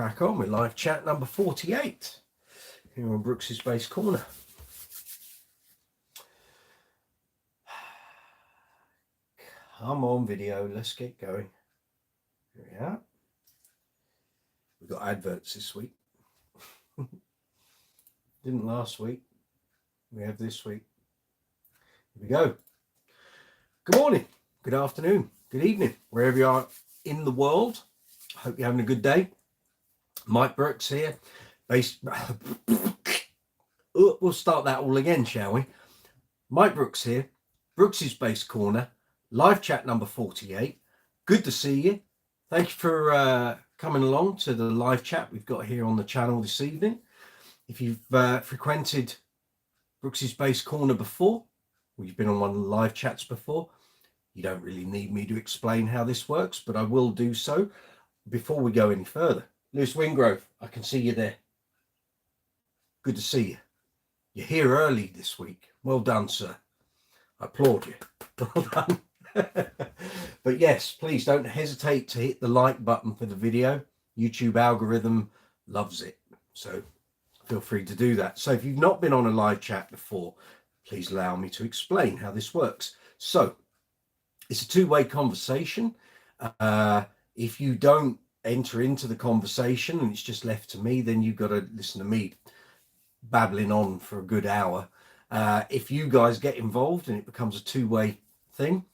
crack on with live chat number 48 here on Brooks's Base Corner. Come on, video, let's get going. Here we are. We've got adverts this week. Didn't last week. We have this week. Here we go. Good morning, good afternoon, good evening, wherever you are in the world. I hope you're having a good day. Mike Brooks here. We'll start that all again, shall we? Mike Brooks here. Brooks's Base Corner. Live chat number 48. Good to see you. Thank you for coming along to the live chat we've got here on the channel this evening. If you've frequented Brooks's Base Corner before, or you've been on one of the live chats before, you don't really need me to explain how this works, but I will do so before we go any further. Lewis Wingrove, I can see you there. Good to see you. You're here early this week. Well done, sir. I applaud you. Well done. But yes, please don't hesitate to hit the like button for the video. YouTube algorithm loves it, so feel free to do that. So if you've not been on a live chat before, please allow me to explain how this works. So it's a two-way conversation. If you don't enter into the conversation and it's just left to me, then you've got to listen to me babbling on for a good hour. If you guys get involved and it becomes a two-way thing,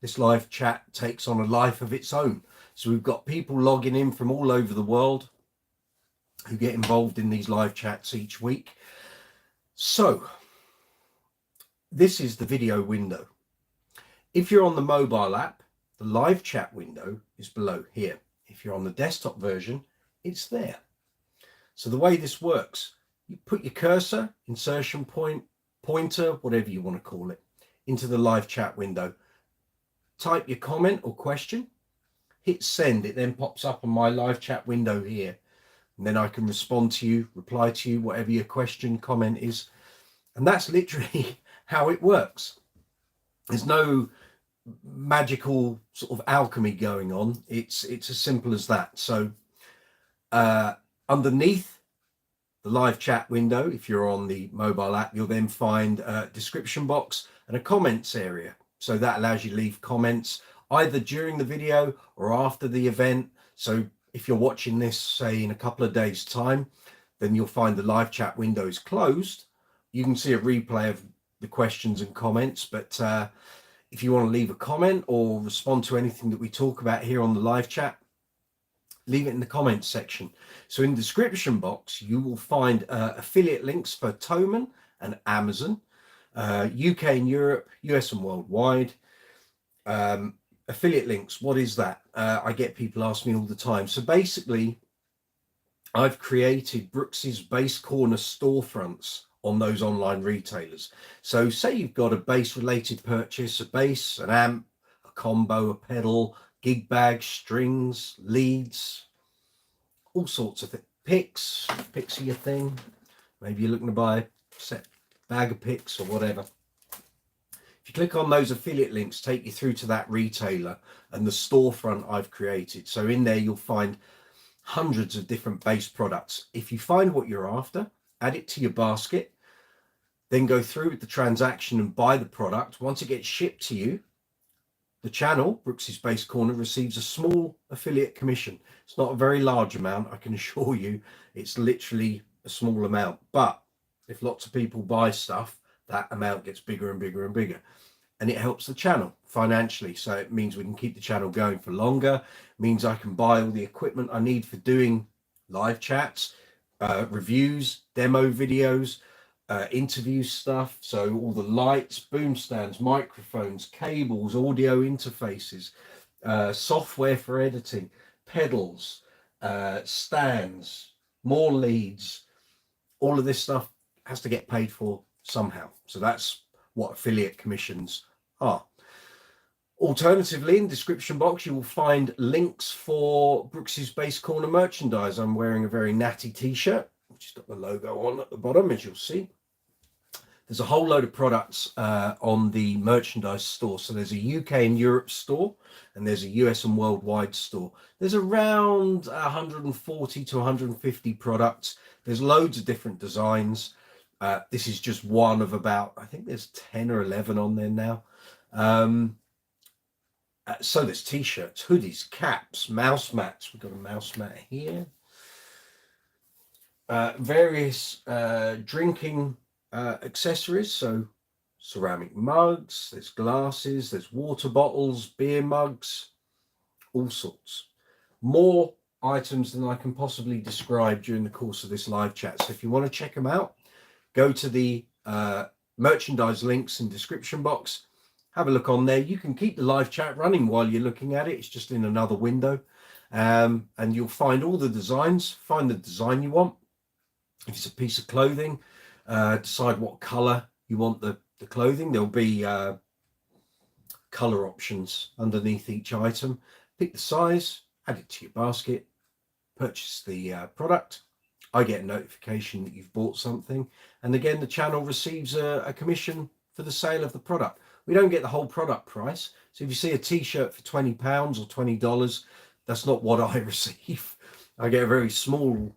this live chat takes on a life of its own. So we've got people logging in from all over the world who get involved in these live chats each week. So this is the video window. If you're on the mobile app, the live chat window is below here. If you're on the desktop version, it's there. So the way this works, you put your cursor, insertion point, pointer, whatever you want to call it, into the live chat window. Type your comment or question, hit send. It then pops up on my live chat window here. And then I can respond to you, reply to you, whatever your question, comment is. And that's literally how it works. There's no magical sort of alchemy going on. It's as simple as that. So underneath the live chat window, if you're on the mobile app, you'll then find a description box and a comments area. So that allows you to leave comments either during the video or after the event. So if you're watching this, say in a couple of days time, then you'll find the live chat window is closed. You can see a replay of the questions and comments, but if you want to leave a comment or respond to anything that we talk about here on the live chat, leave it in the comments section. So in the description box, you will find affiliate links for Thomann and Amazon, UK and Europe, US and worldwide. Affiliate links, what is that? I get people ask me all the time. So basically, I've created Brooks's Base Corner storefronts on those online retailers. So say you've got a bass related purchase, a bass, an amp, a combo, a pedal, gig bag, strings, leads, all sorts of things. Picks are your thing. Maybe you're looking to buy a set bag of picks or whatever. If you click on those affiliate links, take you through to that retailer and the storefront I've created. So in there, you'll find hundreds of different bass products. If you find what you're after, add it to your basket, then go through with the transaction and buy the product. Once it gets shipped to you, the channel, Brooks's Base Corner, receives a small affiliate commission. It's not a very large amount, I can assure you. It's literally a small amount. But if lots of people buy stuff, that amount gets bigger and bigger and bigger. And it helps the channel financially. So it means we can keep the channel going for longer. It means I can buy all the equipment I need for doing live chats, reviews, demo videos, interview stuff. So all the lights, boom stands, microphones, cables, audio interfaces, software for editing, pedals, stands, more leads. All of this stuff has to get paid for somehow. So that's what affiliate commissions are. Alternatively, in the description box, you will find links for Brooks's Base Corner merchandise. I'm wearing a very natty t-shirt, which has got the logo on at the bottom, as you'll see. There's a whole load of products on the merchandise store. So there's a UK and Europe store, and there's a US and worldwide store. There's around 140 to 150 products. There's loads of different designs. This is just one of about, I think there's 10 or 11 on there now. So there's t-shirts, hoodies, caps, mouse mats. We've got a mouse mat here. Various drinking accessories, so ceramic mugs, there's glasses, there's water bottles, beer mugs, all sorts. More items than I can possibly describe during the course of this live chat. So if you want to check them out, go to the merchandise links in the description box. Have a look on there. You can keep the live chat running while you're looking at it. It's just in another window. And you'll find all the designs. Find the design you want. If it's a piece of clothing, decide what color you want the clothing. There'll be color options underneath each item. Pick the size, add it to your basket, purchase the product. I get a notification that you've bought something. And again, the channel receives a commission for the sale of the product. We don't get the whole product price. So if you see a t-shirt for £20 or $20, that's not what I receive. I get a very small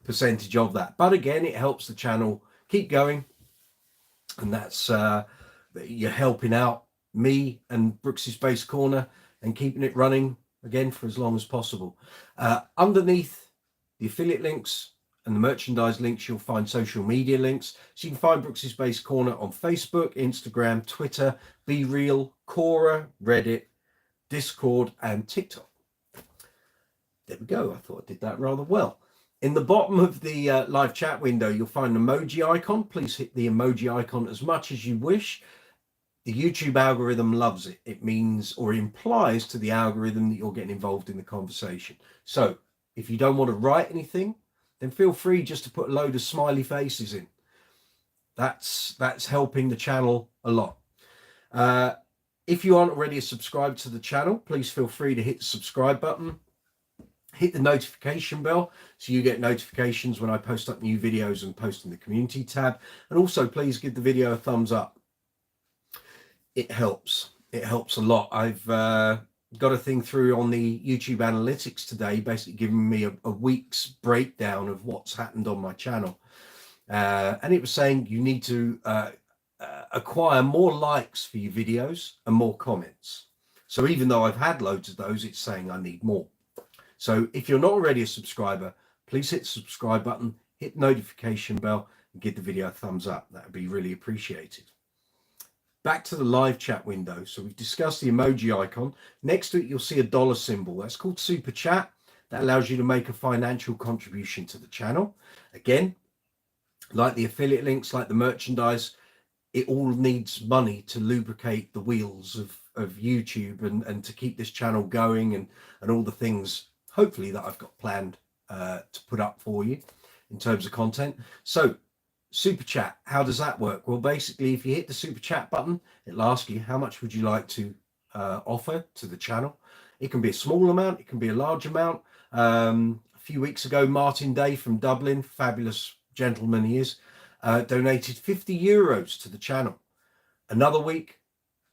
percentage of that. But again, it helps the channel keep going. And that's, you're helping out me and Brooks's Base Corner and keeping it running again for as long as possible. Underneath the affiliate links and the merchandise links, you'll find social media links. So you can find Brooks's Base Corner on Facebook, Instagram, Twitter, Be Real, Quora, Reddit, Discord, and TikTok. There we go. I thought I did that rather well. In the bottom of the live chat window, you'll find an emoji icon. Please hit the emoji icon as much as you wish. The YouTube algorithm loves it. It means or implies to the algorithm that you're getting involved in the conversation. So if you don't want to write anything, then feel free just to put a load of smiley faces in. That's helping the channel a lot. If you aren't already subscribed to the channel, please feel free to hit the subscribe button. Hit the notification bell so you get notifications when I post up new videos and post in the community tab. And also please give the video a thumbs up. It helps. It helps a lot. I've got a thing through on the YouTube analytics today, basically giving me a week's breakdown of what's happened on my channel. And it was saying you need to acquire more likes for your videos and more comments. So even though I've had loads of those, it's saying I need more. So if you're not already a subscriber, please hit the subscribe button, hit the notification bell, and give the video a thumbs up. That would be really appreciated. Back to the live chat window. So we've discussed the emoji icon. Next to it, you'll see a dollar symbol. That's called Super Chat. That allows you to make a financial contribution to the channel. Again, like the affiliate links, like the merchandise, it all needs money to lubricate the wheels of YouTube and to keep this channel going and all the things, hopefully, that I've got planned to put up for you in terms of content. So Super Chat, how does that work? Well, basically, if you hit the Super Chat button, it'll ask you how much would you like to offer to the channel. It can be a small amount, it can be a large amount. A few weeks ago, Martin Day from Dublin, fabulous gentleman he is, donated €50 to the channel. Another week,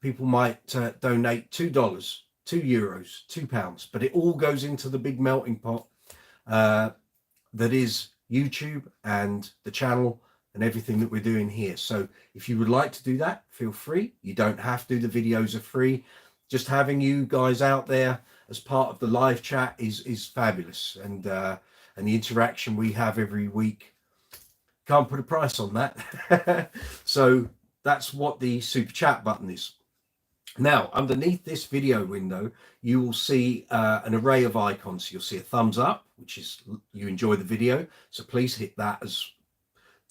people might donate $2, €2, £2, but it all goes into the big melting pot that is YouTube and the channel and everything that we're doing here. So if you would like to do that, feel free. You don't have to. The videos are free. Just having you guys out there as part of the live chat is fabulous, and the interaction we have every week, can't put a price on that. So that's what the Super Chat button is. Now, underneath this video window, you will see an array of icons. You'll see a thumbs up, which is you enjoy the video. So please hit that. As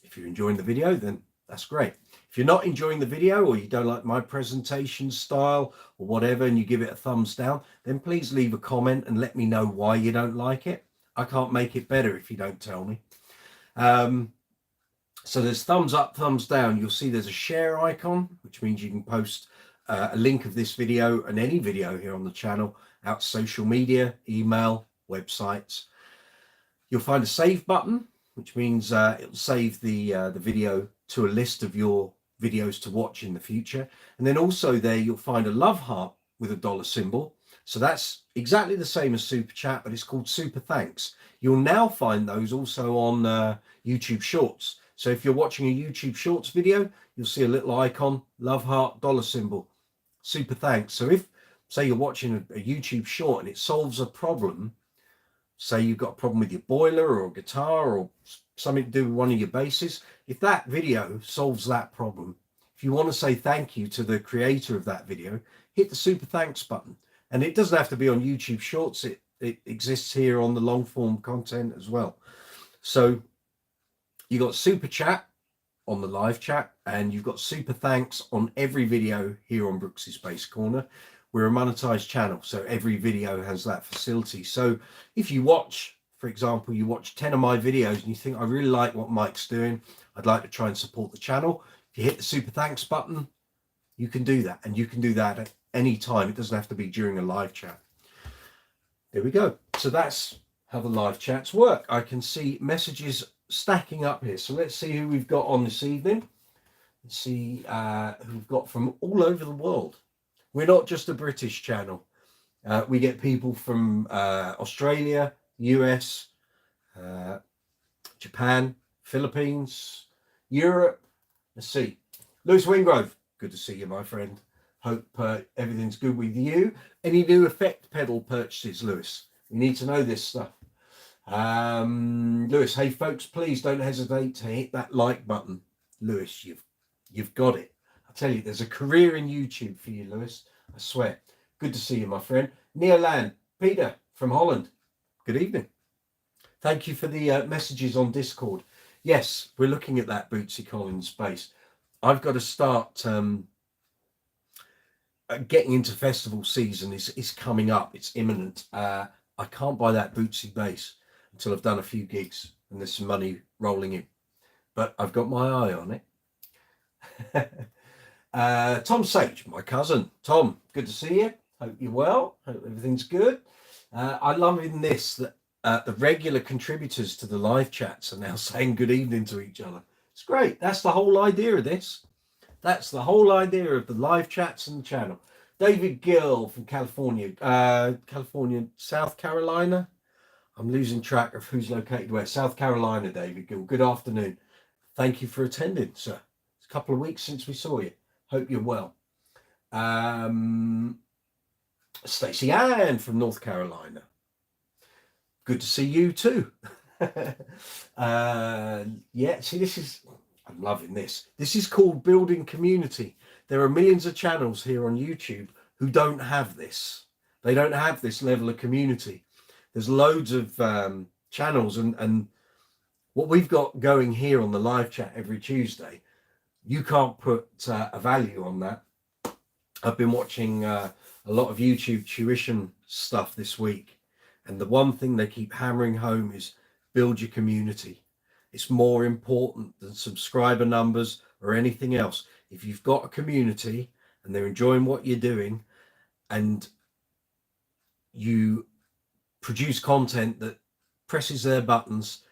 if you're enjoying the video, then that's great. If you're not enjoying the video, or you don't like my presentation style or whatever, and you give it a thumbs down, then please leave a comment and let me know why you don't like it. I can't make it better if you don't tell me. So there's thumbs up, thumbs down. You'll see there's a share icon, which means you can post a link of this video and any video here on the channel out to social media, email, websites. You'll find a save button, which means it'll save the video to a list of your videos to watch in the future. And then also there you'll find a love heart with a dollar symbol. So that's exactly the same as Super Chat, but it's called Super Thanks. You'll now find those also on YouTube Shorts. So if you're watching a YouTube Shorts video, you'll see a little icon, love heart, dollar symbol, Super Thanks. So if, say, you're watching a YouTube Short and it solves a problem, say you've got a problem with your boiler or guitar or something to do with one of your basses, if that video solves that problem, if you want to say thank you to the creator of that video, hit the Super Thanks button. And it doesn't have to be on YouTube Shorts. It exists here on the long form content as well. So you got Super Chat on the live chat, and you've got Super Thanks on every video here on Brooks's Bass Corner. We're a monetized channel, so every video has that facility. So if you watch, for example, you watch 10 of my videos and you think, I really like what Mike's doing, I'd like to try and support the channel, if you hit the Super Thanks button, you can do that. And you can do that at any time. It doesn't have to be during a live chat. There we go. So that's how the live chats work. I can see messages stacking up here. So let's see who we've got on this evening. Let's see who we've got from all over the world. We're not just a British channel. We get people from Australia, US, Japan, Philippines, Europe. Let's see. Lewis Wingrove, good to see you, my friend. Hope everything's good with you. Any new effect pedal purchases, Lewis? We need to know this stuff. Lewis, hey folks, please don't hesitate to hit that like button. Lewis, you've got it. I tell you, there's a career in YouTube for you, Lewis. I swear. Good to see you, my friend. Neolan, Peter from Holland. Good evening. Thank you for the messages on Discord. Yes, we're looking at that Bootsy Collins bass. I've got to start getting into festival season is coming up. It's imminent. I can't buy that Bootsy bass until I've done a few gigs and there's some money rolling in. But I've got my eye on it. Tom Sage, my cousin. Tom, good to see you. Hope you're well. Hope everything's good. I love in this that the regular contributors to the live chats are now saying good evening to each other. It's great. That's the whole idea of this. That's the whole idea of the live chats and the channel. David Gill from California. South Carolina. I'm losing track of who's located where. South Carolina, David Gill. Good afternoon. Thank you for attending, sir. It's a couple of weeks since we saw you. Hope you're well. Stacey Ann from North Carolina. Good to see you too. Yeah, see, this is, I'm loving this. This is called building community. There are millions of channels here on YouTube who don't have this. They don't have this level of community. There's loads of channels, and what we've got going here on the live chat every Tuesday, you can't put a value on that. I've been watching a lot of YouTube tuition stuff this week, and the one thing they keep hammering home is build your community. It's more important than subscriber numbers or anything else. If you've got a community and they're enjoying what you're doing and you produce content that presses their buttons,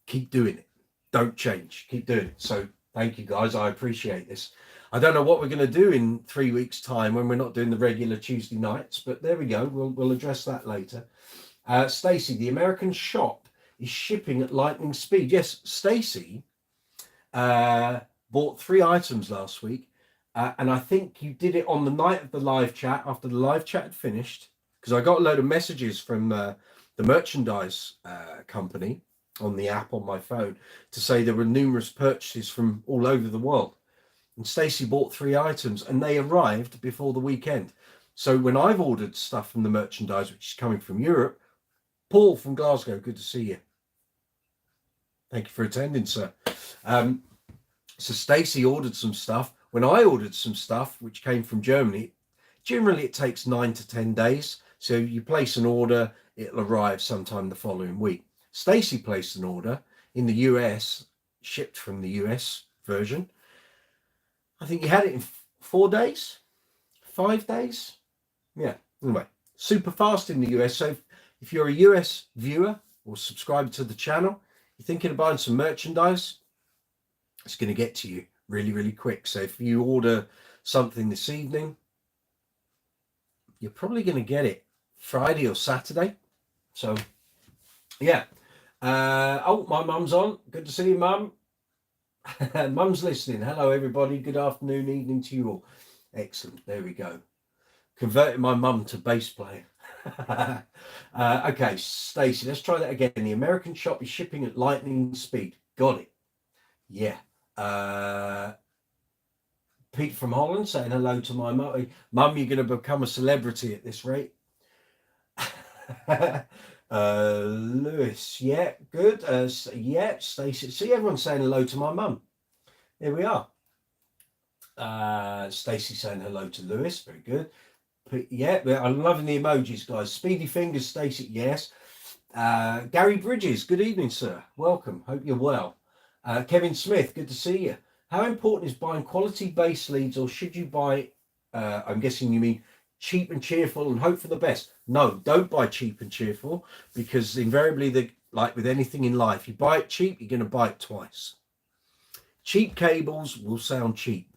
keep doing it. Don't change. Keep doing it. So thank you, guys. I appreciate this. I don't know what we're going to do in 3 weeks' time when we're not doing the regular Tuesday nights, but there we go. We'll address that later. Stacey, the American shop is shipping at lightning speed. Yes, Stacey bought 3 items last week, and I think you did it on the night of the live chat, after the live chat had finished, because I got a load of messages from the merchandise company on the app on my phone to say there were numerous purchases from all over the world. And Stacey bought 3 items and they arrived before the weekend. So when I've ordered stuff from the merchandise, which is coming from Europe, Paul from Glasgow, good to see you. Thank you for attending, sir. So Stacey ordered some stuff. When I ordered some stuff, which came from Germany, generally it takes 9 to 10 days. So you place an order, it'll arrive sometime the following week. Stacey placed an order in the US, shipped from the US version. I think you had it in 4 days, 5 days. Yeah, anyway, super fast in the US. So if you're a US viewer or subscriber to the channel, you're thinking of buying some merchandise, it's going to get to you really, really quick. So if you order something this evening, you're probably going to get it Friday or Saturday. So yeah. Oh, my mum's on. Good to see you, mum. Mum's listening. Hello, everybody. Good afternoon, evening to you all. Excellent. There we go. Converting my mum to bass player. Okay, Stacey, let's try that again. The American shop is shipping at lightning speed. Got it. Yeah. Pete from Holland saying hello to my mum. Mum, you're going to become a celebrity at this rate. Lewis, yeah, good. Yeah, Stacey. See, everyone's saying hello to my mum. Here we are. Stacey saying hello to Lewis. Very good. Yeah, I'm loving the emojis, guys. Speedy fingers, Stacey. Yes. Gary Bridges. Good evening, sir. Welcome. Hope you're well. Kevin Smith. Good to see you. How important is buying quality base leads, or should you buy? I'm guessing you mean cheap and cheerful and hope for the best. No, don't buy cheap and cheerful, because invariably, like with anything in life, you buy it cheap, you're going to buy it twice. Cheap cables will sound cheap.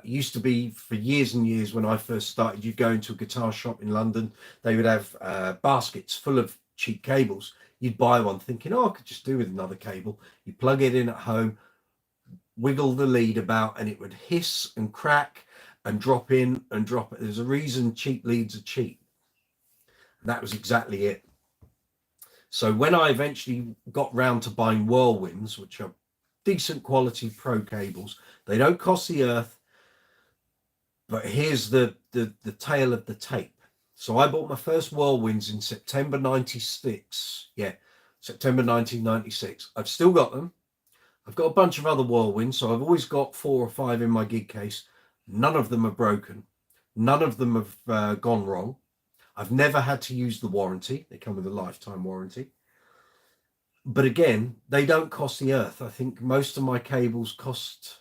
Used to be for years and years when I first started, you go into a guitar shop in London, they would have baskets full of cheap cables. You'd buy one thinking, oh, I could just do with another cable. You plug it in at home, wiggle the lead about, and it would hiss and crack and drop in and drop it. There's a reason cheap leads are cheap. And that was exactly it. So when I eventually got round to buying Whirlwinds, which are decent quality pro cables, they don't cost the earth, but here's the tale of the tape. So I bought my first Whirlwinds in September 96. Yeah, September 1996. I've still got them. I've got a bunch of other Whirlwinds, so I've always got 4 or 5 in my gig case. None of them are broken. None of them have gone wrong. I've never had to use the warranty. They come with a lifetime warranty. But again, they don't cost the earth. I think most of my cables cost,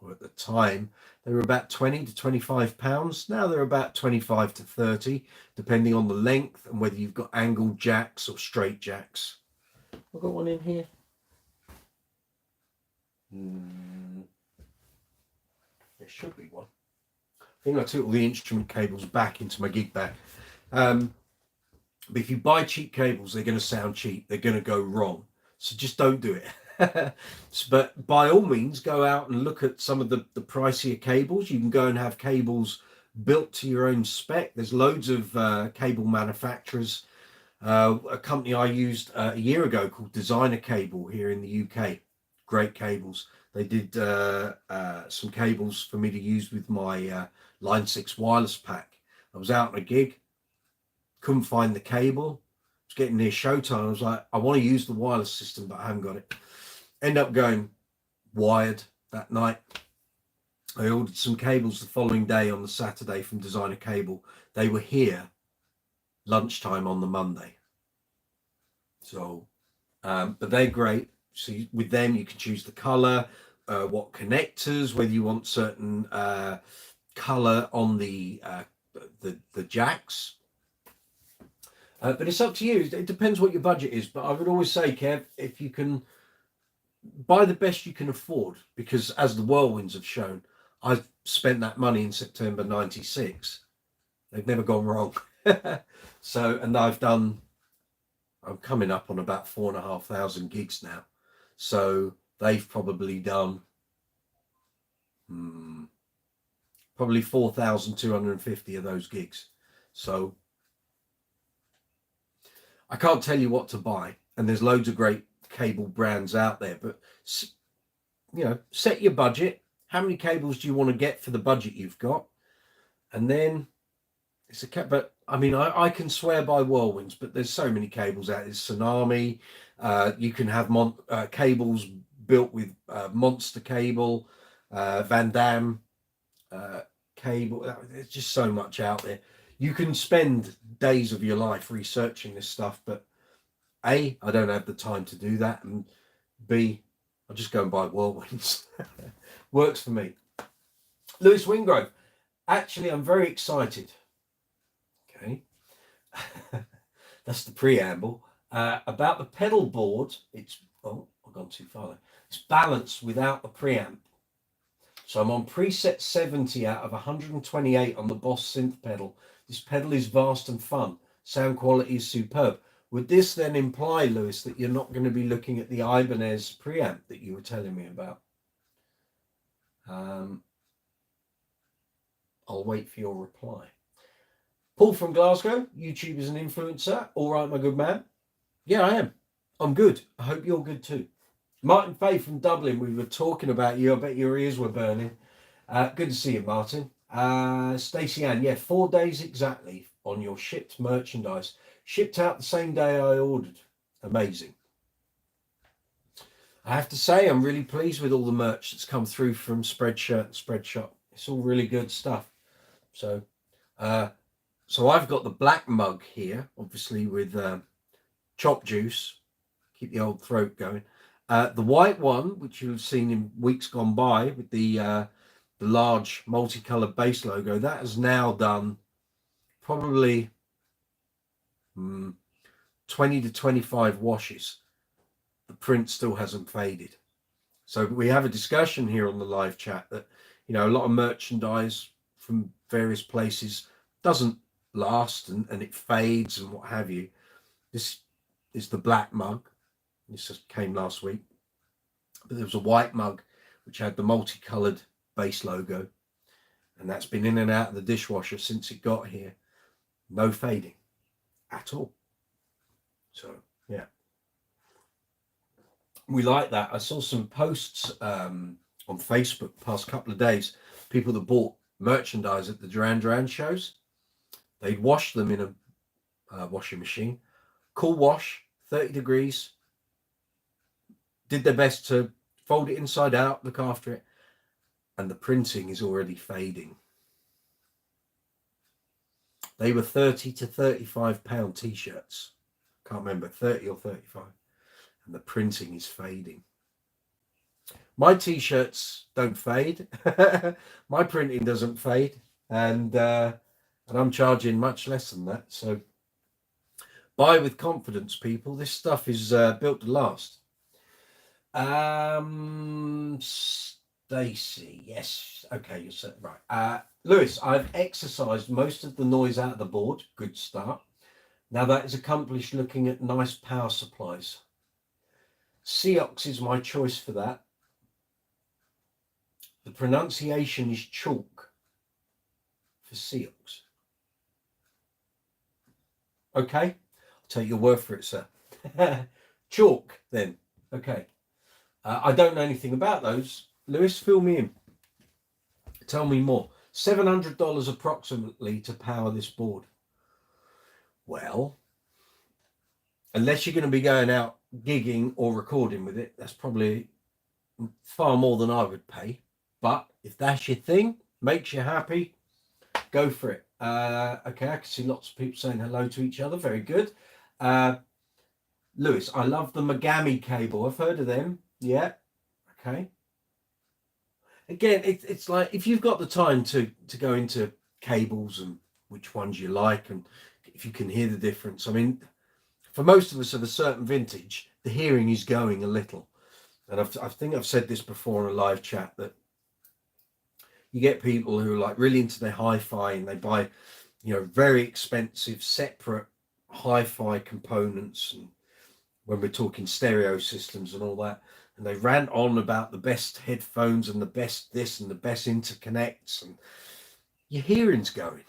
or at the time, they were about 20 to 25 pounds. Now they're about 25 to 30, depending on the length and whether you've got angled jacks or straight jacks. I've got one in here. There should be one. I think I took all the instrument cables back into my gig bag. But if you buy cheap cables, they're going to sound cheap. They're going to go wrong. So just don't do it. But by all means, go out and look at some of the pricier cables. You can go and have cables built to your own spec. There's loads of cable manufacturers. A company I used a year ago called Designer Cable here in the UK. Great cables. They did some cables for me to use with my Line 6 wireless pack. I was out on a gig, couldn't find the cable. It's getting near showtime. I was like, I want to use the wireless system, but I haven't got it. End up going wired that night. I ordered some cables the following day on the Saturday from Designer Cable. They were here lunchtime on the Monday. So, but they're great. So with them, you can choose the color, what connectors, whether you want certain color on the jacks. But it's up to you. It depends what your budget is. But I would always say, Kev, if you can buy the best you can afford, because as the Whirlwinds have shown, I've spent that money in September 96. They've never gone wrong. So, and I'm coming up on about 4,500 gigs now. So they've probably done probably 4,250 of those gigs. So I can't tell you what to buy, and there's loads of great cable brands out there, but you know, set your budget. How many cables do you want to get for the budget you've got? And then it's but I mean, I can swear by Whirlwinds, but there's so many cables out. There's Tsunami. You can have cables built with Monster cable, Van Dam cable. There's just so much out there. You can spend days of your life researching this stuff, but A, I don't have the time to do that, and B, I'll just go and buy Whirlwinds. Works for me. Lewis Wingrove. Actually, I'm very excited. Okay. That's the preamble. About the pedal board. I've got gone too far there. It's balanced without the preamp. So I'm on preset 70 out of 128 on the Boss synth pedal. This pedal is vast and fun. Sound quality is superb. Would this then imply, Lewis, that you're not going to be looking at the Ibanez preamp that you were telling me about? I'll wait for your reply. Paul from Glasgow, YouTube is an influencer. All right, my good man. Yeah, I am. I'm good. I hope you're good too. Martin Fay from Dublin, we were talking about you. I bet your ears were burning. Good to see you, Martin. Stacey Ann, yeah, 4 days exactly on your shipped merchandise. Shipped out the same day I ordered. Amazing. I have to say, I'm really pleased with all the merch that's come through from Spreadshirt and Spreadshop. It's all really good stuff. So I've got the black mug here, obviously with chop juice. Keep the old throat going. The white one, which you've seen in weeks gone by, with the large multicolored base logo, that has now done probably 20 to 25 washes. The print still hasn't faded. So we have a discussion here on the live chat that, you know, a lot of merchandise from various places doesn't last and it fades and what have you. This is the black mug. This just came last week. But there was a white mug which had the multicolored base logo, and that's been in and out of the dishwasher since it got here. No fading at all. So yeah, we like that. I saw some posts on Facebook the past couple of days, people that bought merchandise at the Duran Duran shows. They'd wash them in a washing machine, cool wash, 30 degrees, did their best to fold it inside out, look after it, and the printing is already fading. They were 30 to 35 pound t-shirts. Can't remember, 30 or 35. And the printing is fading. My t-shirts don't fade. My printing doesn't fade. And I'm charging much less than that. So buy with confidence, people. This stuff is built to last. Stacy, yes. Okay, you're set. Right. Lewis, I've exercised most of the noise out of the board. Good start. Now that is accomplished looking at nice power supplies. Seox is my choice for that. The pronunciation is chalk for Seox. Okay, I'll take your word for it, sir. Chalk, then. Okay. I don't know anything about those. Lewis, fill me in. Tell me more. $700 approximately to power this board. Well, unless you're going to be going out gigging or recording with it, that's probably far more than I would pay. But if that's your thing, makes you happy, go for it. Okay, I can see lots of people saying hello to each other. Very good. Lewis, I love the Megami cable. I've heard of them. Yeah. Okay. Again, it's like if you've got the time to go into cables and which ones you like, and if you can hear the difference. I mean, for most of us of a certain vintage, the hearing is going a little. And I think I've said this before in a live chat, that you get people who are like really into their hi-fi and they buy, you know, very expensive separate hi-fi components, and when we're talking stereo systems and all that, and they rant on about the best headphones and the best this and the best interconnects, and your hearing's going.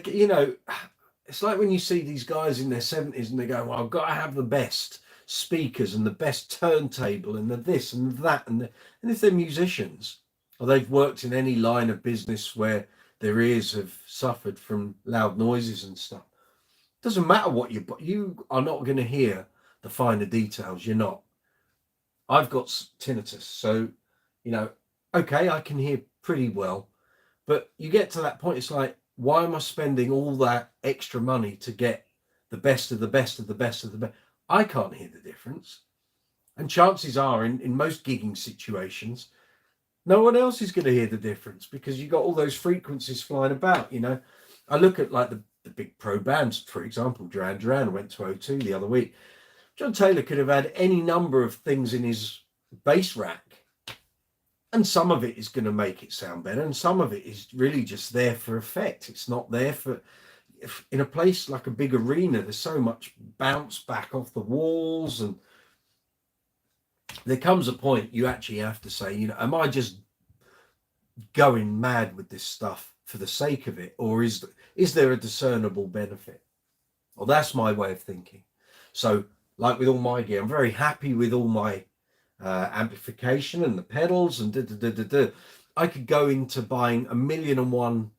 You know, it's like when you see these guys in their 70s and they go, well, I've got to have the best speakers and the best turntable and the this and that, and if they're musicians or they've worked in any line of business where their ears have suffered from loud noises and stuff, doesn't matter what you are not going to hear the finer details. You're not. I've got tinnitus, so, you know, okay, I can hear pretty well, but you get to that point, it's like, why am I spending all that extra money to get the best of the best of the best of the best? I can't hear the difference. And chances are, in most gigging situations, no one else is going to hear the difference, because you got all those frequencies flying about. You know, I look at like the big pro bands, for example, Duran Duran. I went to O2 the other week. John Taylor could have had any number of things in his bass rack, and some of it is going to make it sound better, and some of it is really just there for effect. It's not there for, in a place like a big arena, there's so much bounce back off the walls, and there comes a point you actually have to say, you know, am I just going mad with this stuff for the sake of it, or is there a discernible benefit? Well, that's my way of thinking. So like with all my gear, I'm very happy with all my amplification and the pedals and I could go into buying 1,000,001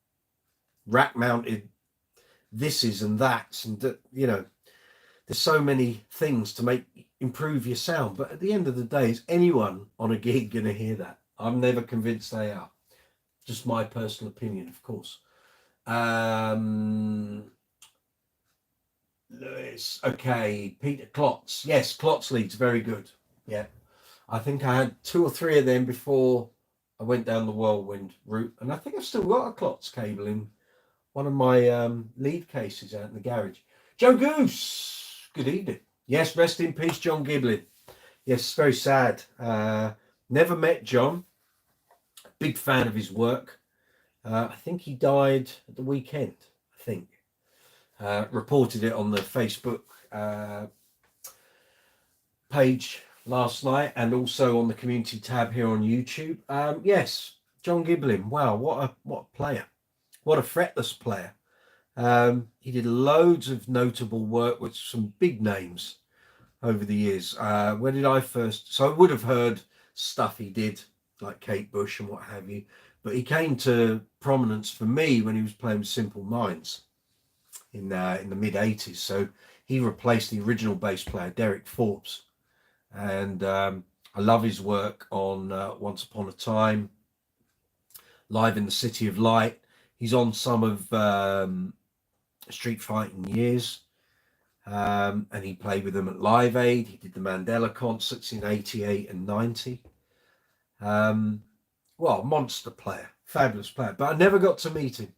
rack mounted thises and that's, and you know, there's so many things to improve your sound, but at the end of the day, is anyone on a gig going to hear that? I'm never convinced they are. Just my personal opinion, of course. Lewis, okay. Peter Klotz, yes, Klotz leads, very good. Yeah, I think I had 2 or 3 of them before I went down the whirlwind route, and I think I've still got a Klotz cable in one of my lead cases out in the garage. Joe Goose, good evening. Yes, rest in peace, John Giblin. Yes, very sad. Never met John. Big fan of his work. I think he died at the weekend, I think. Reported it on the Facebook page last night, and also on the community tab here on YouTube. Yes, John Giblin. Wow, what a player. What a fretless player. He did loads of notable work with some big names over the years. Where did I first? So I would have heard stuff he did, like Kate Bush and what have you. But he came to prominence for me when he was playing with Simple Minds in the mid-'80s. So he replaced the original bass player, Derek Forbes. And I love his work on Once Upon a Time, Live in the City of Light. He's on some of Street Fighting Years. And he played with them at Live Aid. He did the Mandela concerts in 88 and 90. Well, monster player, fabulous player. But I never got to meet him.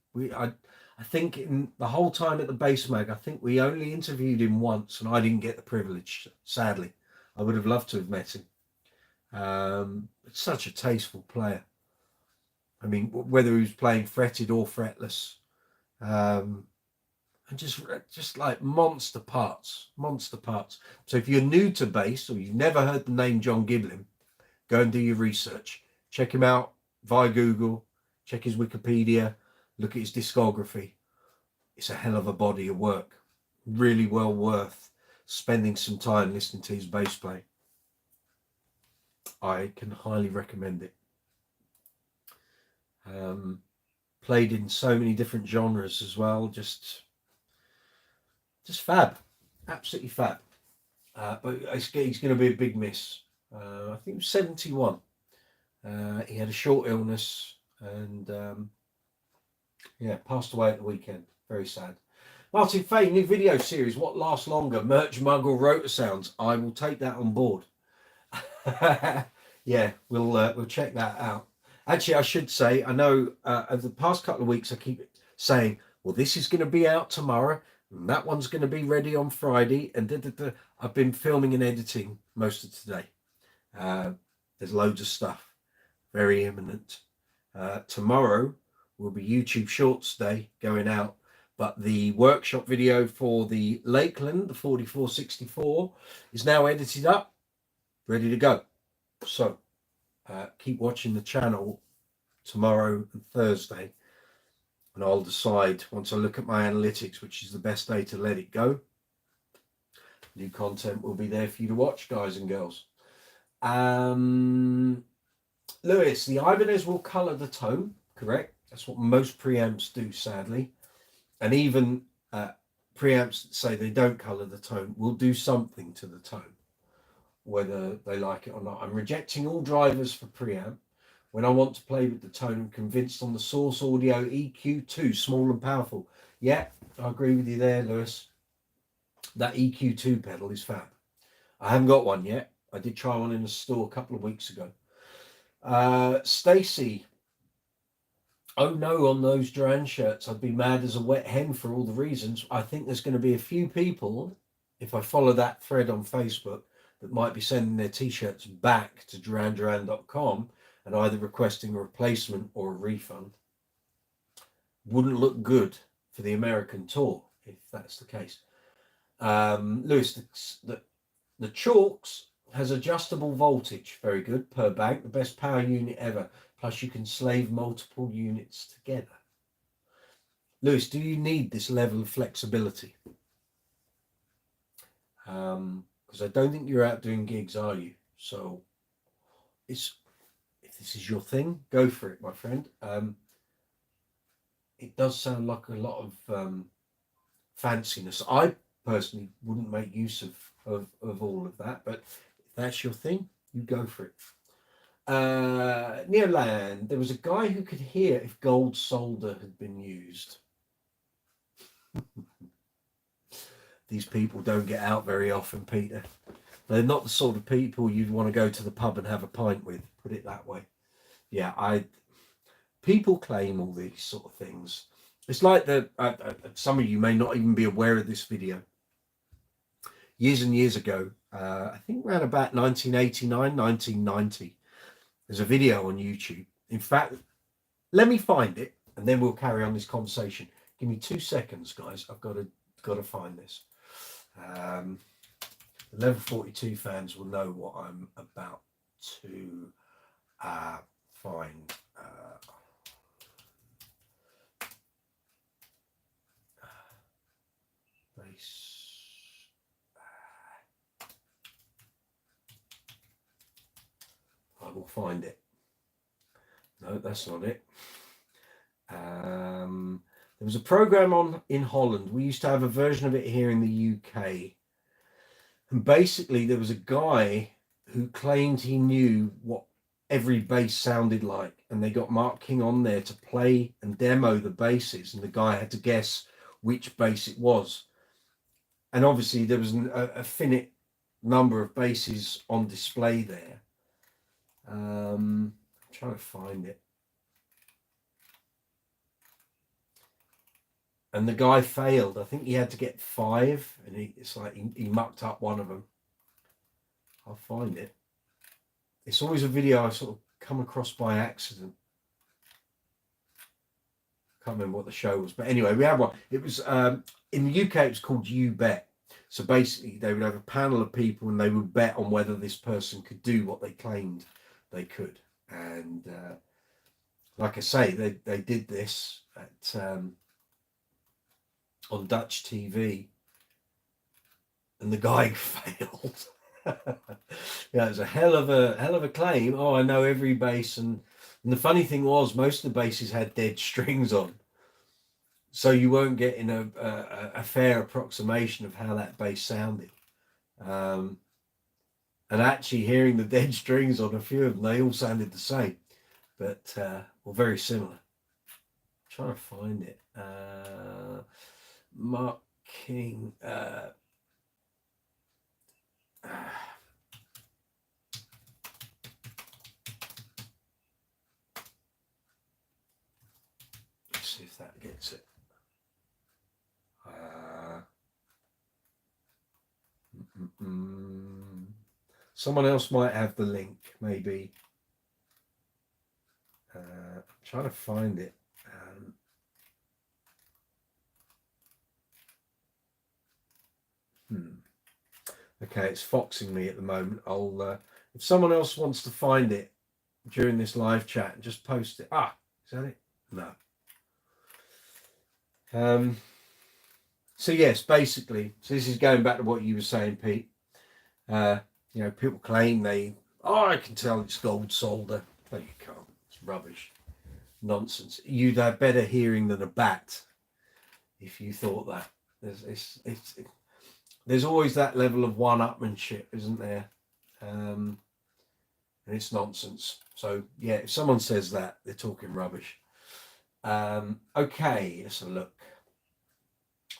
I think in the whole time at the Bass Mag, I think we only interviewed him once, and I didn't get the privilege, sadly. I would have loved to have met him. Such a tasteful player. I mean, whether he was playing fretted or fretless, and just like monster parts. So if you're new to bass, or you've never heard the name John Giblin, go and do your research. Check him out via Google, check his Wikipedia, look at his discography. It's a hell of a body of work. Really well worth spending some time listening to his bass play. I can highly recommend it. Played in so many different genres as well. Just fab. Absolutely fab. But he's going to be a big miss. I think he was 71. He had a short illness and passed away at the weekend. Very sad. Martin Fay, new video series, what lasts longer, merch mug or rotor sounds? I will take that on board. Yeah, we'll check that out. Actually, I should say, I know over the past couple of weeks I keep saying, well, this is going to be out tomorrow, and that one's going to be ready on Friday, and I've been filming and editing most of today. There's loads of stuff, very imminent. Tomorrow will be YouTube Shorts Day going out, but the workshop video for the Lakeland, the 4464, is now edited up, ready to go. So keep watching the channel tomorrow and Thursday, and I'll decide once I look at my analytics which is the best day to let it go. New content will be there for you to watch, guys and girls. Lewis, the Ibanez will colour the tone, correct? That's what most preamps do, sadly. And even preamps that say they don't colour the tone will do something to the tone, whether they like it or not. I'm rejecting all drivers for preamp. When I want to play with the tone, I'm convinced on the Source Audio EQ2, small and powerful. Yeah, I agree with you there, Lewis. That EQ2 pedal is fab. I haven't got one yet. I did try one in the store a couple of weeks ago. Stacy, oh no, on those Duran shirts, I'd be mad as a wet hen for all the reasons. I think there's going to be a few people if I follow that thread on Facebook that might be sending their t-shirts back to duranduran.com and either requesting a replacement or a refund, wouldn't look good for the American tour if that's the case. Lewis, the Chalks has adjustable voltage, very good, per bank, the best power unit ever, plus you can slave multiple units together. Lewis, do you need this level of flexibility? Because I don't think you're out doing gigs, are you? So if this is your thing, go for it, my friend. It does sound like a lot of fanciness. I personally wouldn't make use of all of that, but if that's your thing, you go for it. Near land, there was a guy who could hear if gold solder had been used. These people don't get out very often, Peter. They're not the sort of people you'd want to go to the pub and have a pint with, put it that way. Yeah, people claim all these sort of things. It's like some of you may not even be aware of this video. Years and years ago, I think around about 1989, 1990, there's a video on YouTube. In fact, let me find it and then we'll carry on this conversation. Give me 2 seconds, guys. I've got to find this. The Level 42 fans will know what I'm about to find. I will find it. No, that's not it. There was a program in Holland. We used to have a version of it here in the UK. And basically there was a guy who claimed he knew what every bass sounded like. And they got Mark King on there to play and demo the basses. And the guy had to guess which bass it was. And obviously there was a finite number of basses on display there. I'm trying to find it. And the guy failed. I think he had to get 5, and it's like he mucked up one of them. I'll find it. It's always a video I sort of come across by accident. Can't remember what the show was, but anyway, we had one. It was in the UK. It was called You Bet. So basically, they would have a panel of people, and they would bet on whether this person could do what they claimed they could. And like I say, they did this at on Dutch TV, and the guy failed. Yeah, it was a hell of a claim. Oh, I know every bass, and the funny thing was, most of the basses had dead strings on, so you weren't getting a fair approximation of how that bass sounded. And actually, hearing the dead strings on a few of them, they all sounded the same, but well, very similar. I'm trying to find it. Mark King. Let's see if that gets it. Someone else might have the link, maybe. I'm trying to find it. Okay, it's foxing me at the moment. I'll if someone else wants to find it during this live chat, just post it. Is that it? No. So yes, basically, so this is going back to what you were saying, Pete. You know, people claim I can tell it's gold solder. No, you can't. It's rubbish. Nonsense. You'd have better hearing than a bat if you thought that. There's always that level of one-upmanship, isn't there? And it's nonsense. So yeah, if someone says that, they're talking rubbish. Okay, let's have a look.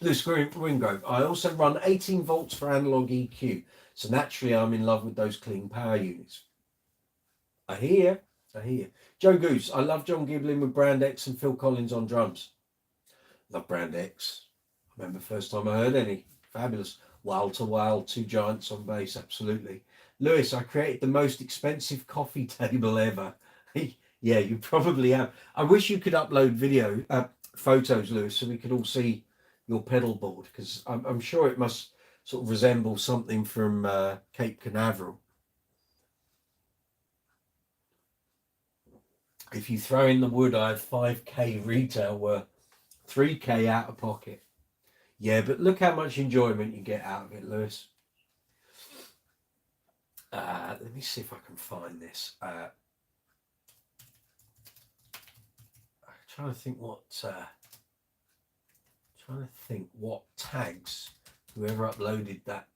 Lewis Wingrove. I also run 18 volts for analog EQ. So naturally, I'm in love with those clean power units. I hear. Joe Goose. I love John Giblin with Brand X and Phil Collins on drums. Love Brand X. I remember the first time I heard any. Fabulous. Wall to wall, two giants on bass, absolutely. Lewis, I created the most expensive coffee table ever. Yeah, you probably have. I wish you could upload photos, Lewis, so we could all see your pedal board, because I'm sure it must sort of resemble something from Cape Canaveral. If you throw in the wood, I have 5k retail worth, 3k out of pocket. Yeah, but look how much enjoyment you get out of it, Lewis. Let me see if I can find this. I'm trying to think what tags whoever uploaded that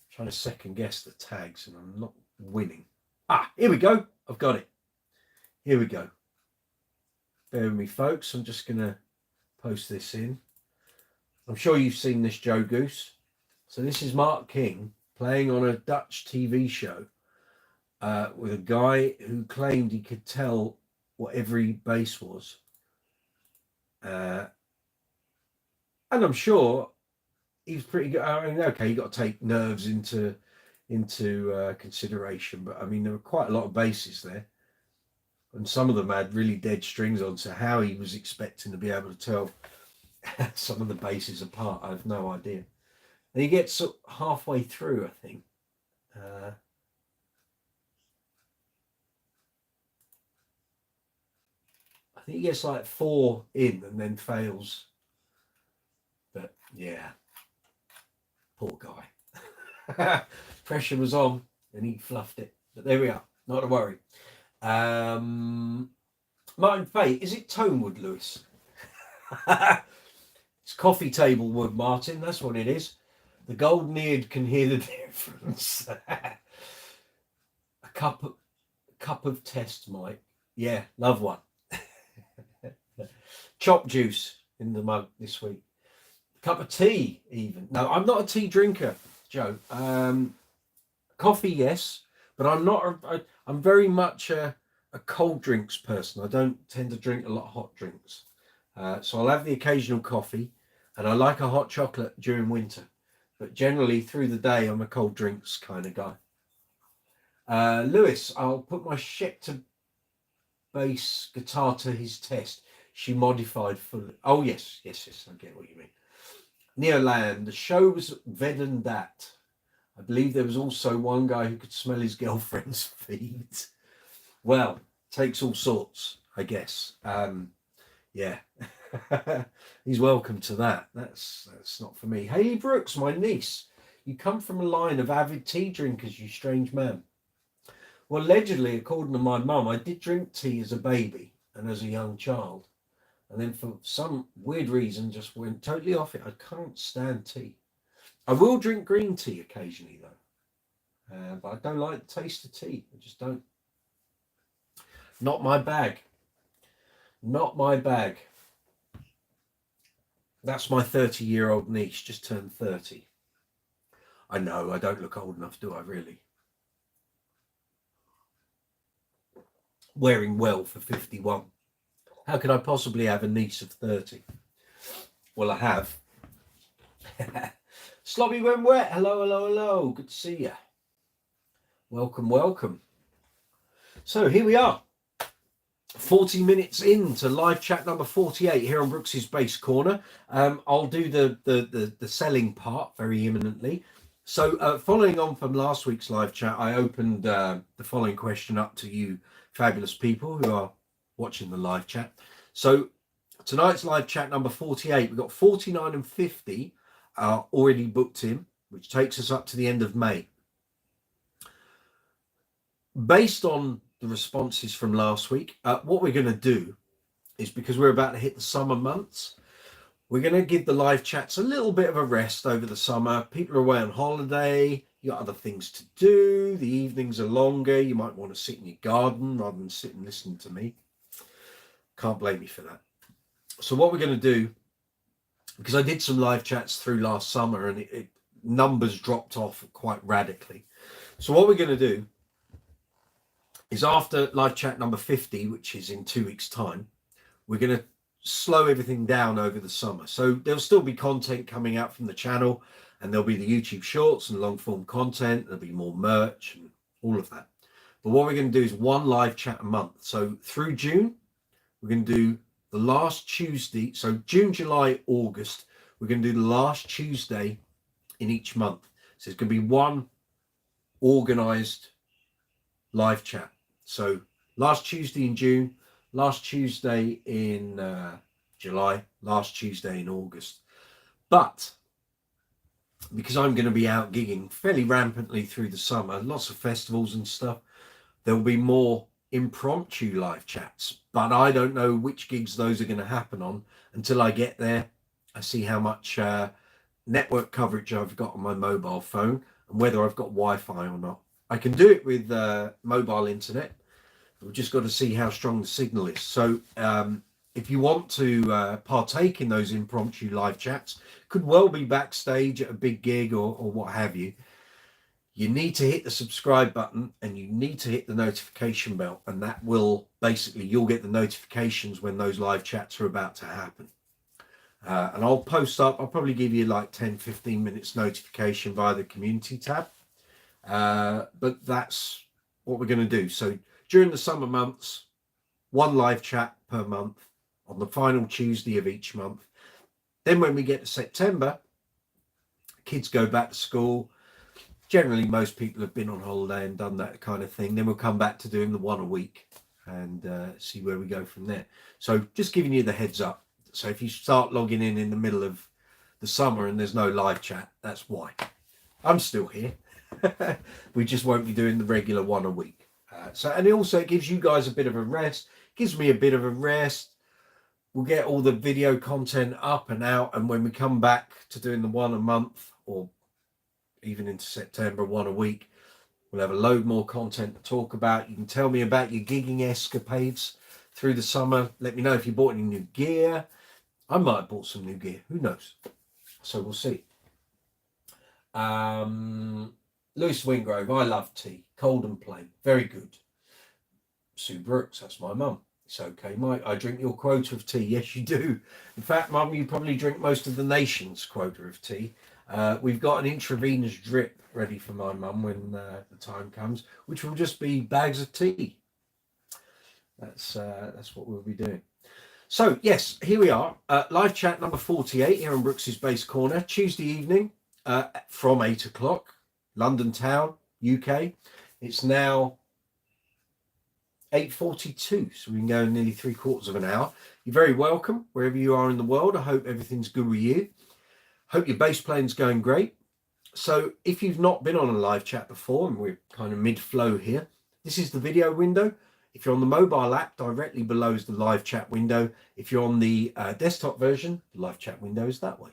trying to second guess the tags, and I'm not winning. Here we go. I've got it. Here we go. Bear with me, folks. I'm just going to post this in. I'm sure you've seen this, Joe Goose. So this is Mark King playing on a Dutch TV show with a guy who claimed he could tell what every bass was. And I'm sure he's pretty good. I mean, okay, you got to take nerves into consideration, but I mean, there were quite a lot of basses there, and some of them had really dead strings on. So how he was expecting to be able to tell some of the basses apart, I have no idea. And he gets halfway through, I think. I think he gets like 4 in and then fails. But yeah, poor guy. Pressure was on and he fluffed it. But there we are. Not to worry. Martin Fay, is it tone wood, Lewis? It's coffee table wood, Martin. That's what it is. The golden-eared can hear the difference. A cup of test, Mike. Yeah, love one. Chop juice in the mug this week. A cup of tea, even. No, I'm not a tea drinker, Joe. Coffee, yes, but I'm not. I'm very much a cold drinks person. I don't tend to drink a lot of hot drinks. So I'll have the occasional coffee, and I like a hot chocolate during winter. But generally, through the day, I'm a cold drinks kind of guy. Lewis, I'll put my Schecter bass guitar to his test. She modified fully. Oh, yes, I get what you mean. Neoland, the show was Vedden that. I believe there was also one guy who could smell his girlfriend's feet. Well, takes all sorts, I guess. Yeah. He's welcome to that. That's not for me. Hayley Brooks, my niece. You come from a line of avid tea drinkers, you strange man. Well, allegedly, according to my mum, I did drink tea as a baby and as a young child. And then for some weird reason, just went totally off it. I can't stand tea. I will drink green tea occasionally, though. But I don't like the taste of tea. I just don't. Not my bag. Not my bag. That's my 30-year-old niece, just turned 30. I know, I don't look old enough, do I, really? Wearing well for 51. How could I possibly have a niece of 30? Well, I have. Slobby went wet. Hello. Good to see you. Welcome. So here we are. 40 minutes into live chat number 48 here on Brooks's Bass Corner. I'll do the selling part very imminently. So following on from last week's live chat, I opened the following question up to you fabulous people who are watching the live chat. So tonight's live chat number 48, we've got 49 and 50 already booked in, which takes us up to the end of May. Based on the responses from last week, what we're going to do is, because we're about to hit the summer months, we're going to give the live chats a little bit of a rest over the summer. People are away on holiday, you got other things to do, the evenings are longer, you might want to sit in your garden rather than sit and listen to me. Can't blame you for that. So what we're going to do, because I did some live chats through last summer and numbers dropped off quite radically. So what we're going to do is, after live chat number 50, which is in 2 weeks' time, we're going to slow everything down over the summer. So there'll still be content coming out from the channel, and there'll be the YouTube shorts and long form content. There'll be more merch and all of that. But what we're going to do is one live chat a month. So through June, we're going to do the last Tuesday. So June, July, August, we're going to do the last Tuesday in each month. So it's going to be one organized live chat. So last Tuesday in June, last Tuesday in July, last Tuesday in August. But because I'm going to be out gigging fairly rampantly through the summer, lots of festivals and stuff, there will be more impromptu live chats. But I don't know which gigs those are going to happen on until I get there. I see how much network coverage I've got on my mobile phone and whether I've got Wi-Fi or not. I can do it with mobile internet. We've just got to see how strong the signal is. So if you want to partake in those impromptu live chats, could well be backstage at a big gig or what have you. You need to hit the subscribe button and you need to hit the notification bell, and that will basically, you'll get the notifications when those live chats are about to happen. And I'll post up, I'll probably give you like 10-15 minutes notification via the community tab. But that's what we're going to do. So during the summer months, one live chat per month on the final Tuesday of each month. Then when we get to September, kids go back to school. Generally, most people have been on holiday and done that kind of thing. Then we'll come back to doing the one a week and see where we go from there. So just giving you the heads up. So if you start logging in the middle of the summer and there's no live chat, that's why. I'm still here. We just won't be doing the regular one a week. And it gives you guys a bit of a rest. Gives me a bit of a rest. We'll get all the video content up and out. And when we come back to doing the one a month, or even into September, one a week, we'll have a load more content to talk about. You can tell me about your gigging escapades through the summer. Let me know if you bought any new gear. I might have bought some new gear. Who knows? So we'll see. Lewis Wingrove, I love tea. Cold and plain. Very good. Sue Brooks, that's my mum. It's okay, Mike. I drink your quota of tea. Yes, you do. In fact, Mum, you probably drink most of the nation's quota of tea. We've got an intravenous drip ready for my mum when the time comes, which will just be bags of tea. That's what we'll be doing. So, yes, here we are. Live chat number 48 here on Brooks's Base Corner, Tuesday evening from 8 o'clock, London town, UK. It's now 8:42, so we can go nearly 3/4 of an hour. You're very welcome wherever you are in the world. I hope everything's good with you. Hope your bass playing's going great. So if you've not been on a live chat before, and we're kind of mid-flow here, this is the video window. If you're on the mobile app, directly below is the live chat window. If you're on the desktop version, the live chat window is that way.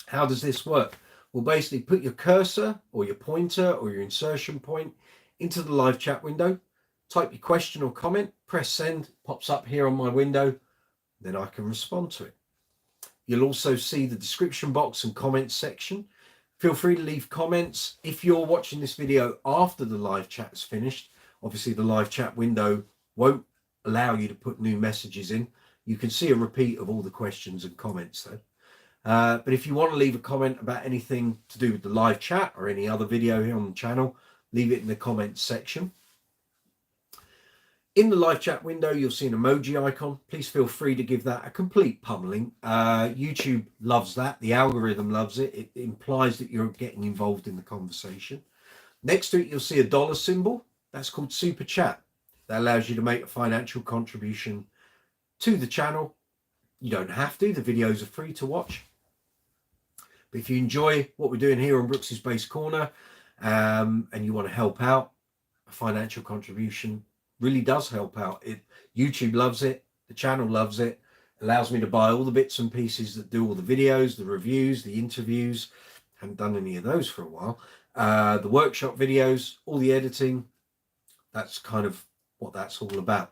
How does this work? Well, basically put your cursor or your pointer or your insertion point into the live chat window, type your question or comment, press send, pops up here on my window, then I can respond to it. You'll also see the description box and comments section. Feel free to leave comments. If you're watching this video after the live chat is finished, obviously the live chat window won't allow you to put new messages in. You can see a repeat of all the questions and comments though. But if you want to leave a comment about anything to do with the live chat or any other video here on the channel, leave it in the comments section. In the live chat window, you'll see an emoji icon. Please feel free to give that a complete pummeling. YouTube loves that. The algorithm loves it. It implies that you're getting involved in the conversation. Next to it, you'll see a dollar symbol. That's called Super Chat. That allows you to make a financial contribution to the channel. You don't have to. The videos are free to watch. But if you enjoy what we're doing here on Brooks's Base Corner and you want to help out, a financial contribution really does help out. YouTube loves it. The channel loves it. Allows me to buy all the bits and pieces that do all the videos, the reviews, the interviews. Haven't done any of those for a while. The workshop videos, all the editing. That's kind of what that's all about.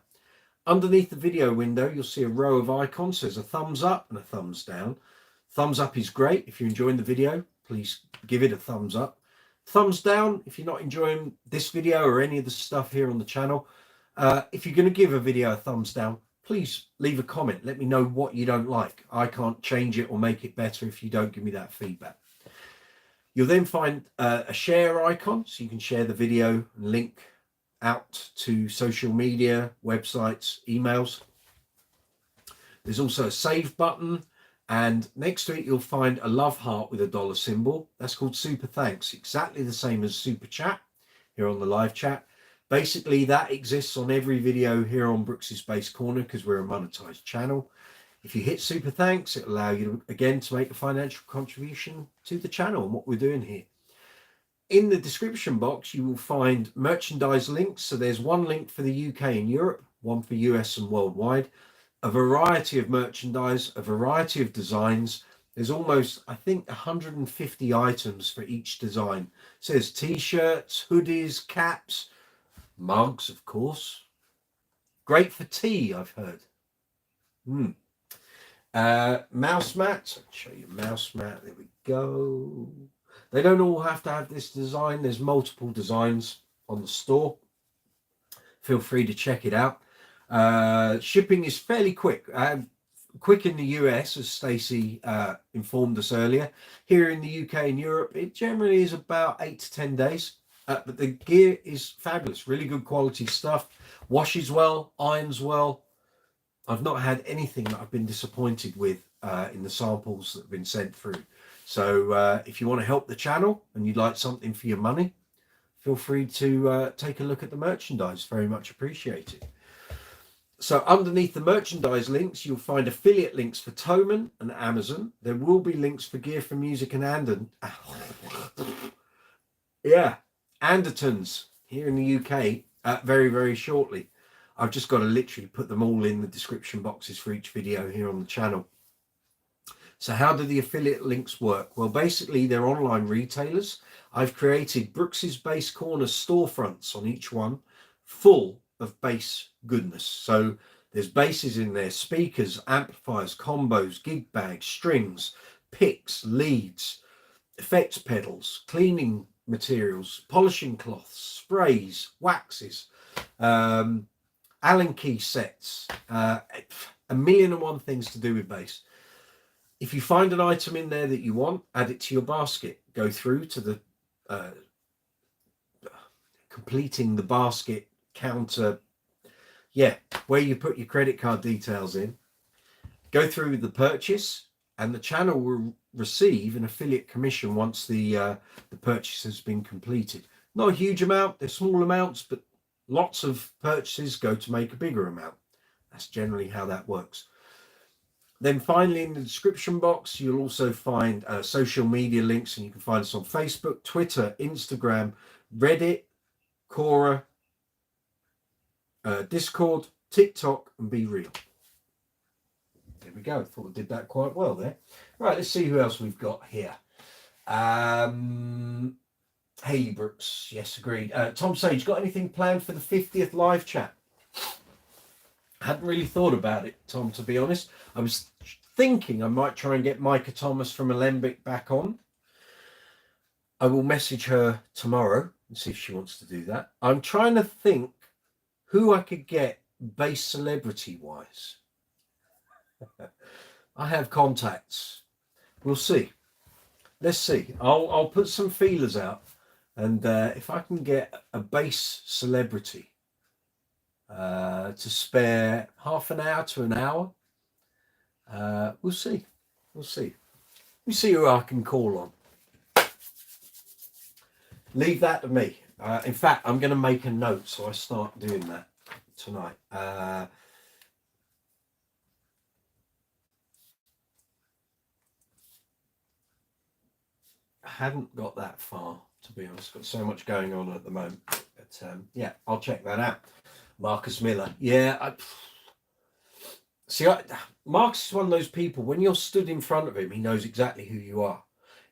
Underneath the video window, you'll see a row of icons. There's a thumbs up and a thumbs down. Thumbs up is great. If you're enjoying the video, please give it a thumbs up. Thumbs down if you're not enjoying this video or any of the stuff here on the channel. If you're going to give a video a thumbs down, please leave a comment. Let me know what you don't like. I can't change it or make it better if you don't give me that feedback. You'll then find a share icon, so you can share the video and link out to social media, websites, emails. There's also a save button, and next to it you'll find a love heart with a dollar symbol. That's called super thanks, exactly the same as super chat here on the live chat. Basically, that exists on every video here on Brooks's Bass Corner because we're a monetized channel. If you hit super thanks, it'll allow you again to make a financial contribution to the channel and what we're doing here. In the description box, you will find merchandise links. So there's one link for the UK and Europe, one for US and worldwide, a variety of merchandise, a variety of designs. There's almost, I think, 150 items for each design. It says t-shirts, hoodies, caps, mugs, of course. Great for tea, I've heard. Mouse mat. I'll show you mouse mat. There we go. They don't all have to have this design. There's multiple designs on the store. Feel free to check it out. Shipping is fairly quick. Quick in the US, as Stacey informed us earlier. Here in the UK and Europe, it generally is about 8 to 10 days. But the gear is fabulous, really good quality stuff. Washes well, irons well. I've not had anything that I've been disappointed with in the samples that have been sent through. So if you want to help the channel and you'd like something for your money, feel free to take a look at the merchandise. Very much appreciated. So underneath the merchandise links, you'll find affiliate links for Thomann and Amazon. There will be links for Gear for Music and ANDERTONS here in the UK very, very shortly. I've just got to literally put them all in the description boxes for each video here on the channel. So how do the affiliate links work? Well, basically they're online retailers. I've created Brooks's Bass Corner storefronts on each one, full of bass goodness. So there's basses in there, speakers, amplifiers, combos, gig bags, strings, picks, leads, effects pedals, cleaning materials, polishing cloths, sprays, waxes, Allen key sets, 1,000,001 things to do with bass. If you find an item in there that you want, add it to your basket. Go through to the completing the basket counter, where you put your credit card details in. Go through the purchase, and the channel will receive an affiliate commission once the purchase has been completed. Not a huge amount, they're small amounts, but lots of purchases go to make a bigger amount. That's generally how that works. Then finally, in the description box, you'll also find social media links, and you can find us on Facebook, Twitter, Instagram, Reddit, Quora, Discord, TikTok, and Be Real. There we go. I thought I did that quite well there. Right, let's see who else we've got here. Hayley Brooks, yes, agreed. Tom Sage, got anything planned for the 50th live chat? Hadn't really thought about it, Tom, to be honest. I was thinking I might try and get Micah Thomas from Alembic back on. I will message her tomorrow and see if she wants to do that. I'm trying to think who I could get bass celebrity wise. I have contacts. We'll see. Let's see. I'll put some feelers out, and if I can get a bass celebrity to spare half an hour to an hour, we'll see. We'll see. We'll see who I can call on. Leave that to me. In fact, I'm going to make a note so I start doing that tonight. I hadn't got that far, to be honest. Got so much going on at the moment. But yeah, I'll check that out. Marcus Miller. Yeah. Marcus is one of those people, when you're stood in front of him, he knows exactly who you are.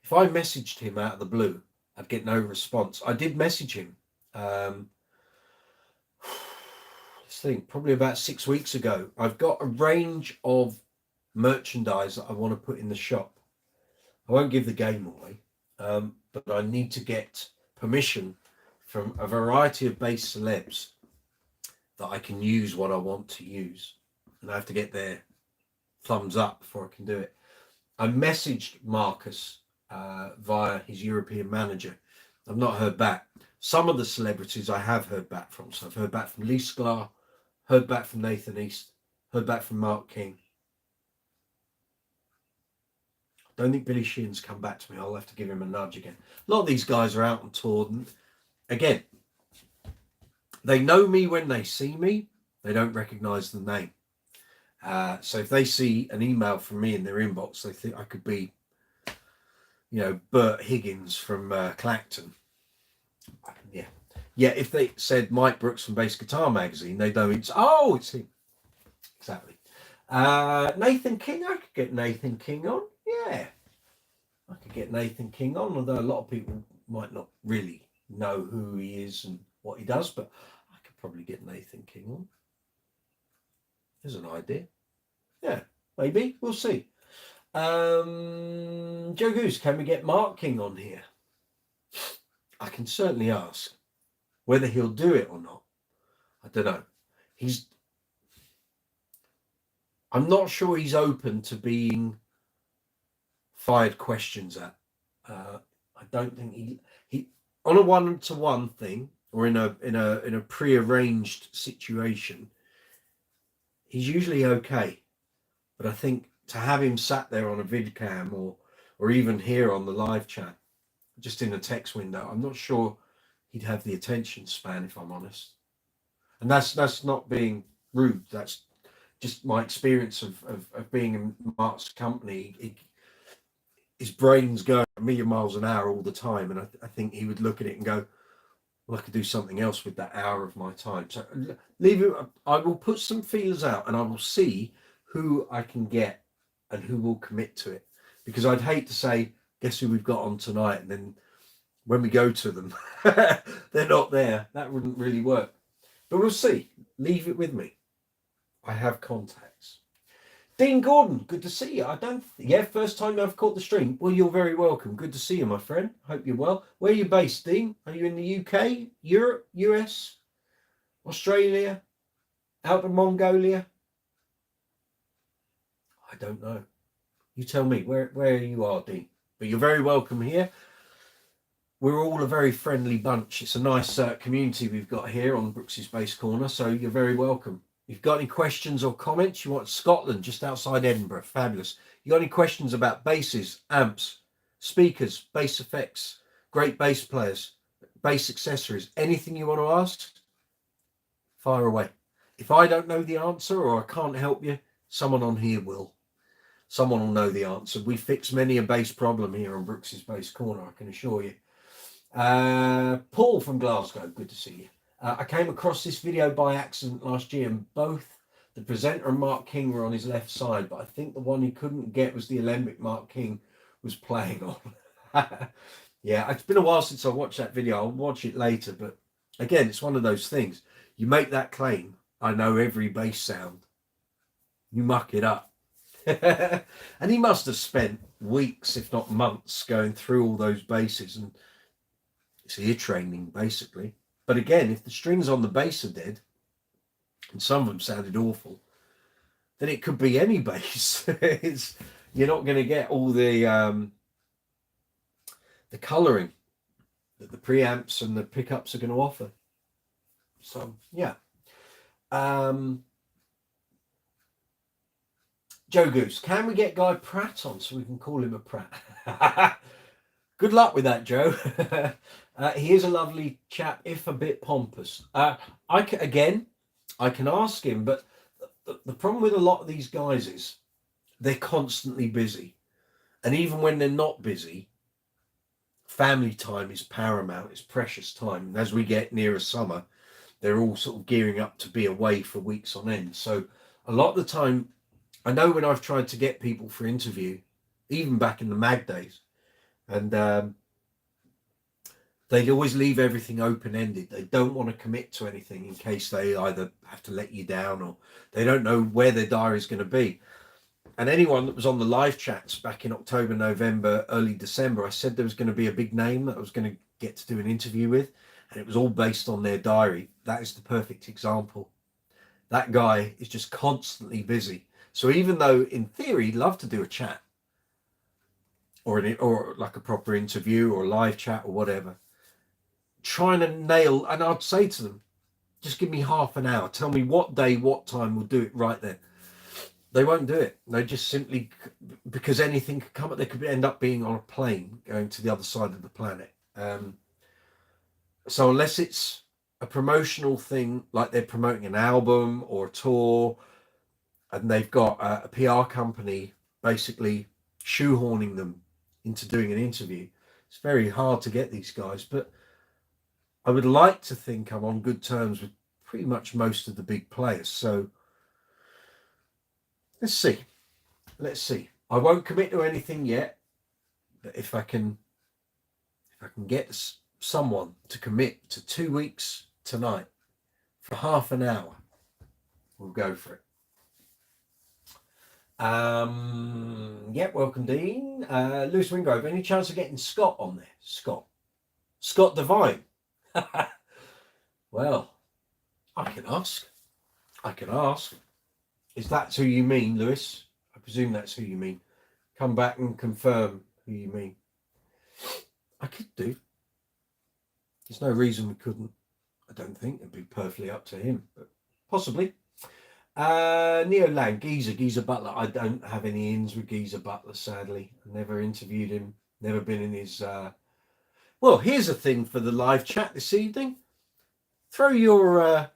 If I messaged him out of the blue, I'd get no response. I did message him, let's think, probably about 6 weeks ago. I've got a range of merchandise that I want to put in the shop. I won't give the game away, but I need to get permission from a variety of bass celebs that I can use what I want to use. and I have to get their thumbs up before I can do it. I messaged Marcus via his European manager. I've not heard back. Some of the celebrities I have heard back from. So I've heard back from Lee Sklar, heard back from Nathan East, heard back from Mark King. Don't think Billy Sheehan's come back to me. I'll have to give him a nudge again. A lot of these guys are out on tour. And again, they know me when they see me. They don't recognise the name. So if they see an email from me in their inbox, they think I could be, you know, Bert Higgins from Clacton. Yeah. Yeah, if they said Mike Brooks from Bass Guitar Magazine, they know it's him. Exactly. Nathan King, I could get Nathan King on. Yeah. I could get Nathan King on, although a lot of people might not really know who he is and what he does, but I could probably get Nathan King on. There's an idea. Yeah, maybe. We'll see. Joe Goose, can we get Mark King on here? I can certainly ask. Whether he'll do it or not, I don't know. I'm not sure he's open to being fired questions at. I don't think he on a one-to-one thing or in a pre-arranged situation, he's usually okay. But I think to have him sat there on a vidcam or even here on the live chat, just in a text window, I'm not sure he'd have the attention span, if I'm honest. And that's not being rude. That's just my experience of being in Mark's company. His brain's going a million miles an hour all the time. And I think he would look at it and go, well, I could do something else with that hour of my time. So leave it. I will put some feelers out and I will see who I can get and who will commit to it. Because I'd hate to say, guess who we've got on tonight? And then when we go to them, they're not there. That wouldn't really work. But we'll see. Leave it with me. I have contacts. Dean Gordon, good to see you. First time I've caught the stream. Well, you're very welcome. Good to see you, my friend. Hope you're well. Where are you based, Dean? Are you in the UK, Europe, US, Australia, out of Mongolia? I don't know. You tell me where you are, Dean. But you're very welcome here. We're all a very friendly bunch. It's a nice community we've got here on Brooks's Bass Corner, so you're very welcome. If you've got any questions or comments, you want Scotland, just outside Edinburgh, fabulous. You got any questions about basses, amps, speakers, bass effects, great bass players, bass accessories, anything you want to ask, fire away. If I don't know the answer or I can't help you, someone on here will. Someone will know the answer. We fix many a bass problem here on Brooks's Bass Corner, I can assure you. Paul from Glasgow, good to see you. I came across this video by accident last year and both the presenter and Mark King were on his left side, but I think the one he couldn't get was the alembic Mark King was playing on. Yeah, it's been a while since I watched that video. I'll watch it later, but again, it's one of those things. You make that claim, I know every bass sound. You muck it up. And he must have spent weeks, if not months, going through all those basses, and it's ear training, basically. But again, if the strings on the bass are dead, and some of them sounded awful, then it could be any bass. You're not going to get all the colouring that the preamps and the pickups are going to offer. So, yeah. Joe Goose, can we get Guy Pratt on so we can call him a Pratt? Good luck with that, Joe. He is a lovely chap, if a bit pompous. I can ask him, but the problem with a lot of these guys is they're constantly busy. And even when they're not busy, family time is paramount. It's precious time. And as we get nearer summer, they're all sort of gearing up to be away for weeks on end. So a lot of the time, I know when I've tried to get people for interview, even back in the mag days, and they always leave everything open-ended. They don't want to commit to anything in case they either have to let you down or they don't know where their diary is going to be. And anyone that was on the live chats back in October, November, early December, I said there was going to be a big name that I was going to get to do an interview with, and it was all based on their diary. That is the perfect example. That guy is just constantly busy. So even though in theory he'd love to do a chat or like a proper interview or a live chat or whatever, trying to nail, and I'd say to them, just give me half an hour. Tell me what day, what time, we'll do it right there. They won't do it. They just simply, because anything could come up. They could end up being on a plane going to the other side of the planet. So unless it's a promotional thing, like they're promoting an album or a tour, and they've got a PR company basically shoehorning them into doing an interview, it's very hard to get these guys. But I would like to think I'm on good terms with pretty much most of the big players. So let's see. I won't commit to anything yet, but if I can get someone to commit to 2 weeks tonight for half an hour, we'll go for it. Yeah, welcome, Dean. Lewis Wingrove, any chance of getting Scott on there? Scott Devine. Well, I can ask. Is that who you mean, Lewis? I presume that's who you mean. Come back and confirm who you mean. I could do. There's no reason we couldn't. I don't think. It'd be perfectly up to him, but possibly. Neo Lang, Geezer Butler. I don't have any ins with Geezer Butler, sadly. I never interviewed him. Never been in his... Well, here's a thing for the live chat this evening. Throw your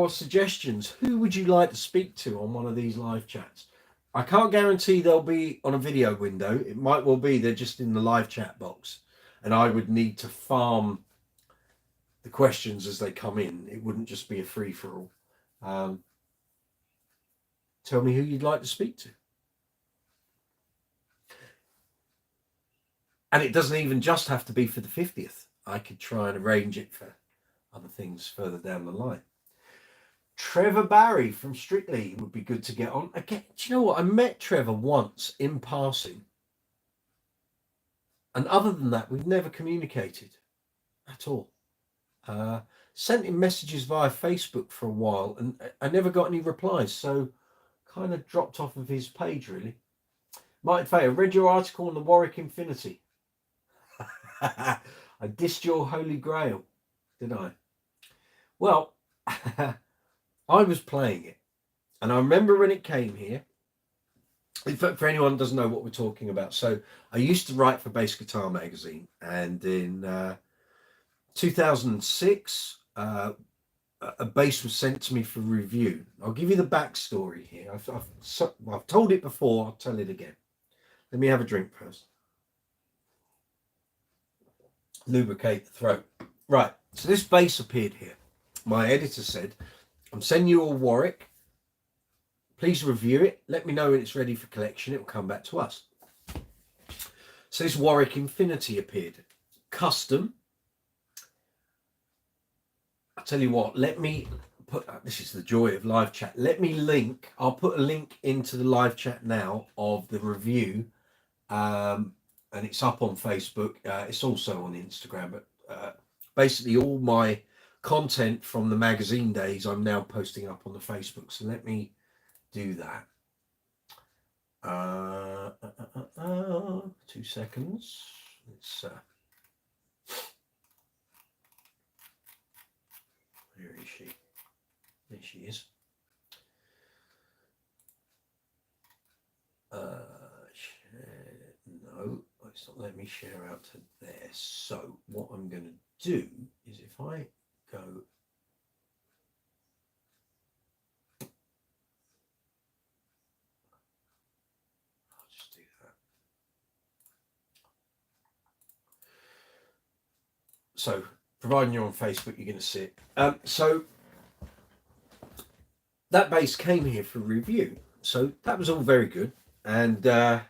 suggestions. Who would you like to speak to on one of these live chats? I can't guarantee they'll be on a video window. It might well be they're just in the live chat box, and I would need to farm the questions as they come in. It wouldn't just be a free-for-all. Tell me who you'd like to speak to. And it doesn't even just have to be for the 50th. I could try and arrange it for other things further down the line. Trevor Barry from Strictly would be good to get on. Again, do you know what? I met Trevor once in passing. And other than that, we've never communicated at all. Sent him messages via Facebook for a while, and I never got any replies. So kind of dropped off of his page, really. Mike Fay, I read your article on the Warwick Infinity. I dissed your Holy Grail, did I? Well, I was playing it, and I remember when it came here. For anyone who doesn't know what we're talking about, so I used to write for Bass Guitar Magazine, and in 2006, a bass was sent to me for review. I'll give you the backstory here. I've told it before. I'll tell it again. Let me have a drink first. Lubricate the throat. Right. So this bass appeared here. My editor said, "I'm sending you a Warwick. Please review it. Let me know when it's ready for collection. It will come back to us." So this Warwick Infinity appeared. Custom. I'll tell you what, let me put, this is the joy of live chat. I'll put a link into the live chat now of the review. And it's up on Facebook. It's also on Instagram, but basically all my content from the magazine days, I'm now posting up on the Facebook. So let me do that. 2 seconds. Let's where is she? There she is. No, it's not letting me share out to there. So what I'm going to do is if I go so providing you're on Facebook, you're going to see it. So that bass came here for review. So that was all very good. And I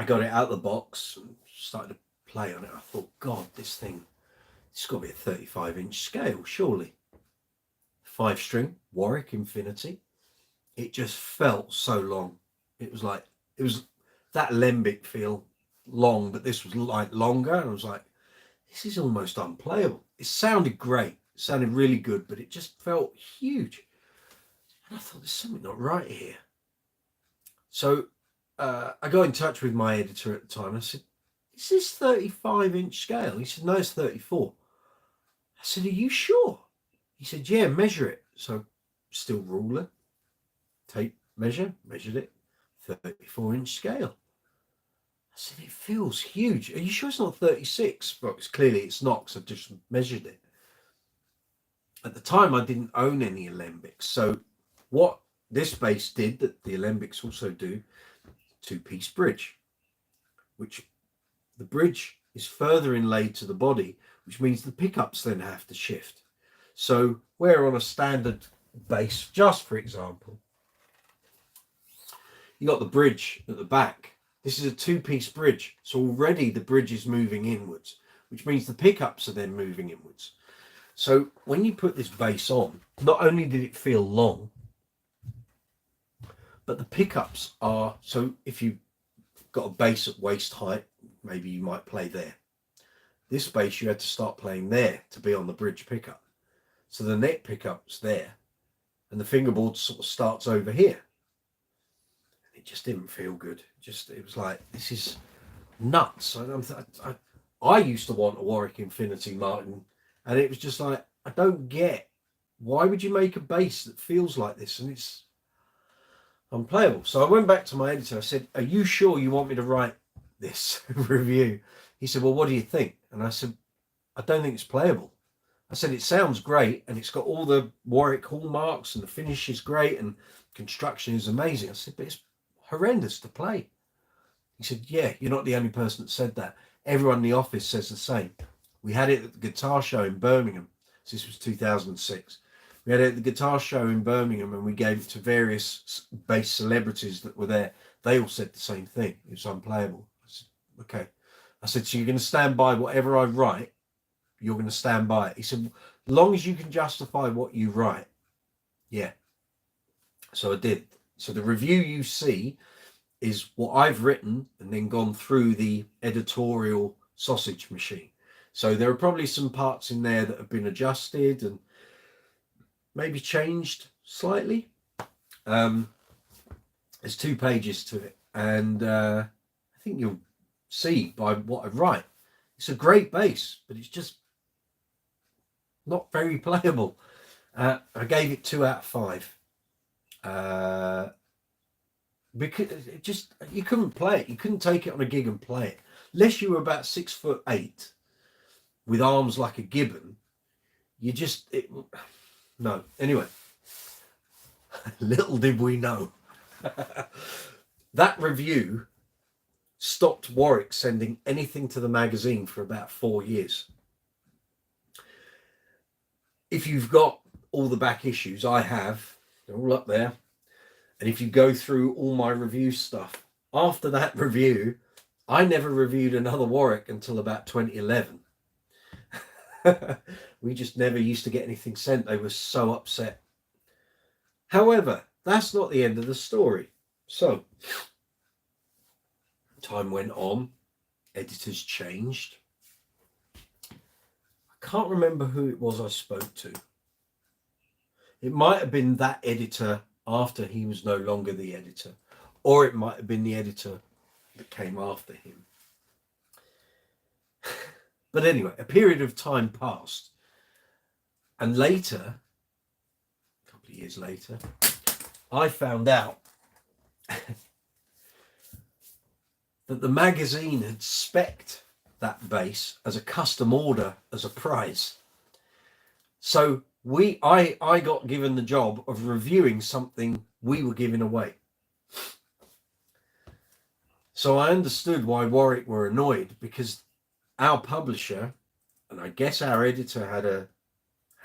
got it out of the box and started to play on it. I thought, God, this thing, it's got to be a 35-inch scale, surely. 5-string, Warwick Infinity. It just felt so long. It was that lembic feel long, but this was like longer. And I was like, this is almost unplayable. It sounded great. sounded really good, but it just felt huge. And I thought, there's something not right here. So I got in touch with my editor at the time. I said, is this 35-inch scale? He said, no, it's 34. I said, are you sure? He said, yeah, measure it. So still ruler, tape measure, measured it, 34-inch scale. I said, it feels huge. Are you sure it's not 36? Well, clearly it's not, because I just measured it. At the time, I didn't own any alembics. So what this bass did, that the alembics also do, two-piece bridge, which the bridge is further inlaid to the body, which means the pickups then have to shift. So where on a standard bass, just for example, you got the bridge at the back. This is a two-piece bridge, so already the bridge is moving inwards, which means the pickups are then moving inwards. So when you put this bass on, not only did it feel long, but the pickups are, so if you've got a bass at waist height, maybe you might play there. This bass you had to start playing there to be on the bridge pickup. So the neck pickup's there, and the fingerboard sort of starts over here. It just didn't feel good. It was like, this is nuts. I used to want a Warwick Infinity Martin, and it was just like, I don't get, why would you make a bass that feels like this? And it's unplayable. So I went back to my editor. I said, are you sure you want me to write this review? He said, well, what do you think? And I said, I don't think it's playable. I said, it sounds great, and it's got all the Warwick hallmarks, and the finish is great, and construction is amazing. I said, but it's horrendous to play. He said, yeah, you're not the only person that said that. Everyone in the office says the same. We had it at the guitar show in Birmingham. So this was 2006. We had it at the guitar show in Birmingham, and we gave it to various bass celebrities that were there. They all said the same thing. It was unplayable. I said, okay. I said, so you're going to stand by whatever I write? You're going to stand by it? He said, as long as you can justify what you write. Yeah. So I did. So the review you see is what I've written and then gone through the editorial sausage machine. So there are probably some parts in there that have been adjusted and maybe changed slightly. There's 2 pages to it, and I think you'll see by what I write. It's a great bass, but it's just not very playable. I gave it 2 out of 5. Because it just, you couldn't play it. You couldn't take it on a gig and play it unless you were about 6'8" with arms like a gibbon. You just, no. Anyway, little did we know that review stopped Warwick sending anything to the magazine for about 4 years. If you've got all the back issues, I have, they're all up there. And if you go through all my review stuff, after that review, I never reviewed another Warwick until about 2011. We just never used to get anything sent. They were so upset. However, that's not the end of the story. So, time went on. Editors changed. I can't remember who it was I spoke to. It might have been that editor after he was no longer the editor, or it might have been the editor that came after him. But anyway, a period of time passed, and later, a couple of years later, I found out that the magazine had spec'd that bass as a custom order as a prize. So I got given the job of reviewing something we were giving away. So I understood why Warwick were annoyed, because our publisher, and I guess our editor had a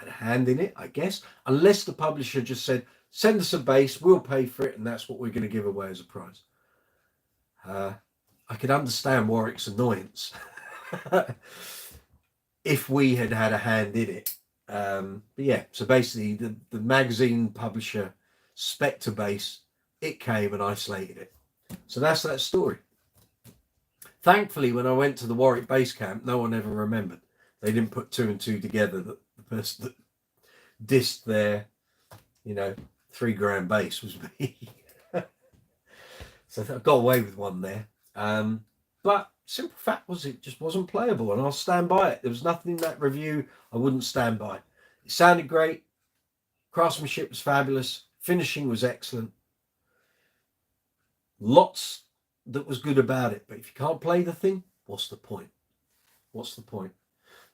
hand in it, I guess, unless the publisher just said, send us a bass, we'll pay for it, and that's what we're going to give away as a prize. I could understand Warwick's annoyance if we had had a hand in it. But yeah, so basically the magazine publisher spec'd a bass, it came and isolated it. So that's that story. Thankfully, when I went to the Warwick base camp, no one ever remembered. They didn't put 2 and 2 together that the person that dissed their, $3,000 bass was me. So I got away with one there. But simple fact was it just wasn't playable, and I'll stand by it. There was nothing in that review I wouldn't stand by. It sounded great. Craftsmanship was fabulous. Finishing was excellent. Lots that was good about it. But if you can't play the thing, what's the point? What's the point?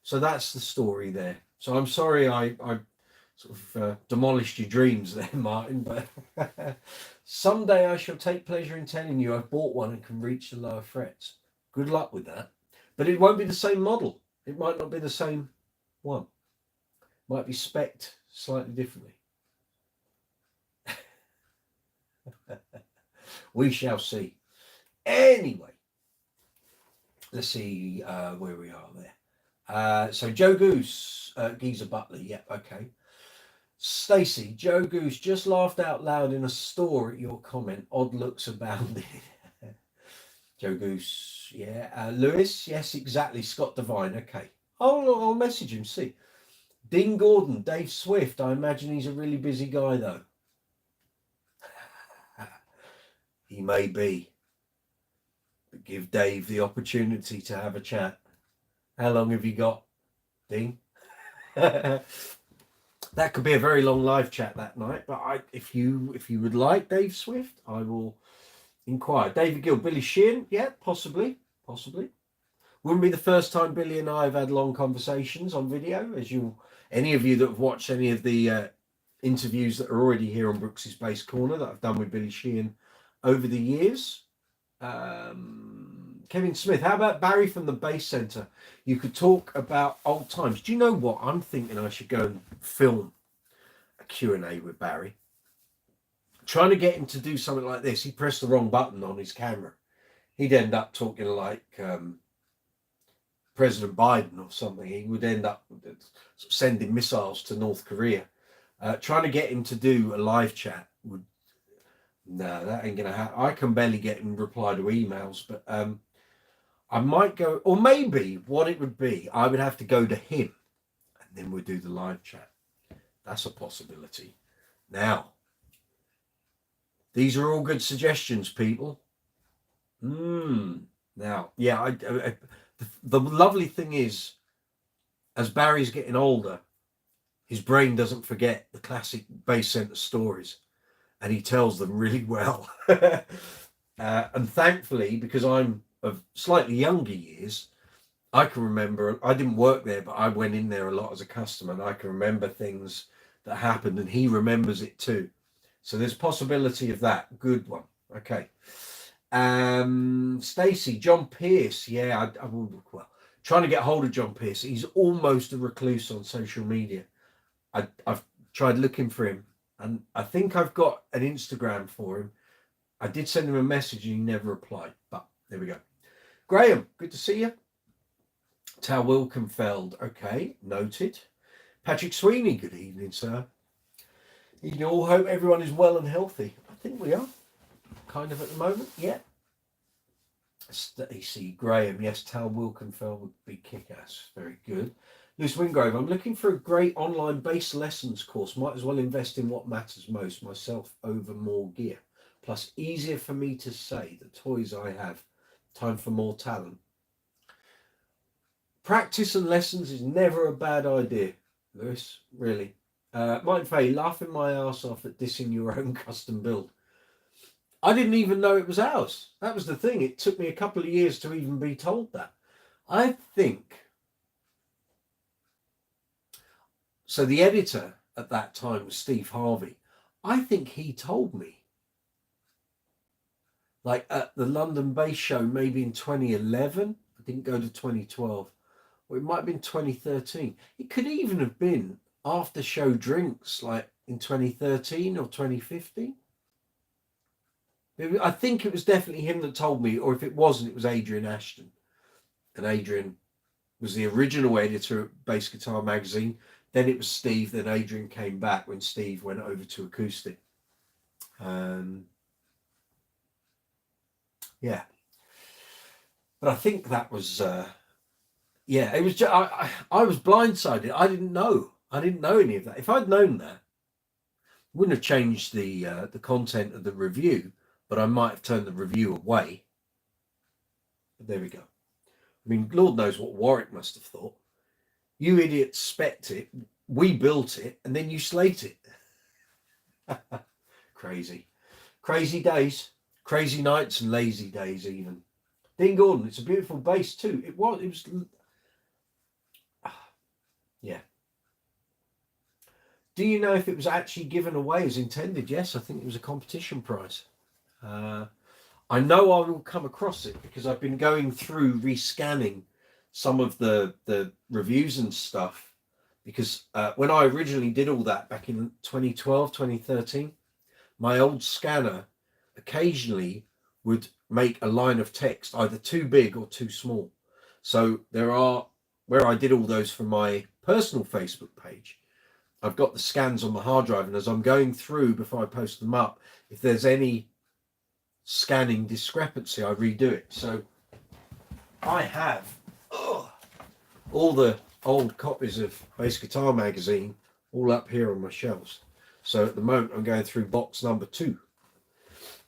So that's the story there. So I'm sorry I sort of demolished your dreams there, Martin, but someday I shall take pleasure in telling you I've bought one and can reach the lower frets. Good luck with that. But it won't be the same model. It might not be the same one. It might be spec'd slightly differently. We shall see. Anyway, let's see where we are there. So Joe Goose, Geezer Butler, yeah, okay. Stacey, Joe Goose just laughed out loud in a store at your comment. Odd looks abounded. Joe Goose, yeah. Lewis, yes, exactly. Scott Devine, okay. I'll message him, see. Dean Gordon, Dave Swift. I imagine he's a really busy guy, though. He may be. But give Dave the opportunity to have a chat. How long have you got, Dean? That could be a very long live chat that night, but if you would like Dave Swift, I will inquire. David Gill, Billy Sheehan, yeah, possibly. Wouldn't be the first time Billy and I have had long conversations on video, as any of you that have watched any of the interviews that are already here on Brooks's Bass Corner that I've done with Billy Sheehan over the years. Kevin Smith, how about Barry from the Bass Centre? You could talk about old times. Do you know what? I'm thinking I should go and film a Q&A with Barry. Trying to get him to do something like this. He pressed the wrong button on his camera. He'd end up talking like President Biden or something. He would end up sending missiles to North Korea. Trying to get him to do a live chat would... No, that ain't going to happen. I can barely get him reply to emails, but... I might go, or maybe what it would be, I would have to go to him and then we'll do the live chat. That's a possibility. Now, these are all good suggestions, people. Now, yeah, the lovely thing is, as Barry's getting older, his brain doesn't forget the classic Bass Centre stories, and he tells them really well. And thankfully, because I'm of slightly younger years, I can remember, I didn't work there, but I went in there a lot as a customer, and I can remember things that happened, and he remembers it too. So there's possibility of that. Good one. Okay. Stacey, John Pierce. Yeah, I will. Well, trying to get hold of John Pierce. He's almost a recluse on social media. I've tried looking for him, and I think I've got an Instagram for him. I did send him a message and he never replied, but there we go. Graham, good to see you. Tal Wilkenfeld, okay, noted. Patrick Sweeney, good evening, sir. You all hope everyone is well and healthy. I think we are, kind of at the moment, yeah. Stacey, Graham, yes, Tal Wilkenfeld would be kick-ass, very good. Lewis Wingrove, I'm looking for a great online bass lessons course. Might as well invest in what matters most, myself over more gear. Plus, easier for me to say, the toys I have. Time for more talent. Practice and lessons is never a bad idea, Lewis, really. Mike Fay, laughing my ass off at dissing your own custom build. I didn't even know it was ours. That was the thing. It took me a couple of years to even be told that. I think... So the editor at that time was Steve Harvey. I think he told me. Like at the London Bass Show, maybe in 2011. I didn't go to 2012. Or it might have been 2013. It could even have been after show drinks, like in 2013 or 2015. I think it was definitely him that told me, or if it wasn't, it was Adrian Ashton. And Adrian was the original editor at Bass Guitar Magazine. Then it was Steve. Then Adrian came back when Steve went over to acoustic. Yeah, but I think that was, yeah, it was just, I was blindsided. I didn't know. I didn't know any of that. If I'd known that, it wouldn't have changed the content of the review, but I might have turned the review away. But there we go. I mean, Lord knows what Warwick must have thought. You idiots spec'd it, we built it, and then you slate it. Crazy. Crazy days. Crazy nights and lazy days even. Dean Gordon, it's a beautiful base too. It was... Yeah. Do you know if it was actually given away as intended? Yes, I think it was a competition prize. I know I will come across it because I've been going through rescanning some of the reviews and stuff, because when I originally did all that back in 2012, 2013, my old scanner occasionally would make a line of text either too big or too small. So there are, where I did all those for my personal Facebook page, I've got the scans on the hard drive, and as I'm going through before I post them up, if there's any scanning discrepancy, I redo it. So I have all the old copies of Bass Guitar magazine all up here on my shelves. So at the moment I'm going through box number 2.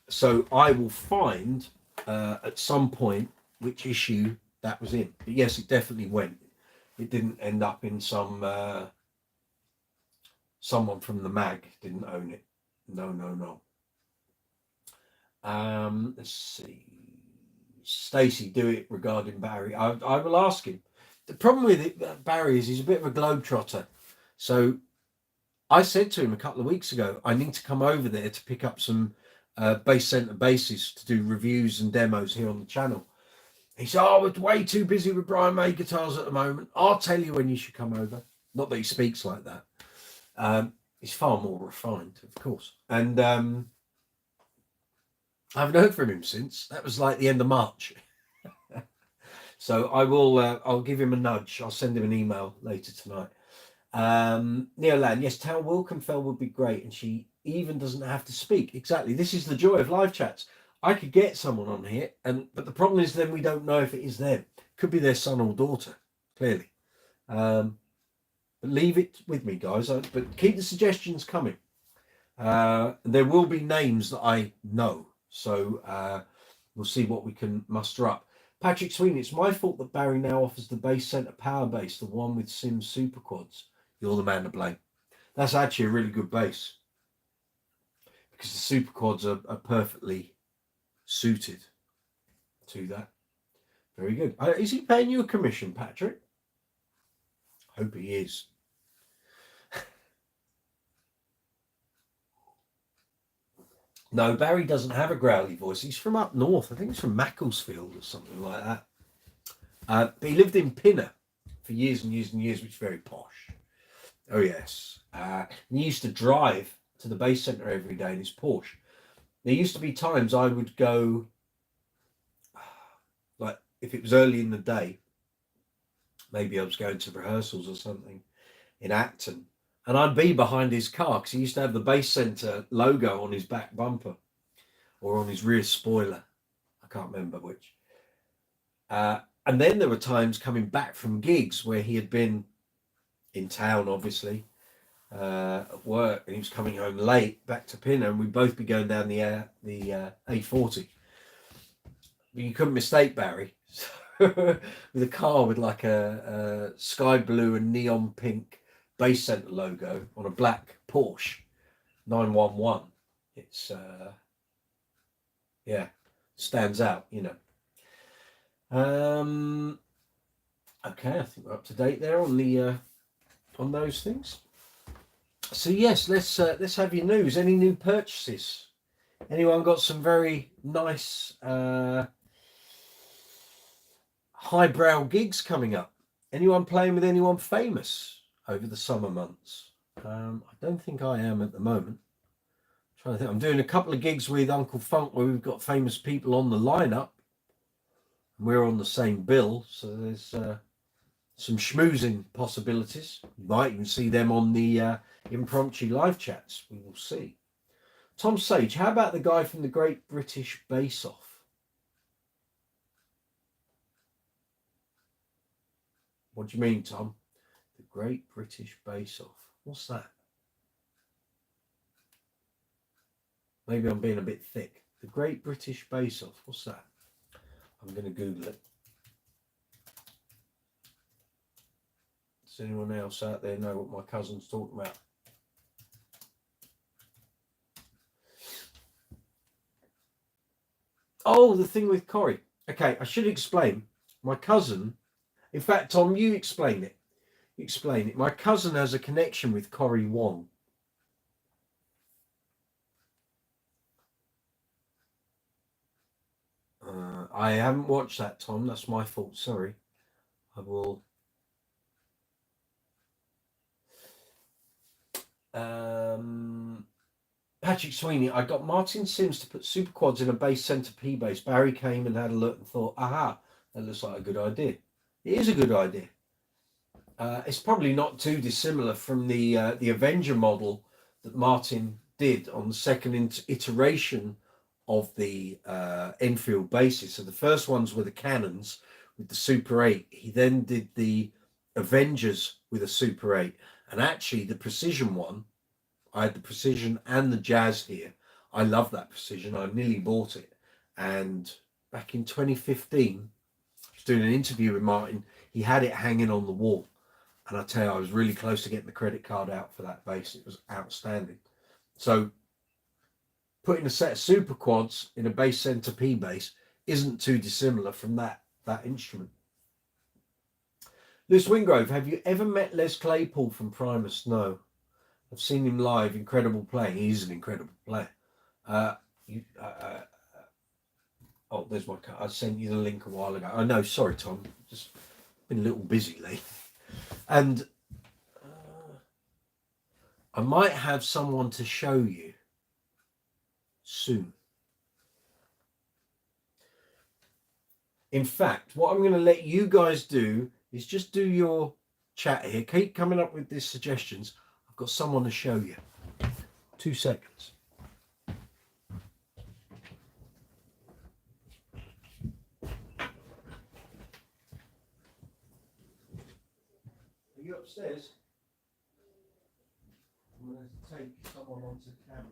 So I will find at some point which issue that was in. But yes, it definitely went. It didn't end up in some someone from the mag didn't own it. No. Let's see. Stacey, do it regarding Barry. I will ask him. The problem with it, Barry, is he's a bit of a globetrotter. So I said to him a couple of weeks ago, I need to come over there to pick up some Bass Centre basses to do reviews and demos here on the channel. He said, oh, we're way too busy with Brian May guitars at the moment. I'll tell you when you should come over. Not that he speaks like that. He's far more refined, of course. And I haven't heard from him since. That was like the end of March. So I will, I'll give him a nudge. I'll send him an email later tonight. Neil Land, yes, Tal Wilkenfeld would be great, and she even doesn't have to speak. Exactly. This is the joy of live chats. I could get someone on here, but the problem is then we don't know if it is them. Could be their son or daughter, clearly. But leave it with me, guys. But keep the suggestions coming. There will be names that I know, so we'll see what we can muster up. Patrick Sweeney, it's my fault that Barry now offers the Bass Centre Power Bass, the one with Sims Super Quads. You're the man to blame. That's actually a really good bass, because the Super Quads are perfectly suited to that. Very good. Is he paying you a commission, Patrick? Hope he is. No, Barry doesn't have a growly voice. He's from up north. I think he's from Macclesfield or something like that. But he lived in Pinner for years and years and years, which is very posh. Oh, yes. He used to drive to the Bass Centre every day in his Porsche. There used to be times I would go, like if it was early in the day, maybe I was going to rehearsals or something in Acton, and I'd be behind his car because he used to have the Bass Centre logo on his back bumper or on his rear spoiler. I can't remember which. And then there were times coming back from gigs where he had been in town, obviously, at work, and he was coming home late back to Pinner, and we'd both be going down the A40. But you couldn't mistake Barry. With a car with like a sky blue and neon pink Bass Centre logo on a black Porsche 911. It's yeah, stands out, you know. Okay, I think we're up to date there on the on those things. So yes, let's have your news. Any new purchases? Anyone got some very nice highbrow gigs coming up? Anyone playing with anyone famous over the summer months? I don't think I am at the moment. I'm trying to think. I'm doing a couple of gigs with Uncle Funk where we've got famous people on the lineup. We're on the same bill, so there's some schmoozing possibilities. You might even see them on the impromptu live chats. We will see. Tom Sage, how about the guy from the Great British Bass Off? What do you mean, Tom? The Great British Bake Off. What's that? Maybe I'm being a bit thick. The Great British Bake Off. What's that? I'm going to Google it. Does anyone else out there know what my cousin's talking about? Oh, the thing with Corrie. Okay, I should explain. My cousin, in fact, Tom, you explain it. Explain it. My cousin has a connection with Corrie Wong. I haven't watched that, Tom. That's my fault. Sorry. I will. Patrick Sweeney, I got Martin Sims to put super quads in a base centre P base. Barry came and had a look and thought, aha, that looks like a good idea. It is a good idea. It's probably not too dissimilar from the Avenger model that Martin did on the second iteration of the Enfield bases. So the first ones were the Cannons with the Super 8. He then did the Avengers with a Super 8. And actually the Precision one, I had the Precision and the Jazz here. I love that Precision. I nearly bought it. And back in 2015, I was doing an interview with Martin. He had it hanging on the wall. And I tell you, I was really close to getting the credit card out for that base. It was outstanding. So putting a set of super quads in a base center P base isn't too dissimilar from that instrument. Lewis Wingrove, have you ever met Les Claypool from Primus? No. I've seen him live. Incredible playing. He is an incredible player. Oh, there's my car. I sent you the link a while ago. I know. Sorry, Tom. Just been a little busy lately. And I might have someone to show you soon. In fact, what I'm going to let you guys do is just do your chat here. Keep coming up with these suggestions. I've got someone to show you. 2 seconds. Are you upstairs? I'm going to take someone onto camera.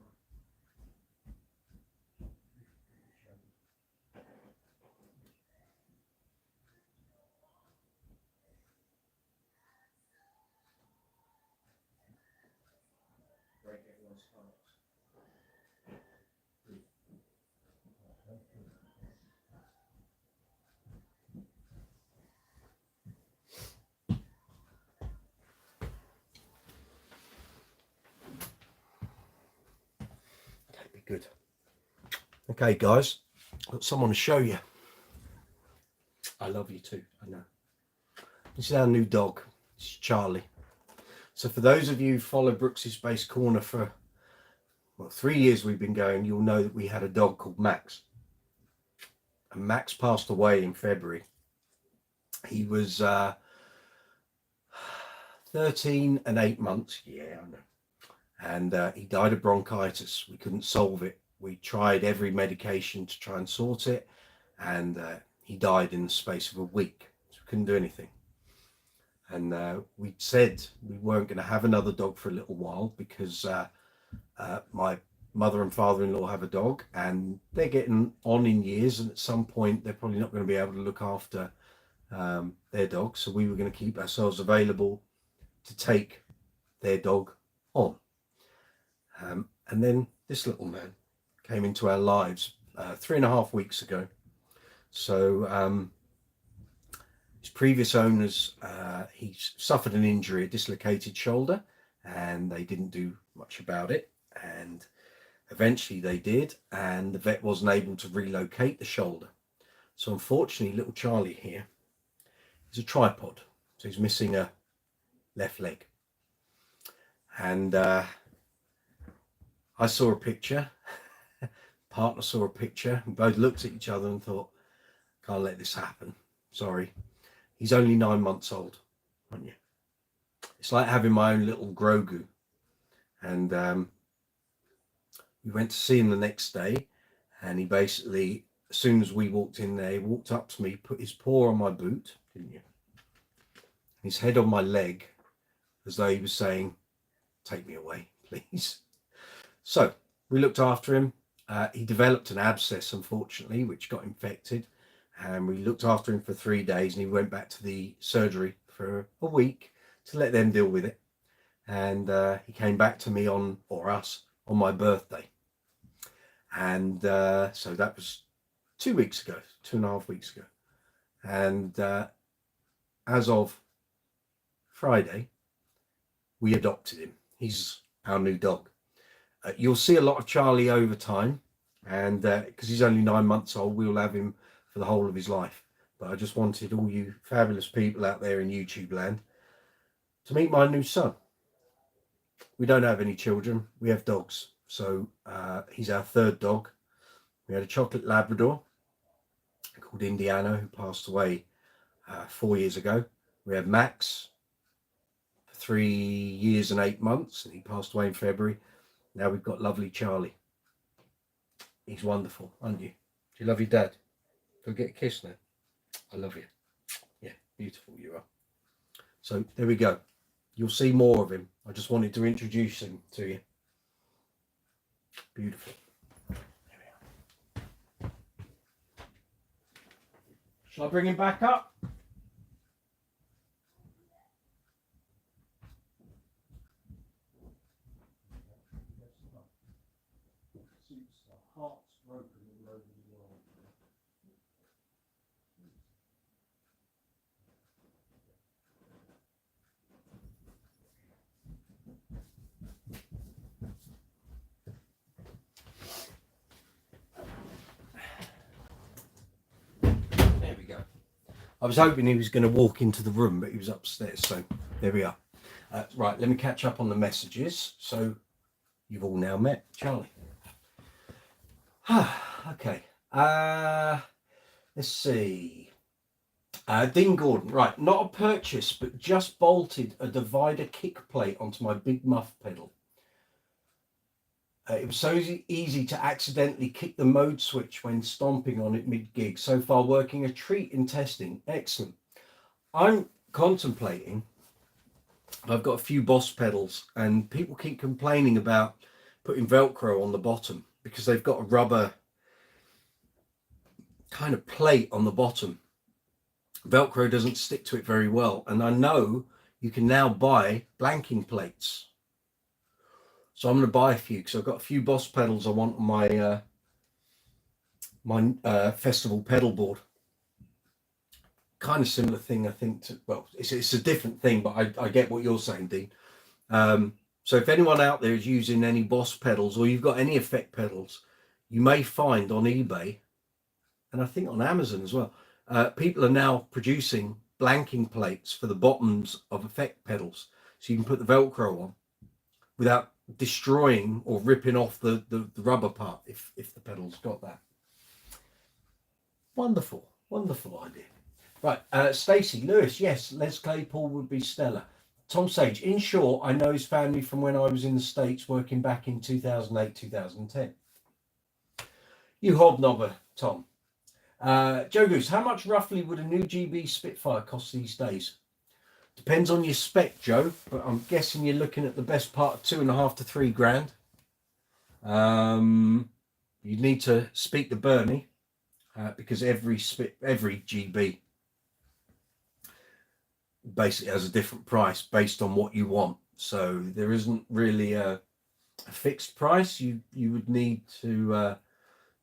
Good. Okay, guys, I've got someone to show you. I love you too, I know. This is our new dog. It's Charlie. So for those of you who follow Brooks's Space Corner for, 3 years we've been going, you'll know that we had a dog called Max. And Max passed away in February. He was 13 and 8 months. Yeah, I know. And he died of bronchitis. We couldn't solve it. We tried every medication to try and sort it, and he died in the space of a week. So we couldn't do anything. And we said we weren't going to have another dog for a little while because my mother and father-in-law have a dog, and they're getting on in years, and at some point they're probably not going to be able to look after their dog. So we were going to keep ourselves available to take their dog on. And then this little man came into our lives 3.5 weeks ago. So his previous owners, he suffered an injury, a dislocated shoulder, and they didn't do much about it. And eventually they did, and the vet wasn't able to relocate the shoulder. So unfortunately, little Charlie here is a tripod. So he's missing a left leg. And I saw a picture, partner saw a picture, we both looked at each other and thought, can't let this happen, sorry. He's only 9 months old, aren't you? It's like having my own little Grogu. And we went to see him the next day, and he basically, as soon as we walked in there, he walked up to me, put his paw on my boot, didn't you? His head on my leg, as though he was saying, take me away, please. So we looked after him. He developed an abscess, unfortunately, which got infected. And we looked after him for 3 days, and he went back to the surgery for a week to let them deal with it. And he came back to me on my birthday. And so that was 2 weeks ago, 2.5 weeks ago. And as of Friday, we adopted him. He's our new dog. You'll see a lot of Charlie over time, and because he's only 9 months old, we'll have him for the whole of his life. But I just wanted all you fabulous people out there in YouTube land to meet my new son. We don't have any children, we have dogs. So he's our third dog. We had a chocolate Labrador called Indiana, who passed away 4 years ago. We had Max for 3 years and 8 months, and he passed away in February. Now we've got lovely Charlie. He's wonderful, aren't you? Do you love your dad? Go get a kiss now. I love you. Yeah, beautiful you are. So there we go. You'll see more of him. I just wanted to introduce him to you. Beautiful. There we are. Shall I bring him back up? Heart's broken all over the world. There we go. I was hoping he was going to walk into the room, but he was upstairs, so there we are. Right, let me catch up on the messages. So you've all now met Charlie. Okay. Let's see. Dean Gordon. Right, not a purchase, but just bolted a divider kick plate onto my big muff pedal. It was so easy to accidentally kick the mode switch when stomping on it mid-gig. So far working a treat in testing. Excellent. I'm contemplating, I've got a few Boss pedals, and people keep complaining about putting Velcro on the bottom because they've got a rubber kind of plate on the bottom. Velcro doesn't stick to it very well, and I know you can now buy blanking plates. So I'm going to buy a few because I've got a few Boss pedals I want on my festival pedal board. Kind of similar thing, I think. Well, it's a different thing, but I get what you're saying, Dean. So if anyone out there is using any Boss pedals, or you've got any effect pedals, you may find on eBay, and I think on Amazon as well, people are now producing blanking plates for the bottoms of effect pedals, so you can put the Velcro on without destroying or ripping off the rubber part if the pedal's got that. Wonderful idea. Right, Stacey Lewis, yes, Les Claypool would be stellar. Tom Sage, in short, I know his family from when I was in the States working back in 2008, 2010. You hobnobber, Tom. Joe Goose, how much roughly would a new GB Spitfire cost these days? Depends on your spec, Joe, but I'm guessing you're looking at the best part of 2.5 to 3 grand. You need to speak to Bernie because every GB basically has a different price based on what you want. So there isn't really a fixed price. You would need to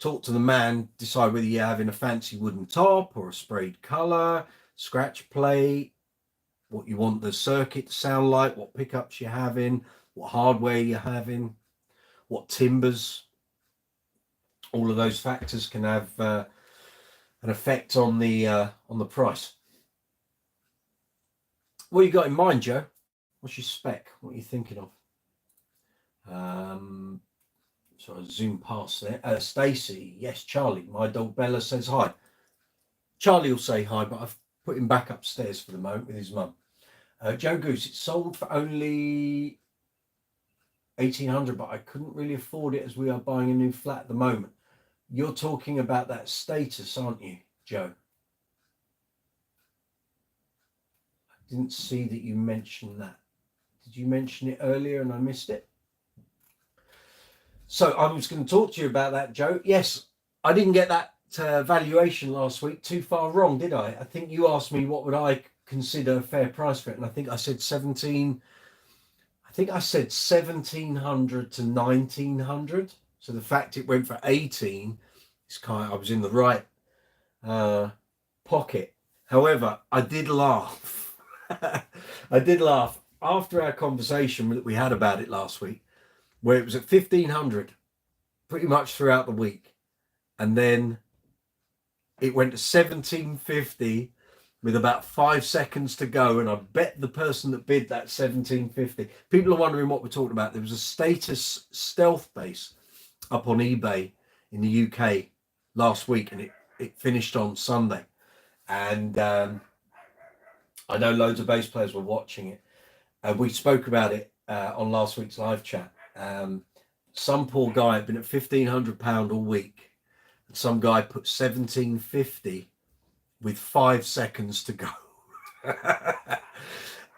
talk to the man, decide whether you're having a fancy wooden top or a sprayed colour, scratch plate, what you want the circuit to sound like, what pickups you're having, what hardware you're having, what timbers. All of those factors can have an effect on the price. What you got in mind, Joe? What's your spec? What are you thinking of? So I zoom past there. Stacey, yes, Charlie. My dog Bella says hi. Charlie will say hi, but I've put him back upstairs for the moment with his mum. Joe Goose, it's sold for only 1,800, but I couldn't really afford it as we are buying a new flat at the moment. You're talking about that status, aren't you, Joe? I didn't see that you mentioned that. Did you mention it earlier and I missed it? So I was going to talk to you about that, Joe. Yes, I didn't get that valuation last week too far wrong, did I? I think you asked me what would I consider a fair price for it, and I think I said 1700 to 1900. So the fact it went for 18 is I was in the right pocket. However, I did laugh. I did laugh after our conversation that we had about it last week, where it was at 1500 pretty much throughout the week, and then it went to 1750 with about 5 seconds to go, and I bet the person that bid that 1750, people are wondering what we're talking about. There was a status stealth base up on eBay in the UK last week, and it finished on Sunday, and I know loads of bass players were watching it, and we spoke about it on last week's live chat. Some poor guy had been at £1,500 all week, and some guy put 1750 with 5 seconds to go.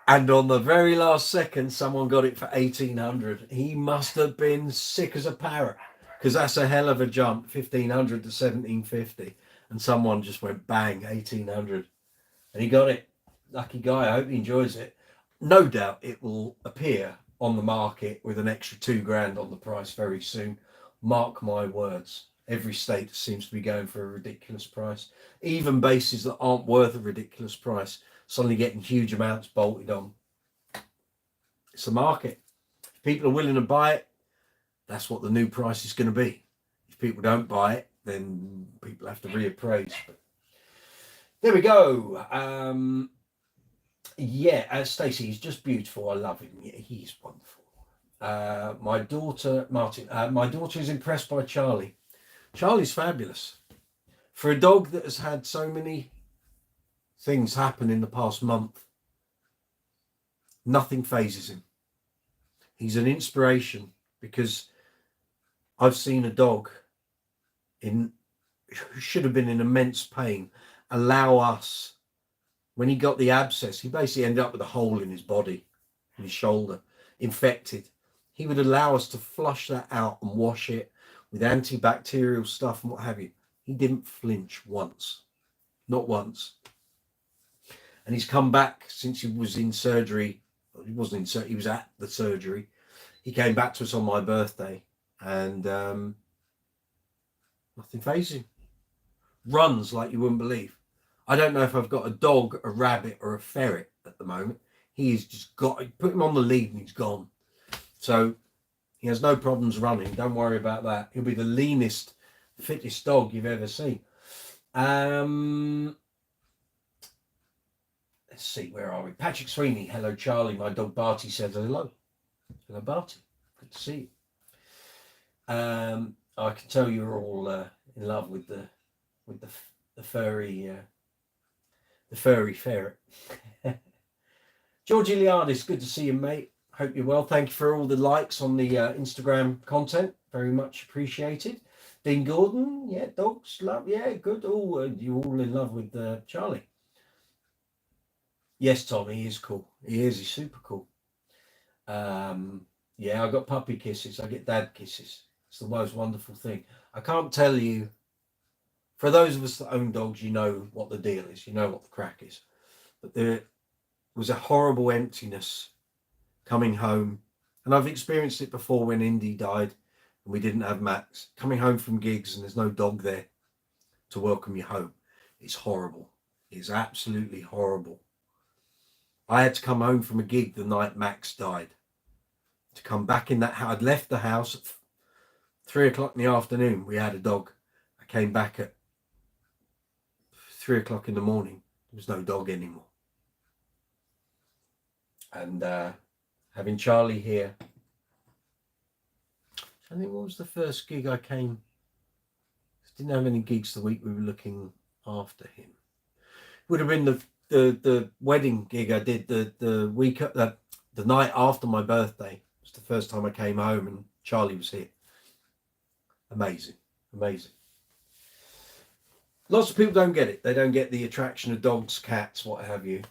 And on the very last second, someone got it for 1800. He must have been sick as a parrot, because that's a hell of a jump, 1500 to 1750, and someone just went bang, 1800, and he got it. Lucky guy. I hope he enjoys it. No doubt it will appear on the market with an extra £2,000 on the price very soon. Mark my words. Every state seems to be going for a ridiculous price. Even bases that aren't worth a ridiculous price suddenly getting huge amounts bolted on. It's a market. If people are willing to buy it, that's what the new price is going to be. If people don't buy it, then people have to reappraise. But there we go. Stacey, he's just beautiful. I love him. Yeah, he's wonderful. My daughter, Martin, my daughter is impressed by Charlie. Charlie's fabulous. For a dog that has had so many things happen in the past month, nothing phases him. He's an inspiration, because I've seen a dog who should have been in immense pain allow us, when he got the abscess, he basically ended up with a hole in his body, in his shoulder, infected. He would allow us to flush that out and wash it with antibacterial stuff and what have you. He didn't flinch once, not once. And he's come back since he was in surgery. Well, he wasn't in surgery, he was at the surgery. He came back to us on my birthday, and nothing phases him. Runs like you wouldn't believe. I don't know if I've got a dog, a rabbit, or a ferret at the moment. He's just put him on the lead and he's gone. So he has no problems running. Don't worry about that. He'll be the leanest, fittest dog you've ever seen. Let's see, where are we? Patrick Sweeney. Hello, Charlie. My dog Barty says hello. Hello, Barty. Good to see you. I can tell you're all in love with the furry ferret. George Iliadis, good to see you, mate. Hope you're well. Thank you for all the likes on the Instagram content. Very much appreciated. Dean Gordon, yeah, dogs, love, yeah, good. Oh, you're all in love with Charlie. Yes, Tom, he is cool. He's super cool. Yeah, I got puppy kisses. I get dad kisses. It's the most wonderful thing. I can't tell you. For those of us that own dogs, you know what the deal is. You know what the crack is. But there was a horrible emptiness coming home. And I've experienced it before when Indy died and we didn't have Max. Coming home from gigs and there's no dog there to welcome you home. It's horrible. It's absolutely horrible. I had to come home from a gig the night Max died. To come back in that house. I'd left the house at 3 o'clock in the afternoon. We had a dog. I came back at 3 o'clock in the morning. There was no dog anymore. And having Charlie here. I think, what was the first gig I came? Didn't have any gigs the week we were looking after him. Would have been the wedding gig I did the week the night after my birthday. It was the first time I came home and Charlie was here. Amazing. Lots of people don't get it. They don't get the attraction of dogs, cats, what have you.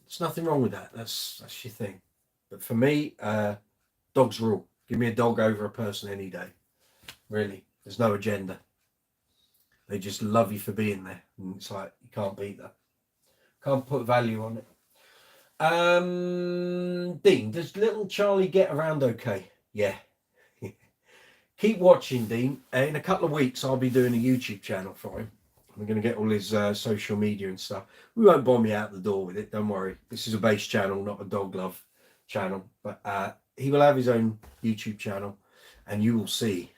There's nothing wrong with that. That's your thing. But for me, dogs rule. Give me a dog over a person any day. Really, there's no agenda. They just love you for being there, and it's like you can't beat that. Can't put value on it. Dean, does little Charlie get around okay? Yeah. Keep watching, Dean. In a couple of weeks, I'll be doing a YouTube channel for him. I'm going to get all his social media and stuff. We won't bomb you out the door with it. Don't worry. This is a base channel, not a dog love channel. But he will have his own YouTube channel, and you will see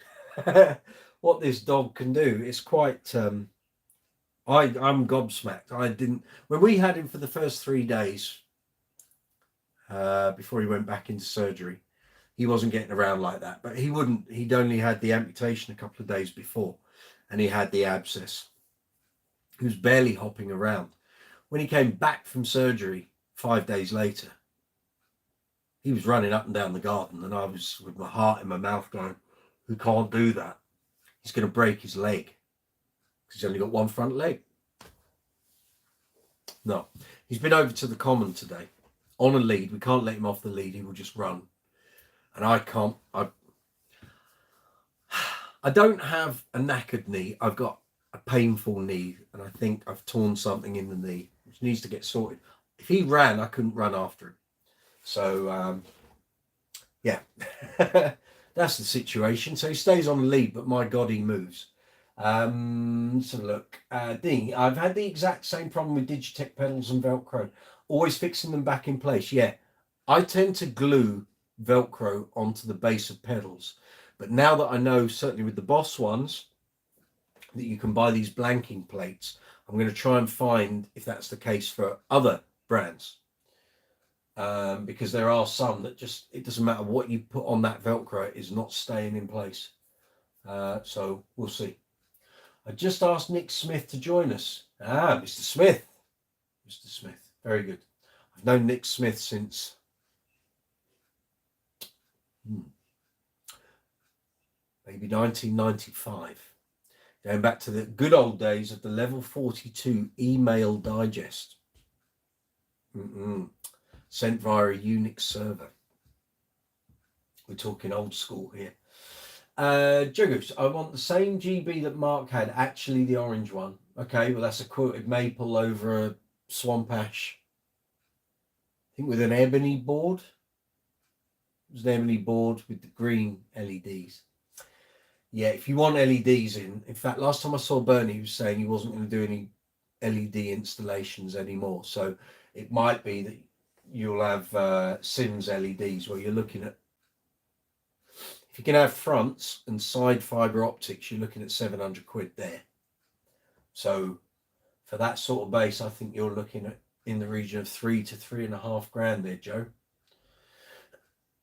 what this dog can do. It's quite. I'm gobsmacked. When we had him for the first 3 days before he went back into surgery. He wasn't getting around like that, but he'd only had the amputation a couple of days before, and he had the abscess. He was barely hopping around. When he came back from surgery 5 days later, he was running up and down the garden, and I was with my heart in my mouth going, "Who can't do that? He's going to break his leg because he's only got one front leg." No, he's been over to the common today on a lead. We can't let him off the lead. He will just run. And I can't, I don't have a knackered knee. I've got a painful knee, and I think I've torn something in the knee, which needs to get sorted. If he ran, I couldn't run after him. So, yeah, that's the situation. So he stays on the lead, but my God, he moves. So look, Dean, I've had the exact same problem with Digitech pedals and Velcro, always fixing them back in place. Yeah, I tend to glue Velcro onto the base of pedals, but now that I know, certainly with the Boss ones, that you can buy these blanking plates, I'm going to try and find if that's the case for other brands, because there are some that just, it doesn't matter what you put on that Velcro, it is not staying in place. So we'll see. I just asked Nick Smith to join us. Mr. Smith. Mr. Smith, very good. I've known Nick Smith since maybe 1995, going back to the good old days of the level 42 email digest, sent via a Unix server. We're talking old school here. Juggers, I want the same GB that Mark had, actually the orange one. Okay, well that's a quilted maple over a swamp ash, I think with an ebony board. It was an ebony board with the green LEDs. Yeah, if you want LEDs in fact, last time I saw Bernie, he was saying he wasn't going to do any LED installations anymore. So it might be that you'll have Sims LEDs, where you're looking at, if you can have fronts and side fiber optics, you're looking at 700 quid there. So for that sort of base, I think you're looking at in the region of 3 to 3.5 grand there, Joe.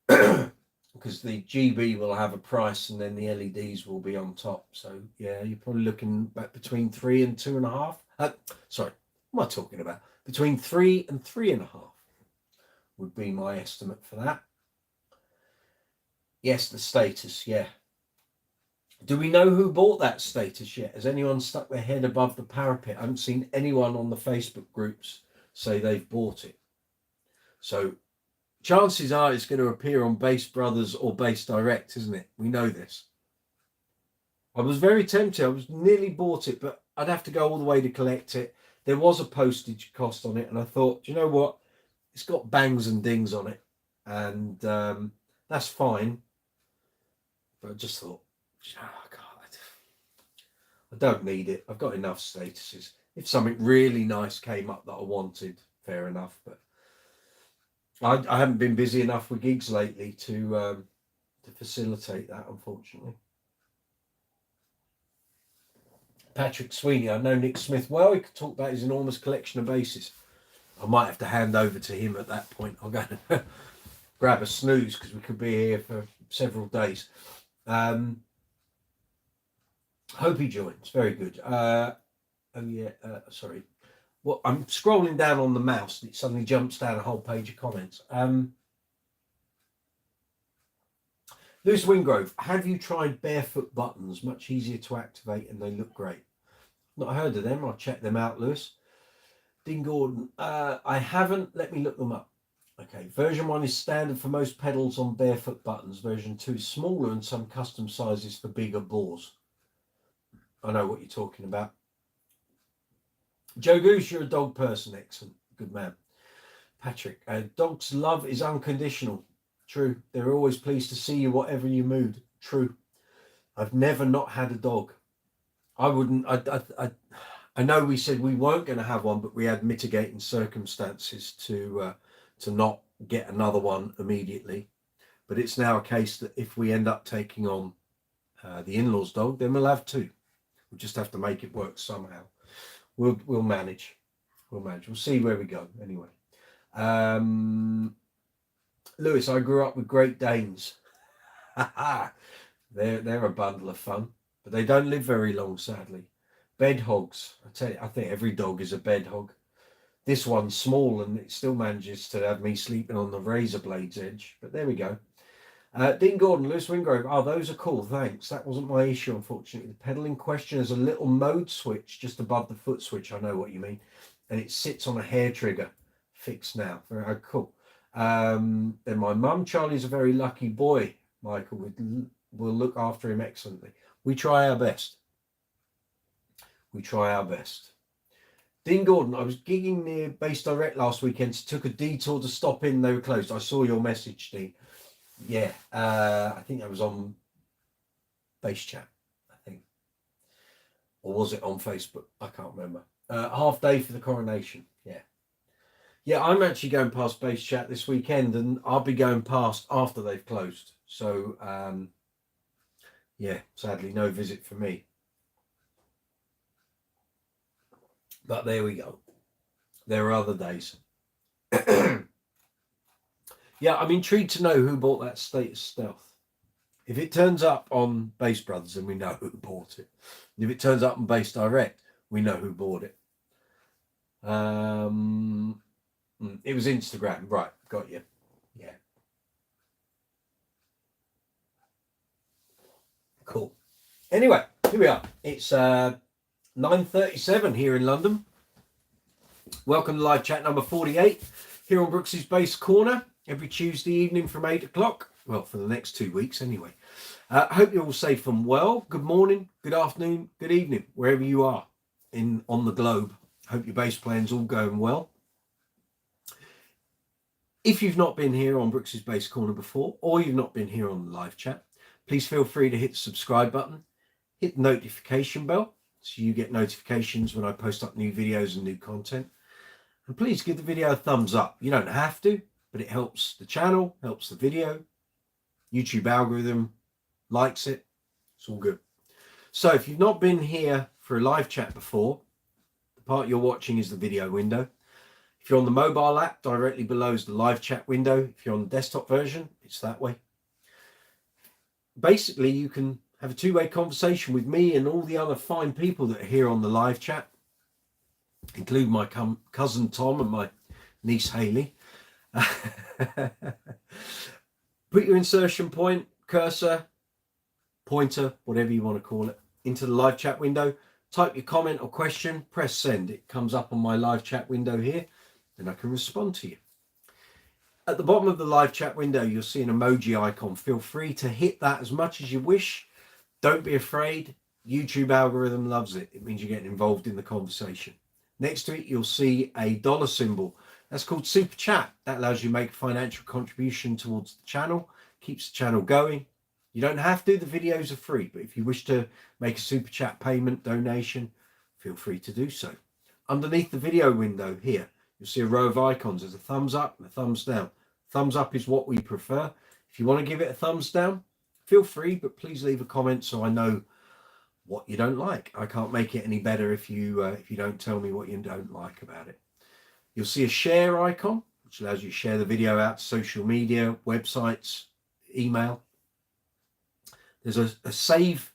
Because the GB will have a price and then the LEDs will be on top. So yeah, you're probably looking back between 3 and 2.5. Sorry, what am I talking about? Between 3 and 3.5 would be my estimate for that. Yes, the status, yeah. Do we know who bought that status yet? Has anyone stuck their head above the parapet? I haven't seen anyone on the Facebook groups say they've bought it. So chances are it's going to appear on Base Brothers or Base Direct, isn't it? We know this. I was very tempted. I was nearly bought it, but I'd have to go all the way to collect it. There was a postage cost on it, and I thought, do you know what? It's got bangs and dings on it, and that's fine. But I just thought, oh God, I don't need it. I've got enough statuses. If something really nice came up that I wanted, fair enough. But I haven't been busy enough with gigs lately to facilitate that, unfortunately. Patrick Sweeney, I know Nick Smith well. He could talk about his enormous collection of bases. I might have to hand over to him at that point. I'll go and grab a snooze because we could be here for several days. Hope he joins. Very good. Sorry. Well, I'm scrolling down on the mouse and it suddenly jumps down a whole page of comments. Lewis Wingrove, have you tried barefoot buttons? Much easier to activate and they look great. Not heard of them. I'll check them out, Lewis. Dean Gordon, I haven't. Let me look them up. I Okay, version 1 is standard for most pedals on barefoot buttons. Version 2 is smaller and some custom sizes for bigger bores. I know what you're talking about. Joe Goose, you're a dog person. Excellent. Good man. Patrick, dogs' love is unconditional. True. They're always pleased to see you, whatever your mood. True. I've never not had a dog. I wouldn't. I know we said we weren't going to have one, but we had mitigating circumstances to not get another one immediately. But it's now a case that if we end up taking on the in-laws' dog, then we'll have two. We'll just have to make it work somehow. We'll manage. We'll see where we go. Anyway, Lewis, I grew up with Great Danes. They're a bundle of fun, but they don't live very long, sadly. Bed hogs. I tell you, I think every dog is a bed hog. This one's small and it still manages to have me sleeping on the razor blade's edge. But there we go. Dean Gordon, Lewis Wingrove. Oh, those are cool. Thanks. That wasn't my issue, unfortunately. The pedal in question is a little mode switch just above the foot switch. I know what you mean. And it sits on a hair trigger. Fixed now. Very cool. Then my mum, Charlie's a very lucky boy. Michael will look after him excellently. We try our best. Dean Gordon, I was gigging near Base Direct last weekend. So took a detour to stop in. They were closed. I saw your message, Dean. Yeah, I think that was on Base Chat, I think. Or was it on Facebook? I can't remember. Half day for the coronation. Yeah. Yeah, I'm actually going past Base Chat this weekend, and I'll be going past after they've closed. So, yeah, sadly, no visit for me. But there we go. There are other days. Yeah, I'm intrigued to know who bought that Status Stealth. If it turns up on Base Brothers, then we know who bought it. And if it turns up on Base Direct, we know who bought it. It was Instagram. Right, got you. Yeah. Cool. Anyway, here we are. It's 9:37 here in London. Welcome to live chat number 48 here on Brooks's Base Corner. Every Tuesday evening from 8 o'clock. Well, for the next 2 weeks anyway. Hope you're all safe and well. Good morning, good afternoon, good evening, wherever you are on the globe. Hope your bass playing's all going well. If you've not been here on Brooks's Base Corner before, or you've not been here on the live chat, please feel free to hit the subscribe button, hit the notification bell, so you get notifications when I post up new videos and new content. And please give the video a thumbs up. You don't have to, but it helps the channel, helps the video. YouTube algorithm likes it. It's all good. So if you've not been here for a live chat before, the part you're watching is the video window. If you're on the mobile app, directly below is the live chat window. If you're on the desktop version, it's that way. Basically, you can have a two-way conversation with me and all the other fine people that are here on the live chat, including my cousin Tom and my niece Hayley. Put your insertion point, cursor, pointer, whatever you want to call it, into the live chat window. Type your comment or question, press send. It comes up on my live chat window here, and I can respond to you. At the bottom of the live chat window, you'll see an emoji icon. Feel free to hit that as much as you wish. Don't be afraid. YouTube algorithm loves it. It means you're getting involved in the conversation. Next to it, you'll see a dollar symbol. That's called Super Chat. That allows you to make a financial contribution towards the channel, keeps the channel going. You don't have to, the videos are free, but if you wish to make a Super Chat payment, donation, feel free to do so. Underneath the video window here, you'll see a row of icons. There's a thumbs up and a thumbs down. Thumbs up is what we prefer. If you want to give it a thumbs down, feel free, but please leave a comment so I know what you don't like. I can't make it any better if you don't tell me what you don't like about it. You'll see a share icon, which allows you to share the video out to social media, websites, email. There's a save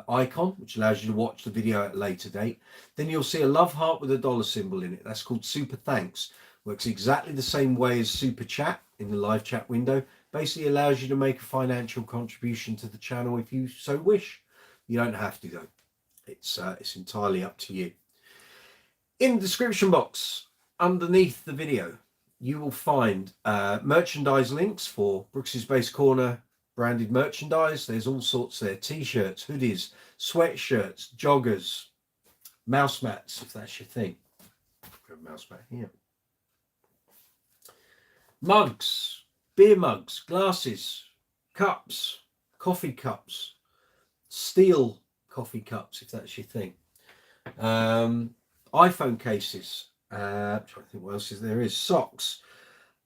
icon, which allows you to watch the video at a later date. Then you'll see a love heart with a dollar symbol in it. That's called Super Thanks. Works exactly the same way as Super Chat in the live chat window. Basically allows you to make a financial contribution to the channel if you so wish. You don't have to though. It's entirely up to you. In the description box underneath the video, you will find merchandise links for Brooks's Bass Corner branded merchandise. There's all sorts there: t-shirts, hoodies, sweatshirts, joggers, mouse mats, if that's your thing. Got a mouse mat here. Mugs, beer mugs, glasses, cups, coffee cups, steel coffee cups, if that's your thing. iPhone cases. I'm trying to think what else there is. Socks.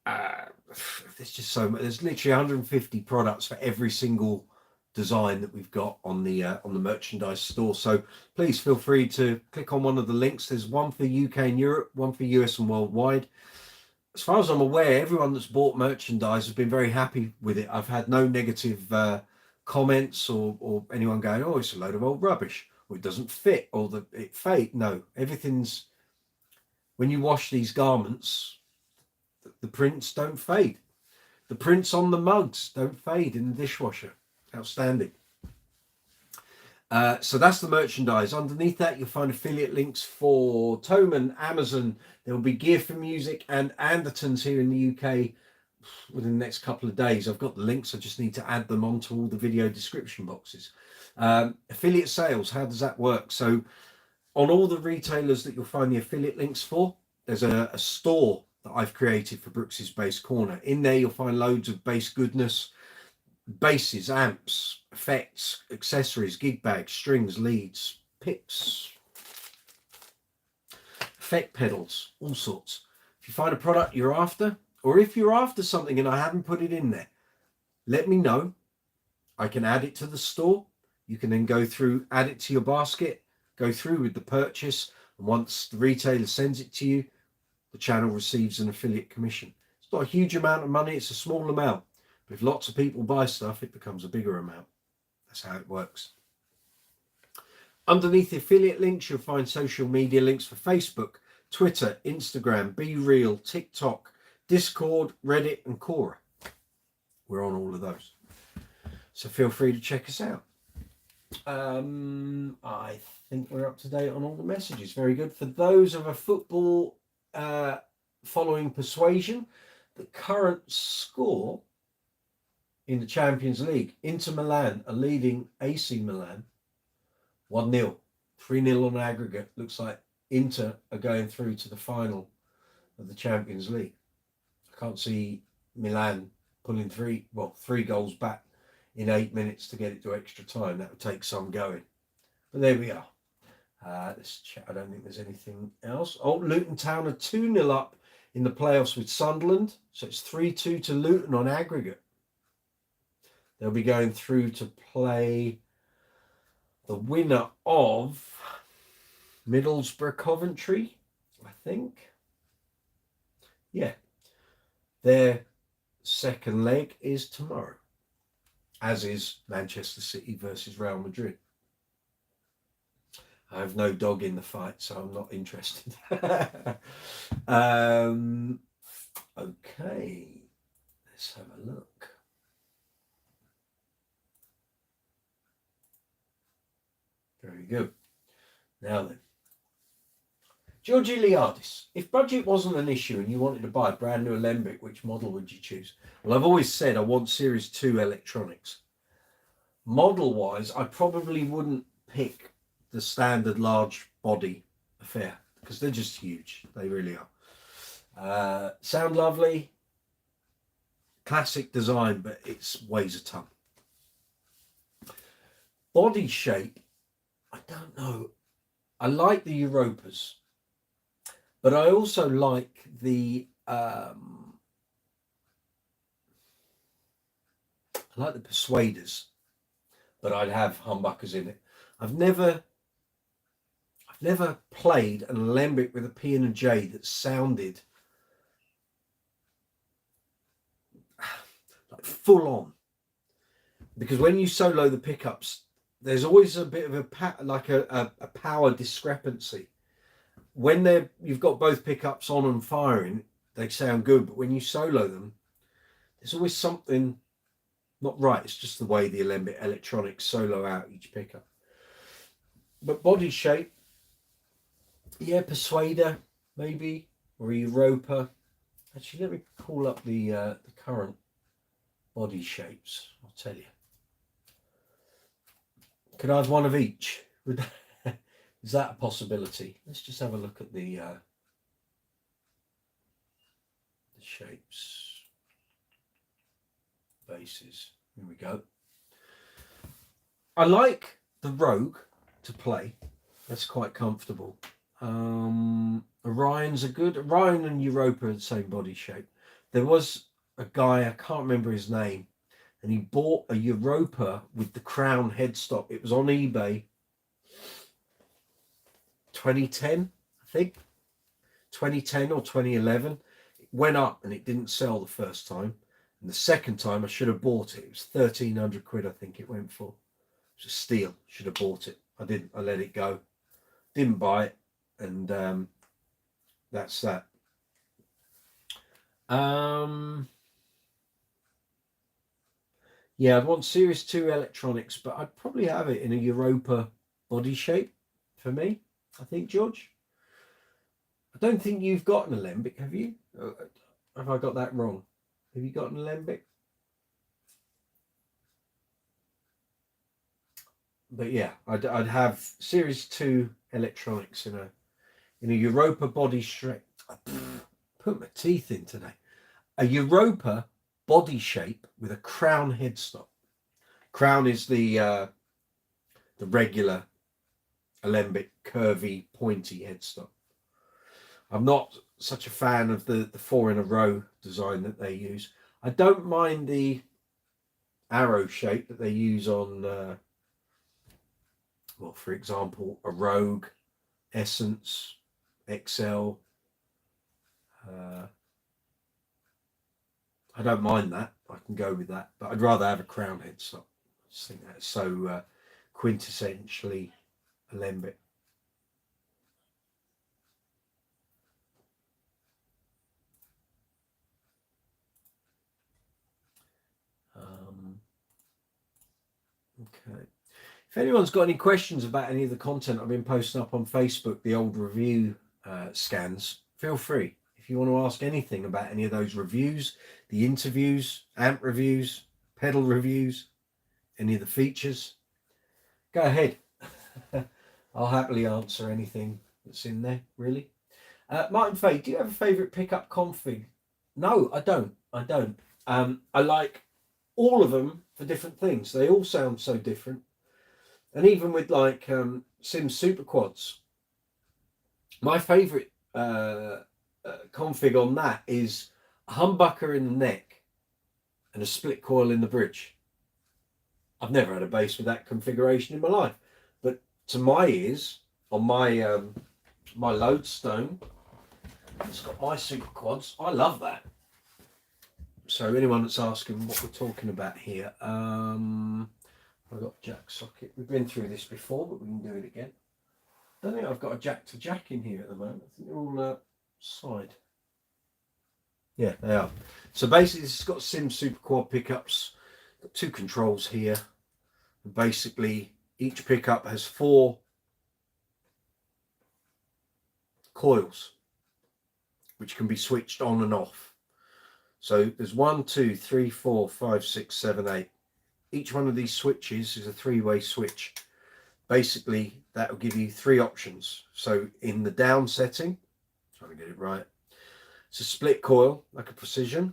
There's just so much. There's literally 150 products for every single design that we've got on the merchandise store. So please feel free to click on one of the links. There's one for UK and Europe, one for US and worldwide. As far as I'm aware, everyone that's bought merchandise has been very happy with it. I've had no negative comments or anyone going, oh, it's a load of old rubbish, or it doesn't fit, or that it fade. No, everything's, when you wash these garments, the prints don't fade. The prints on the mugs don't fade in the dishwasher. Outstanding. So that's the merchandise. Underneath that, you'll find affiliate links for Thomann, Amazon. There will be Gear for Music and Andertons here in the UK within the next couple of days. I've got the links. I just need to add them onto all the video description boxes. Affiliate sales, how does that work? So on all the retailers that you'll find the affiliate links for, there's a store that I've created for Brooks's Bass Corner. In there, you'll find loads of bass goodness, basses, amps, effects, accessories, gig bags, strings, leads, picks, effect pedals, all sorts. If you find a product you're after, or if you're after something and I haven't put it in there, let me know. I can add it to the store. You can then go through, add it to your basket, go through with the purchase, and once the retailer sends it to you, the channel receives an affiliate commission. It's not a huge amount of money, it's a small amount. But if lots of people buy stuff, it becomes a bigger amount. That's how it works. Underneath the affiliate links, you'll find social media links for Facebook, Twitter, Instagram, BeReal, TikTok, Discord, Reddit, and Quora. We're on all of those. So feel free to check us out. I think we're up to date on all the messages. Very good. For those of a football following persuasion, the current score in the Champions League, Inter Milan are leading AC Milan 1-0, 3-0 on aggregate. Looks like Inter are going through to the final of the Champions League. I can't see Milan pulling three goals back in 8 minutes to get it to extra time. That would take some going. But there we are. Let's check. I don't think there's anything else. Oh, Luton Town are 2-0 up in the playoffs with Sunderland. So it's 3-2 to Luton on aggregate. They'll be going through to play the winner of Middlesbrough Coventry, I think. Yeah. Their second leg is tomorrow, as is Manchester City versus Real Madrid. I have no dog in the fight, so I'm not interested. Okay, let's have a look. Very good. Now then, George Iliadis, if budget wasn't an issue and you wanted to buy a brand new Alembic, which model would you choose? Well, I've always said I want Series 2 electronics. Model-wise, I probably wouldn't pick the standard large body affair because they're just huge. They really are. Sound lovely, classic design, but it weighs a ton. Body shape, I don't know. I like the Europas, but I also like the Persuaders, but I'd have humbuckers in it. I've never played an Alembic with a P and a J that sounded like full on, because when you solo the pickups, there's always a bit of a power discrepancy. When you've got both pickups on and firing, they sound good, but when you solo them, there's always something not right. It's just the way the Alembic electronics solo out each pickup. But body shape, yeah, Persuader maybe, or Europa. Actually, let me call up the current body shapes. I'll tell you. Could I have one of each? Is that a possibility? Let's just have a look at the shapes, bases. Here we go. I like the Rogue to play. That's quite comfortable. Orion's a good. Orion and Europa are the same body shape. There was a guy, I can't remember his name, and he bought a Europa with the crown headstock. It was on eBay 2010, I think. 2010 or 2011. It went up and it didn't sell the first time. And the second time I should have bought it. It was 1,300 quid, I think it went for. It was a steal. Should have bought it. I didn't. I let it go. Didn't buy it. And that's that. Yeah, I'd want Series 2 electronics, but I'd probably have it in a Europa body shape for me, I think, George. I don't think you've got an Alembic, have you? Have I got that wrong? Have you got an Alembic? But yeah, I'd have Series 2 electronics in a Europa body shape. I put my teeth in today. A Europa body shape with a crown headstock. Crown is the regular Alembic curvy pointy headstock. I'm not such a fan of the 4 in a row design that they use. I don't mind the arrow shape that they use on well, for example, a Rogue, Essence, XL. I don't mind that. I can go with that, but I'd rather have a crown headstock. I just think that's so quintessentially Alembic. Okay. If anyone's got any questions about any of the content I've been posting up on Facebook, the old review scans, feel free. If you want to ask anything about any of those reviews, the interviews, amp reviews, pedal reviews, any of the features, go ahead. I'll happily answer anything that's in there, really. Martin Fay, do you have a favourite pickup config? No, I don't. I like all of them for different things. They all sound so different. And even with like Sims Super Quads, my favourite config on that is a humbucker in the neck and a split coil in the bridge. I've never had a bass with that configuration in my life, but to my ears, on my my Lodestone, it's got my Super Quads. I love that. So anyone that's asking what we're talking about here, I've got jack socket. We've been through this before, but we can do it again. I don't think I've got a jack to jack in here at the moment. I think they're all side. Yeah, they are. So basically, this has got Sim Super Quad pickups. Got 2 controls here. And basically, each pickup has 4 coils, which can be switched on and off. So there's 1, 2, 3, 4, 5, 6, 7, 8. Each one of these switches is a 3-way switch. Basically, that will give you 3 options. So in the down setting, trying to get it right, it's a split coil, like a precision.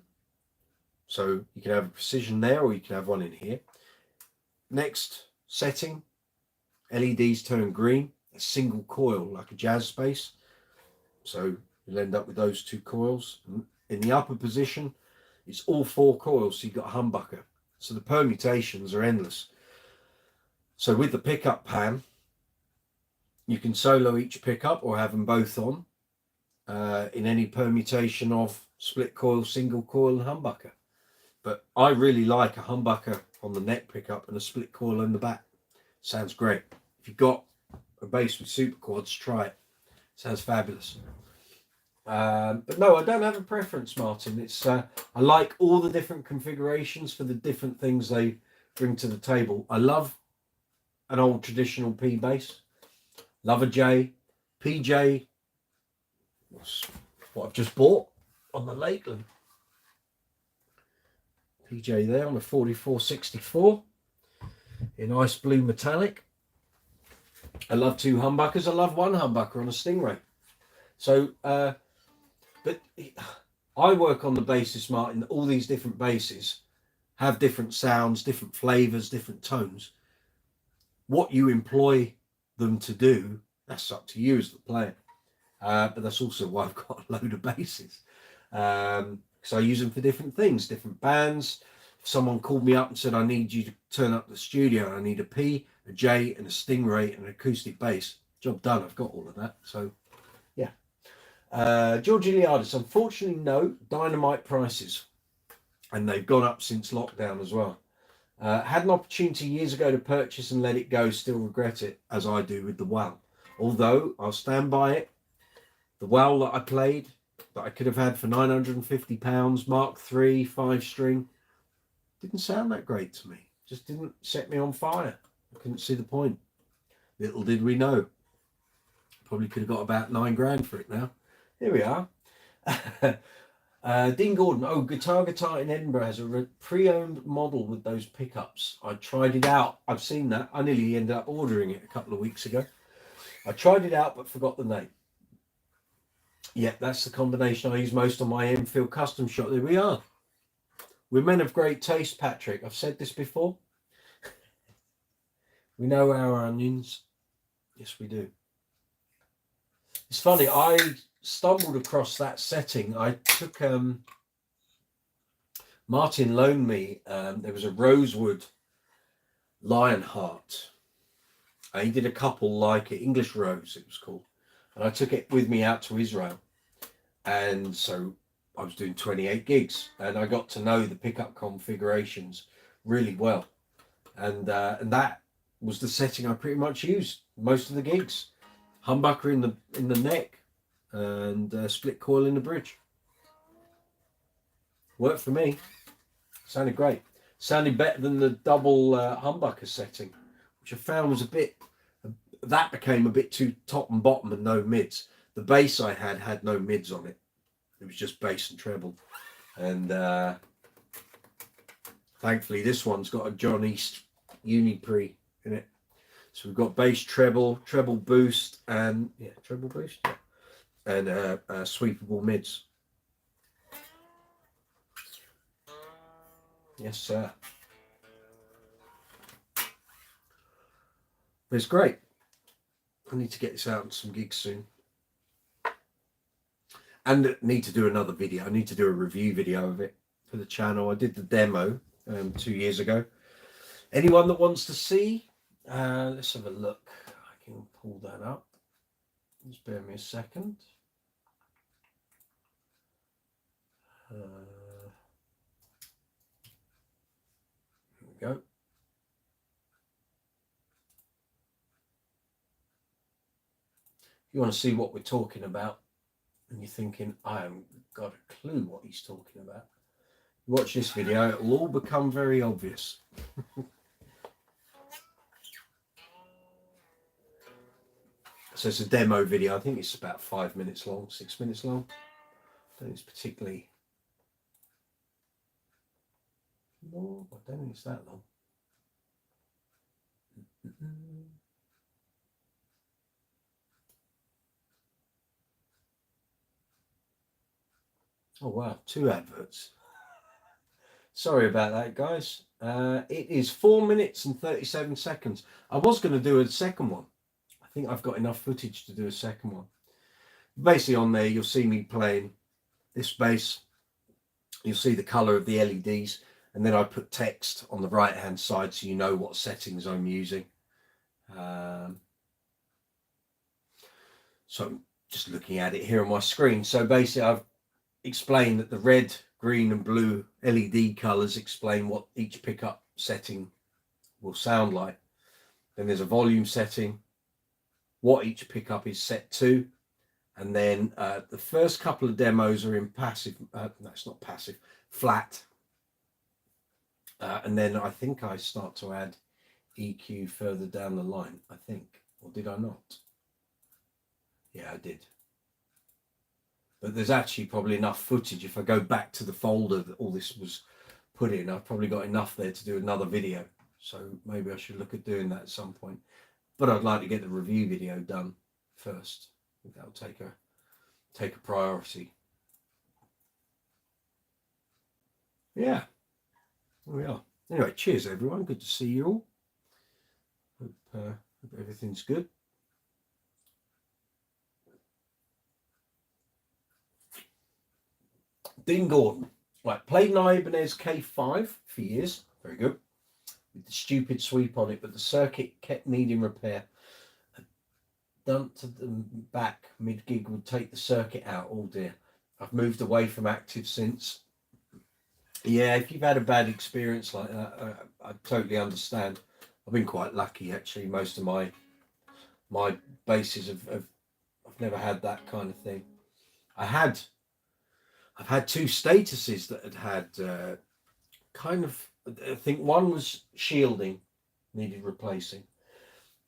So you can have a precision there, or you can have one in here. Next setting, LEDs turn green, a single coil, like a jazz bass. So you'll end up with those 2 coils. In the upper position, it's all 4 coils, so you've got a humbucker. So the permutations are endless. So with the pickup pan, you can solo each pickup or have them both on in any permutation of split coil, single coil and humbucker. But I really like a humbucker on the neck pickup and a split coil in the back. Sounds great. If you've got a bass with Super Quads, try it. Sounds fabulous. But no, I don't have a preference, Martin. It's I like all the different configurations for the different things they bring to the table. I love an old traditional P bass. Love a J. PJ, what I've just bought. on the Lakeland. PJ there on a 4464 in ice blue metallic. I love 2 humbuckers. I love 1 humbucker on a Stingray. So, but I work on the basis, Martin, all these different basses have different sounds, different flavors, different tones. What you employ them to do, that's up to you as the player. But that's also why I've got a load of basses. Because I use them for different things, different bands. If someone called me up and said, I need you to turn up the studio, I need a P, a J, and a Stingray, and an acoustic bass. Job done, I've got all of that. So, yeah. George Iliadis, unfortunately, no, dynamite prices. And they've gone up since lockdown as well. Had an opportunity years ago to purchase and let it go, still regret it, as I do with the WoW. Although, I'll stand by it. The WoW that I played, that I could have had for £950, Mark III, 5-string, didn't sound that great to me. Just didn't set me on fire. I couldn't see the point. Little did we know. Probably could have got about £9 for it now. Here we are. Dean Gordon, oh, Guitar in Edinburgh has a pre-owned model with those pickups. I tried it out. I've seen that. I nearly ended up ordering it a couple of weeks ago. I tried it out but forgot the name. Yeah, that's the combination I use most on my Enfield custom shop. There we are. We're men of great taste, Patrick. I've said this before. We know our onions. Yes, we do. It's funny, I stumbled across that setting. I took, Martin loaned me, there was a Rosewood Lionheart. He did a couple like it, English Rose it was called. And I took it with me out to Israel. And so I was doing 28 gigs and I got to know the pickup configurations really well. And that was the setting I pretty much used most of the gigs. Humbucker in the neck and split coil in the bridge. Worked for me. Sounded great. Sounded better than the double humbucker setting, which I found was that became a bit too top and bottom and no mids. The bass I had no mids on it. It was just bass and treble. And thankfully this one's got a John East Unipre in it. So we've got bass treble boost, and treble boost, and sweepable mids. Yes, sir. It's great. I need to get this out on some gigs soon. And need to do another video. I need to do a review video of it for the channel. I did the demo 2 years ago. Anyone that wants to see, let's have a look. I can pull that up. Just bear me a second. Here we go. If you want to see what we're talking about, and you're thinking, I haven't got a clue what he's talking about, watch this video, it will all become very obvious. So it's a demo video. I think it's about 5 minutes long, 6 minutes long. I don't think it's particularly long. I don't think it's that long. Oh wow, 2 adverts. Sorry about that, guys. It is 4 minutes and 37 seconds. I was going to do a second one. I think I've got enough footage to do a second one. Basically on there, you'll see me playing this bass. You'll see the color of the LEDs. And then I put text on the right-hand side so you know what settings I'm using. So I'm just looking at it here on my screen. So basically I've explained that the red, green and blue LED colors explain what each pickup setting will sound like. Then there's a volume setting, what each pickup is set to, and then the first couple of demos are in passive, that's not passive, flat, and then I think I start to add EQ further down the line, I think, or did I not? Yeah, I did. But there's actually probably enough footage. If I go back to the folder that all this was put in, I've probably got enough there to do another video. So maybe I should look at doing that at some point. But I'd like to get the review video done first. I think that'll take a priority. Yeah, there we are. Anyway, cheers everyone. Good to see you all. Hope everything's good. Dean Gordon. Right, played an Ibanez K5 for years. Very good. With the stupid sweep on it, but the circuit kept needing repair. A dump to the back mid-gig would take the circuit out. Oh dear. I've moved away from active since. Yeah, if you've had a bad experience like that, I totally understand. I've been quite lucky actually. Most of my bases I've never had that kind of thing. I've had two statuses that had kind of, I think one was shielding, needed replacing.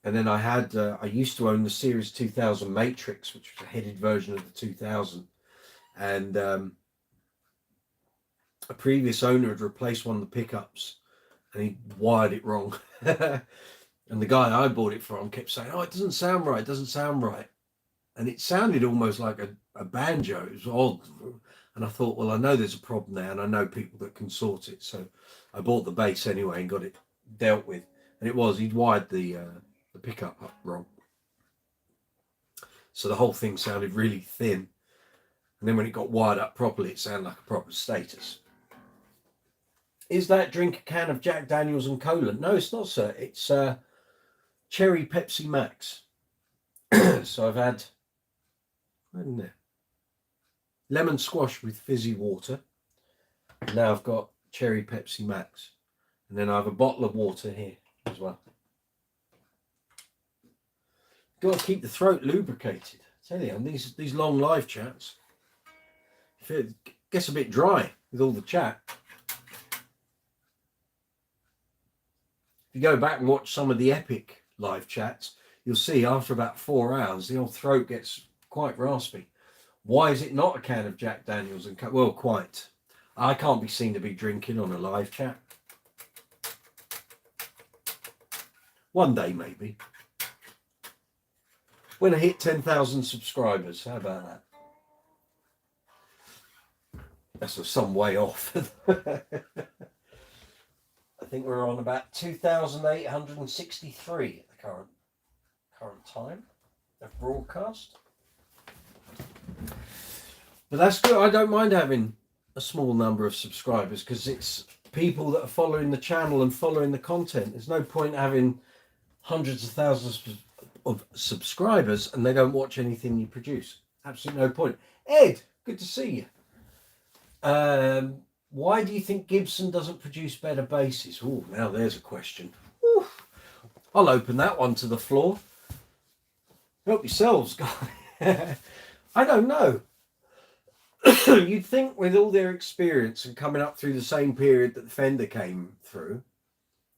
And then I used to own the Series 2000 Matrix, which was a headed version of the 2000. And a previous owner had replaced one of the pickups and he wired it wrong. And the guy I bought it from kept saying, oh, it doesn't sound right, it doesn't sound right. And it sounded almost like a banjo. It was odd. And I thought, well, I know there's a problem there and I know people that can sort it. So I bought the bass anyway and got it dealt with. And he'd wired the pickup up wrong. So the whole thing sounded really thin. And then when it got wired up properly, it sounded like a proper status. Is that drink a can of Jack Daniels and cola? No, it's not, sir. It's Cherry Pepsi Max. So I've had, I don't know, lemon squash with fizzy water. Now I've got Cherry Pepsi Max. And then I have a bottle of water here as well. Got to keep the throat lubricated. I tell you, on these long live chats, it gets a bit dry with all the chat. If you go back and watch some of the epic live chats, you'll see after about 4 hours, the old throat gets quite raspy. Why is it not a can of Jack Daniels and cola? Well, quite. I can't be seen to be drinking on a live chat. One day, maybe. When I hit 10,000 subscribers, how about that? That's some way off. I think we're on about 2,863 at the current time of broadcast. But that's good. I don't mind having a small number of subscribers because it's people that are following the channel and following the content. There's no point having hundreds of thousands of subscribers and they don't watch anything you produce. Absolutely no point. Ed, good to see you. Why do you think Gibson doesn't produce better basses? Oh, now there's a question. Ooh, I'll open that one to the floor. Help yourselves, guys. I don't know. You'd think with all their experience and coming up through the same period that the Fender came through,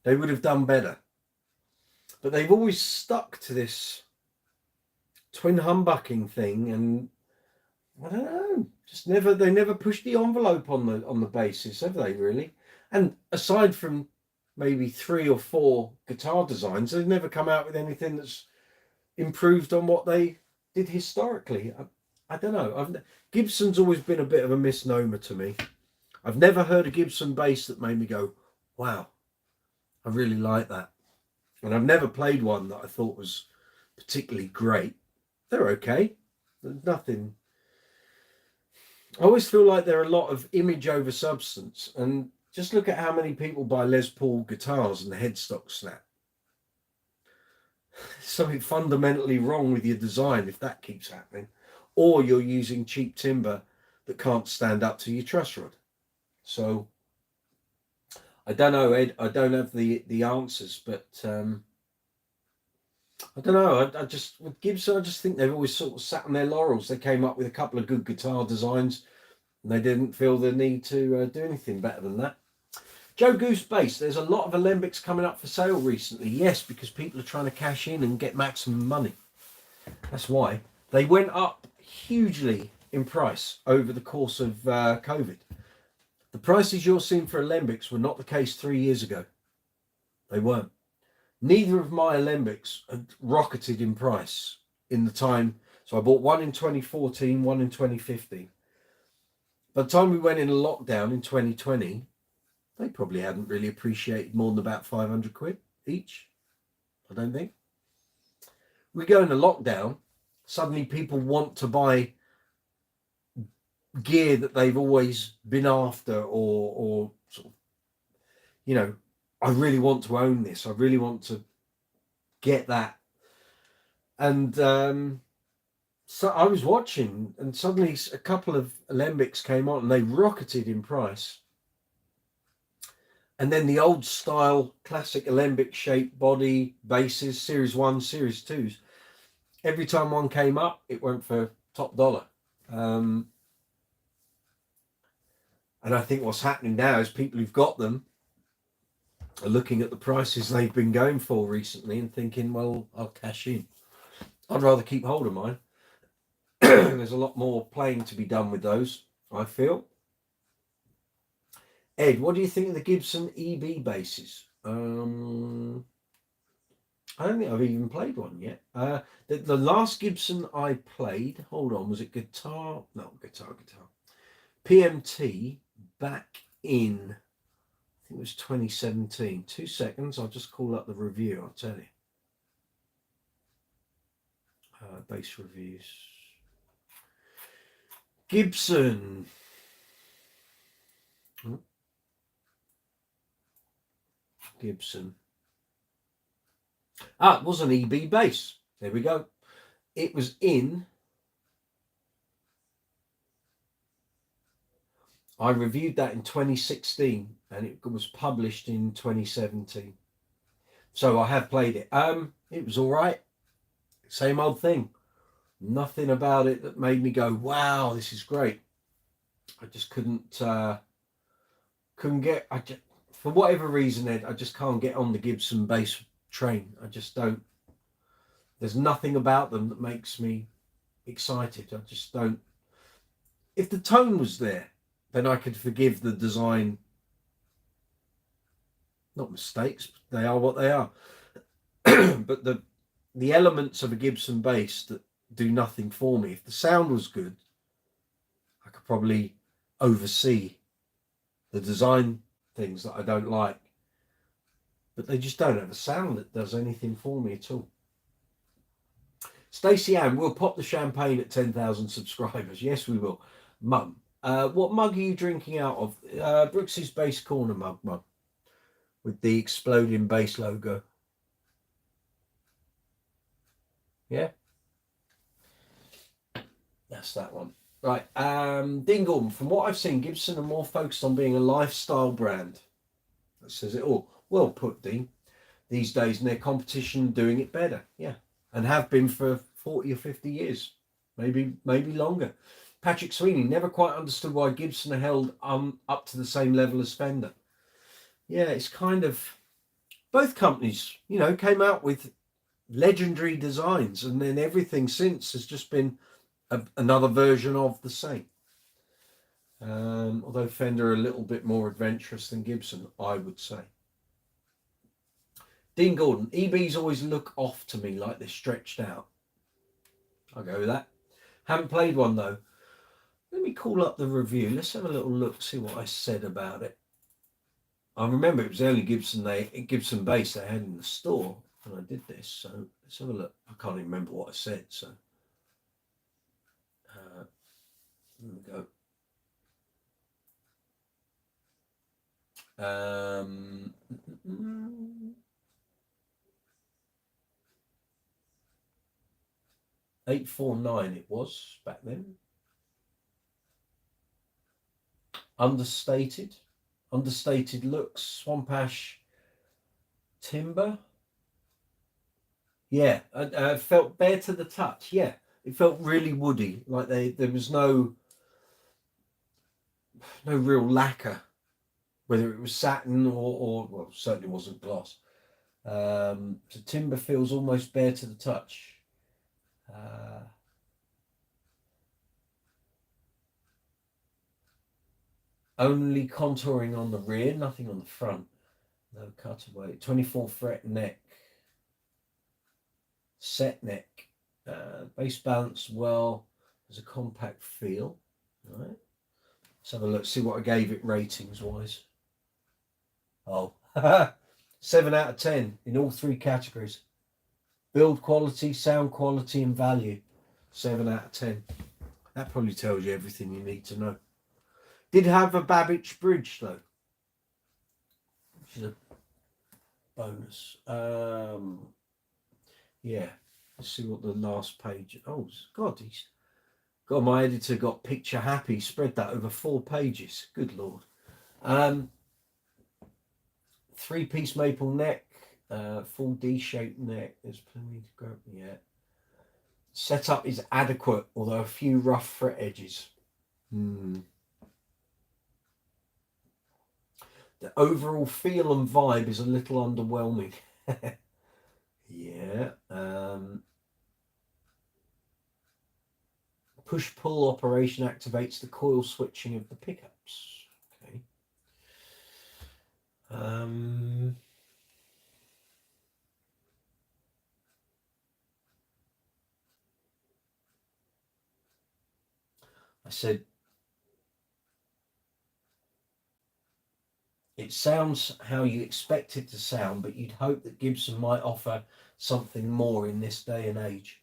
they would have done better. But they've always stuck to this twin humbucking thing, and I don't know, they never pushed the envelope on the basis, have they really? And aside from maybe 3 or 4 guitar designs, they've never come out with anything that's improved on what they did historically. I don't know. Gibson's always been a bit of a misnomer to me. I've never heard a Gibson bass that made me go, wow, I really like that. And I've never played one that I thought was particularly great. They're okay. There's nothing. I always feel like there are a lot of image over substance. And just look at how many people buy Les Paul guitars and the headstock snap. Something fundamentally wrong with your design if that keeps happening. Or you're using cheap timber that can't stand up to your truss rod. So I don't know, Ed. I don't have the answers, but I don't know. I just, with Gibson, I just think they've always sort of sat on their laurels. They came up with a couple of good guitar designs and they didn't feel the need to do anything better than that. Joe Goose Bass, there's a lot of Alembics coming up for sale recently. Yes, because people are trying to cash in and get maximum money. That's why. They went up hugely in price over the course of COVID. The prices you're seeing for Alembics were not the case 3 years ago. They weren't. Neither of my Alembics had rocketed in price in the time. So I bought one in 2014, one in 2015. By the time we went in a lockdown in 2020, they probably hadn't really appreciated more than about 500 quid each. I don't think. We go into lockdown, suddenly people want to buy gear that they've always been after, or sort of, you know, I really want to own this. I really want to get that. And so I was watching, and suddenly a couple of Alembics came on and they rocketed in price. And then the old style classic Alembic shaped body bases, Series 1, Series 2s, every time one came up, it went for top dollar. And I think what's happening now is people who've got them are looking at the prices they've been going for recently and thinking, well, I'll cash in. I'd rather keep hold of mine. There's a lot more playing to be done with those, I feel. Ed, what do you think of the Gibson EB bases? I don't think I've even played one yet. The last Gibson I played, hold on, was it guitar? No, guitar. PMT back in, I think it was 2017. 2 seconds, I'll just call up the review, I'll tell you. Bass reviews. Gibson. Gibson. It was an EB bass. There we go. It was in. I reviewed that in 2016 and it was published in 2017. So I have played it. It was all right. Same old thing. Nothing about it that made me go, wow, this is great. I just couldn't get, for whatever reason, Ed, I just can't get on the Gibson bass train. I just don't. There's nothing about them that makes me excited. I just don't. If the tone was there, then I could forgive the design. Not mistakes, but they are what they are. But the elements of a Gibson bass that do nothing for me. If the sound was good, I could probably oversee the design things that I don't like, but they just don't have a sound that does anything for me at all. Stacey Ann, we'll pop the champagne at 10,000 subscribers. Yes, we will. Mum, what mug are you drinking out of? Brooks's Bass Corner mug, Mum, with the exploding bass logo. Yeah, that's that one. Right, Dean Gordon, from what I've seen, Gibson are more focused on being a lifestyle brand. That says it all. Well put, Dean. These days, and their competition doing it better. Yeah, and have been for 40 or 50 years, maybe longer. Patrick Sweeney, never quite understood why Gibson are held up to the same level as Fender. Yeah, it's kind of, both companies, you know, came out with legendary designs, and then everything since has just been another version of the same. Although Fender are a little bit more adventurous than Gibson, I would say. Dean Gordon, EBs always look off to me like they're stretched out. I'll go with that. Haven't played one though. Let me call up the review. Let's have a little look, see what I said about it. I remember it was the only Gibson bass they had in the store when I did this. So let's have a look. I can't even remember what I said. So there we go. 849 it was back then. Understated looks, Swamp Ash timber. Yeah, felt bare to the touch. Yeah, it felt really woody, like there was no real lacquer, whether it was satin or well, certainly wasn't gloss. So timber feels almost bare to the touch. Only contouring on the rear, nothing on the front. No cutaway. 24 fret neck. Set neck. Base balance well. There's a compact feel. All right. Let's have a look, see what I gave it ratings wise. Oh, 7 out of 10 in all 3 categories. Build quality, sound quality, and value. 7 out of 10. That probably tells you everything you need to know. Did have a Babbage bridge though, which is a bonus. Yeah, let's see what the last page. Oh God, my editor got picture happy. Spread that over 4 pages. Good Lord. 3-piece maple neck, full D-shaped neck. There's plenty to grab. Yeah. Setup is adequate, although a few rough fret edges. The overall feel and vibe is a little underwhelming. Yeah. Push-pull operation activates the coil switching of the pickups. Okay. I said, it sounds how you expect it to sound, but you'd hope that Gibson might offer something more in this day and age.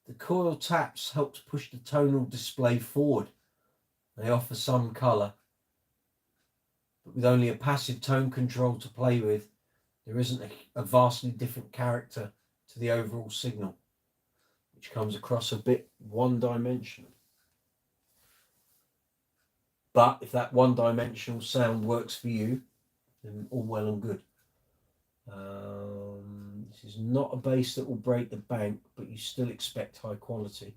The coil taps help to push the tonal display forward. They offer some colour, but with only a passive tone control to play with, there isn't a vastly different character to the overall signal, which comes across a bit one-dimensional. But if that one-dimensional sound works for you, then all well and good. This is not a bass that will break the bank, but you still expect high quality.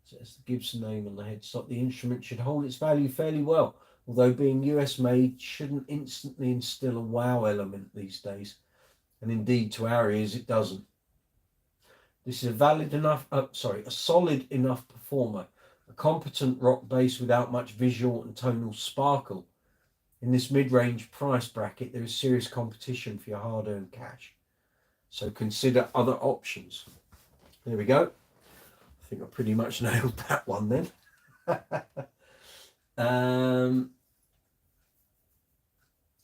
So that's the Gibson name on the headstock. The instrument should hold its value fairly well, although being US made shouldn't instantly instill a wow element these days. And indeed, to our ears, it doesn't. This is a solid enough performer, a competent rock bass without much visual and tonal sparkle. In this mid-range price bracket, there is serious competition for your hard-earned cash. So consider other options. There we go. I think I pretty much nailed that one then.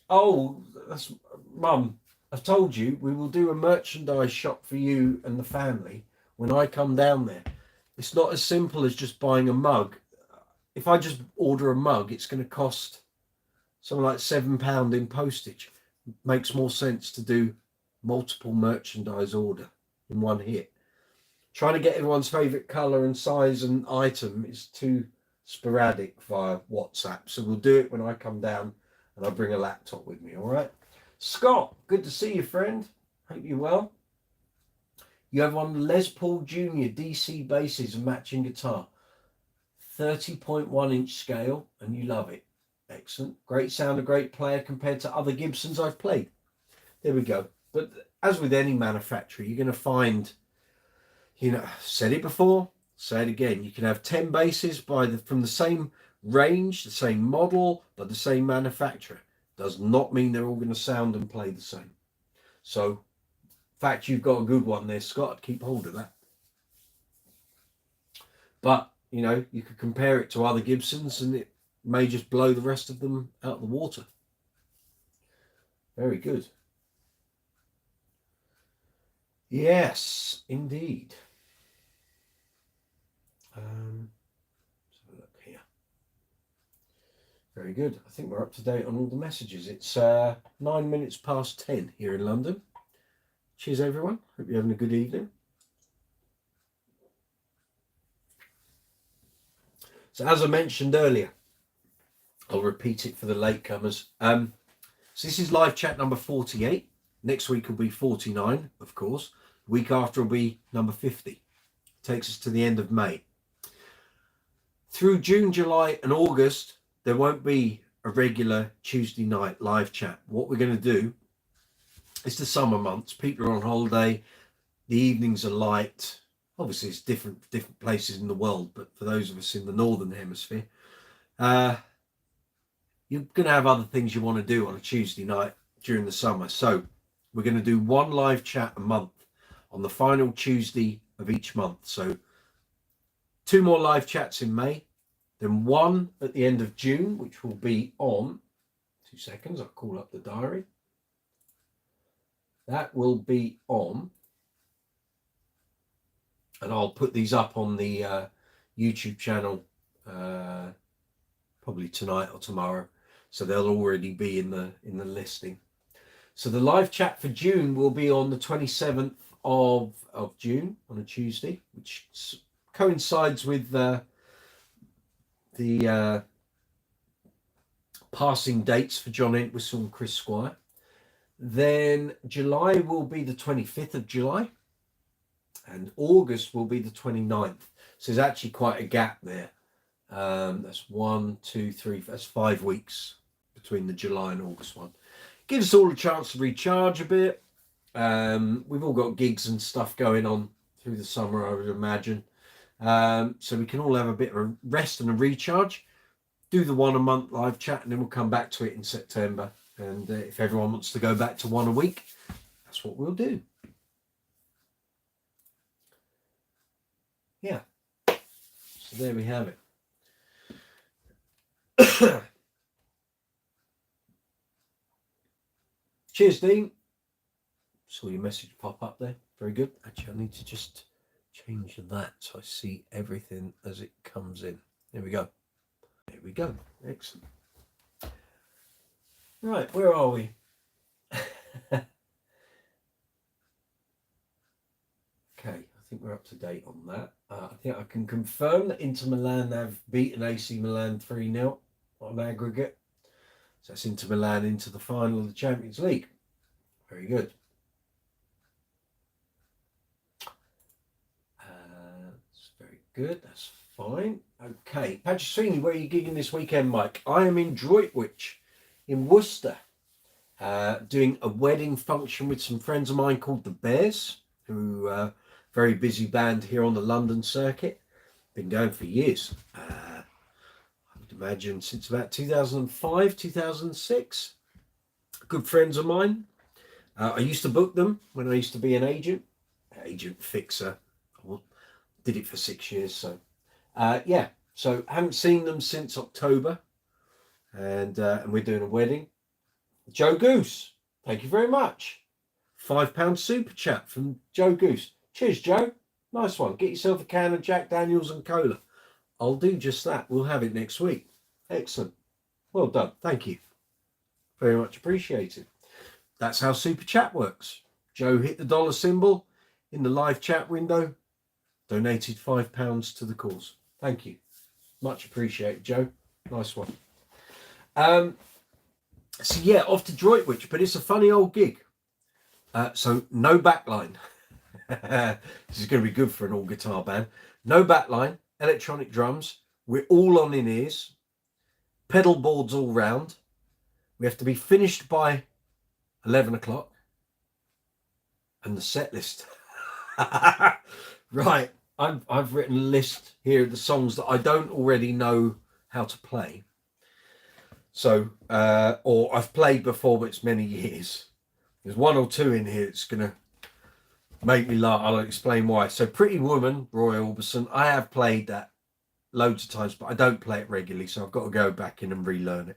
Oh, that's Mum. I've told you we will do a merchandise shop for you and the family when I come down there. It's not as simple as just buying a mug. If I just order a mug, it's going to cost something like £7 in postage. It makes more sense to do multiple merchandise order in one hit. Trying to get everyone's favourite colour and size and item is too sporadic via WhatsApp. So we'll do it when I come down and I'll bring a laptop with me, all right? Scott, good to see you, friend. Hope you're well. You have one Les Paul Jr. DC basses and matching guitar. 30.1 inch scale, and you love it. Excellent. Great sound, a great player compared to other Gibsons I've played. There we go. But as with any manufacturer, you're going to find, said it before, say it again. You can have 10 basses from the same range, the same model, but the same manufacturer. Does not mean they're all going to sound and play the same. So, in fact, you've got a good one there, Scott. Keep hold of that. But, you could compare it to other Gibsons and it may just blow the rest of them out of the water. Very good. Yes, indeed. Let's have a look here. Very good. I think we're up to date on all the messages. It's 9 minutes past 10 here in London. Cheers, everyone. Hope you're having a good evening. So as I mentioned earlier, I'll repeat it for the latecomers. So this is live chat number 48. Next week will be 49, of course. The week after will be number 50. Takes us to the end of May. Through June, July and August, there won't be a regular Tuesday night live chat. What we're going to do is the summer months. People are on holiday. The evenings are light. Obviously, it's different places in the world, but for those of us in the northern hemisphere, you're going to have other things you want to do on a Tuesday night during the summer. So we're going to do one live chat a month on the final Tuesday of each month. So 2 more live chats in May, then 1 at the end of June, which will be on 2 seconds. I'll call up the diary. That will be on, and I'll put these up on the YouTube channel probably tonight or tomorrow, so they'll already be in the listing. So the live chat for June will be on the 27th of June on a Tuesday, which coincides with the passing dates for John Entwistle and Chris Squire. Then July will be the 25th of July, and August will be the 29th. So there's actually quite a gap there. That's 1, 2, 3, that's 5 weeks between the July and August one. Gives us all a chance to recharge a bit. We've all got gigs and stuff going on through the summer, I would imagine. So we can all have a bit of a rest and a recharge. Do the 1 a month live chat, and then we'll come back to it in September. And if everyone wants to go back to 1 a week, that's what we'll do. Yeah. So there we have it. Cheers, Dean. Saw your message pop up there. Very good. Actually, I need to just change that so I see everything as it comes in. There we go. There we go. Excellent. Right, where are we? Okay, I think we're up to date on that. I think I can confirm that Inter Milan have beaten AC Milan 3-0 on aggregate. So that's Inter Milan into the final of the Champions League. Very good. That's very good. That's fine. Okay, Patrick Sweeney, where are you gigging this weekend, Mike? I am in Droitwich in Worcester, doing a wedding function with some friends of mine called the Bears, who very busy band here on the London circuit. Been going for years. I would imagine since about 2005, 2006. Good friends of mine. I used to book them when I used to be an agent fixer. I did it for 6 years. So yeah, so haven't seen them since October. And we're doing a wedding. Joe Goose, thank you very much. £5 super chat from Joe Goose. Cheers, Joe. Nice one. Get yourself a can of Jack Daniels and cola. I'll do just that. We'll have it next week. Excellent. Well done. Thank you. Very much appreciated. That's how super chat works. Joe hit the dollar symbol in the live chat window. Donated £5 to the cause. Thank you. Much appreciated, Joe. Nice one. So yeah, off to Droitwich, but it's a funny old gig. So no backline. This is going to be good for an all guitar band. No backline, electronic drums. We're all on in-ears. Pedal boards all round. We have to be finished by 11 o'clock. And the set list. Right. I've written a list here of the songs that I don't already know how to play. So, or I've played before, but it's many years. There's 1 or 2 in here that's going to make me laugh. I'll explain why. So Pretty Woman, Roy Orbison, I have played that loads of times, but I don't play it regularly, so I've got to go back in and relearn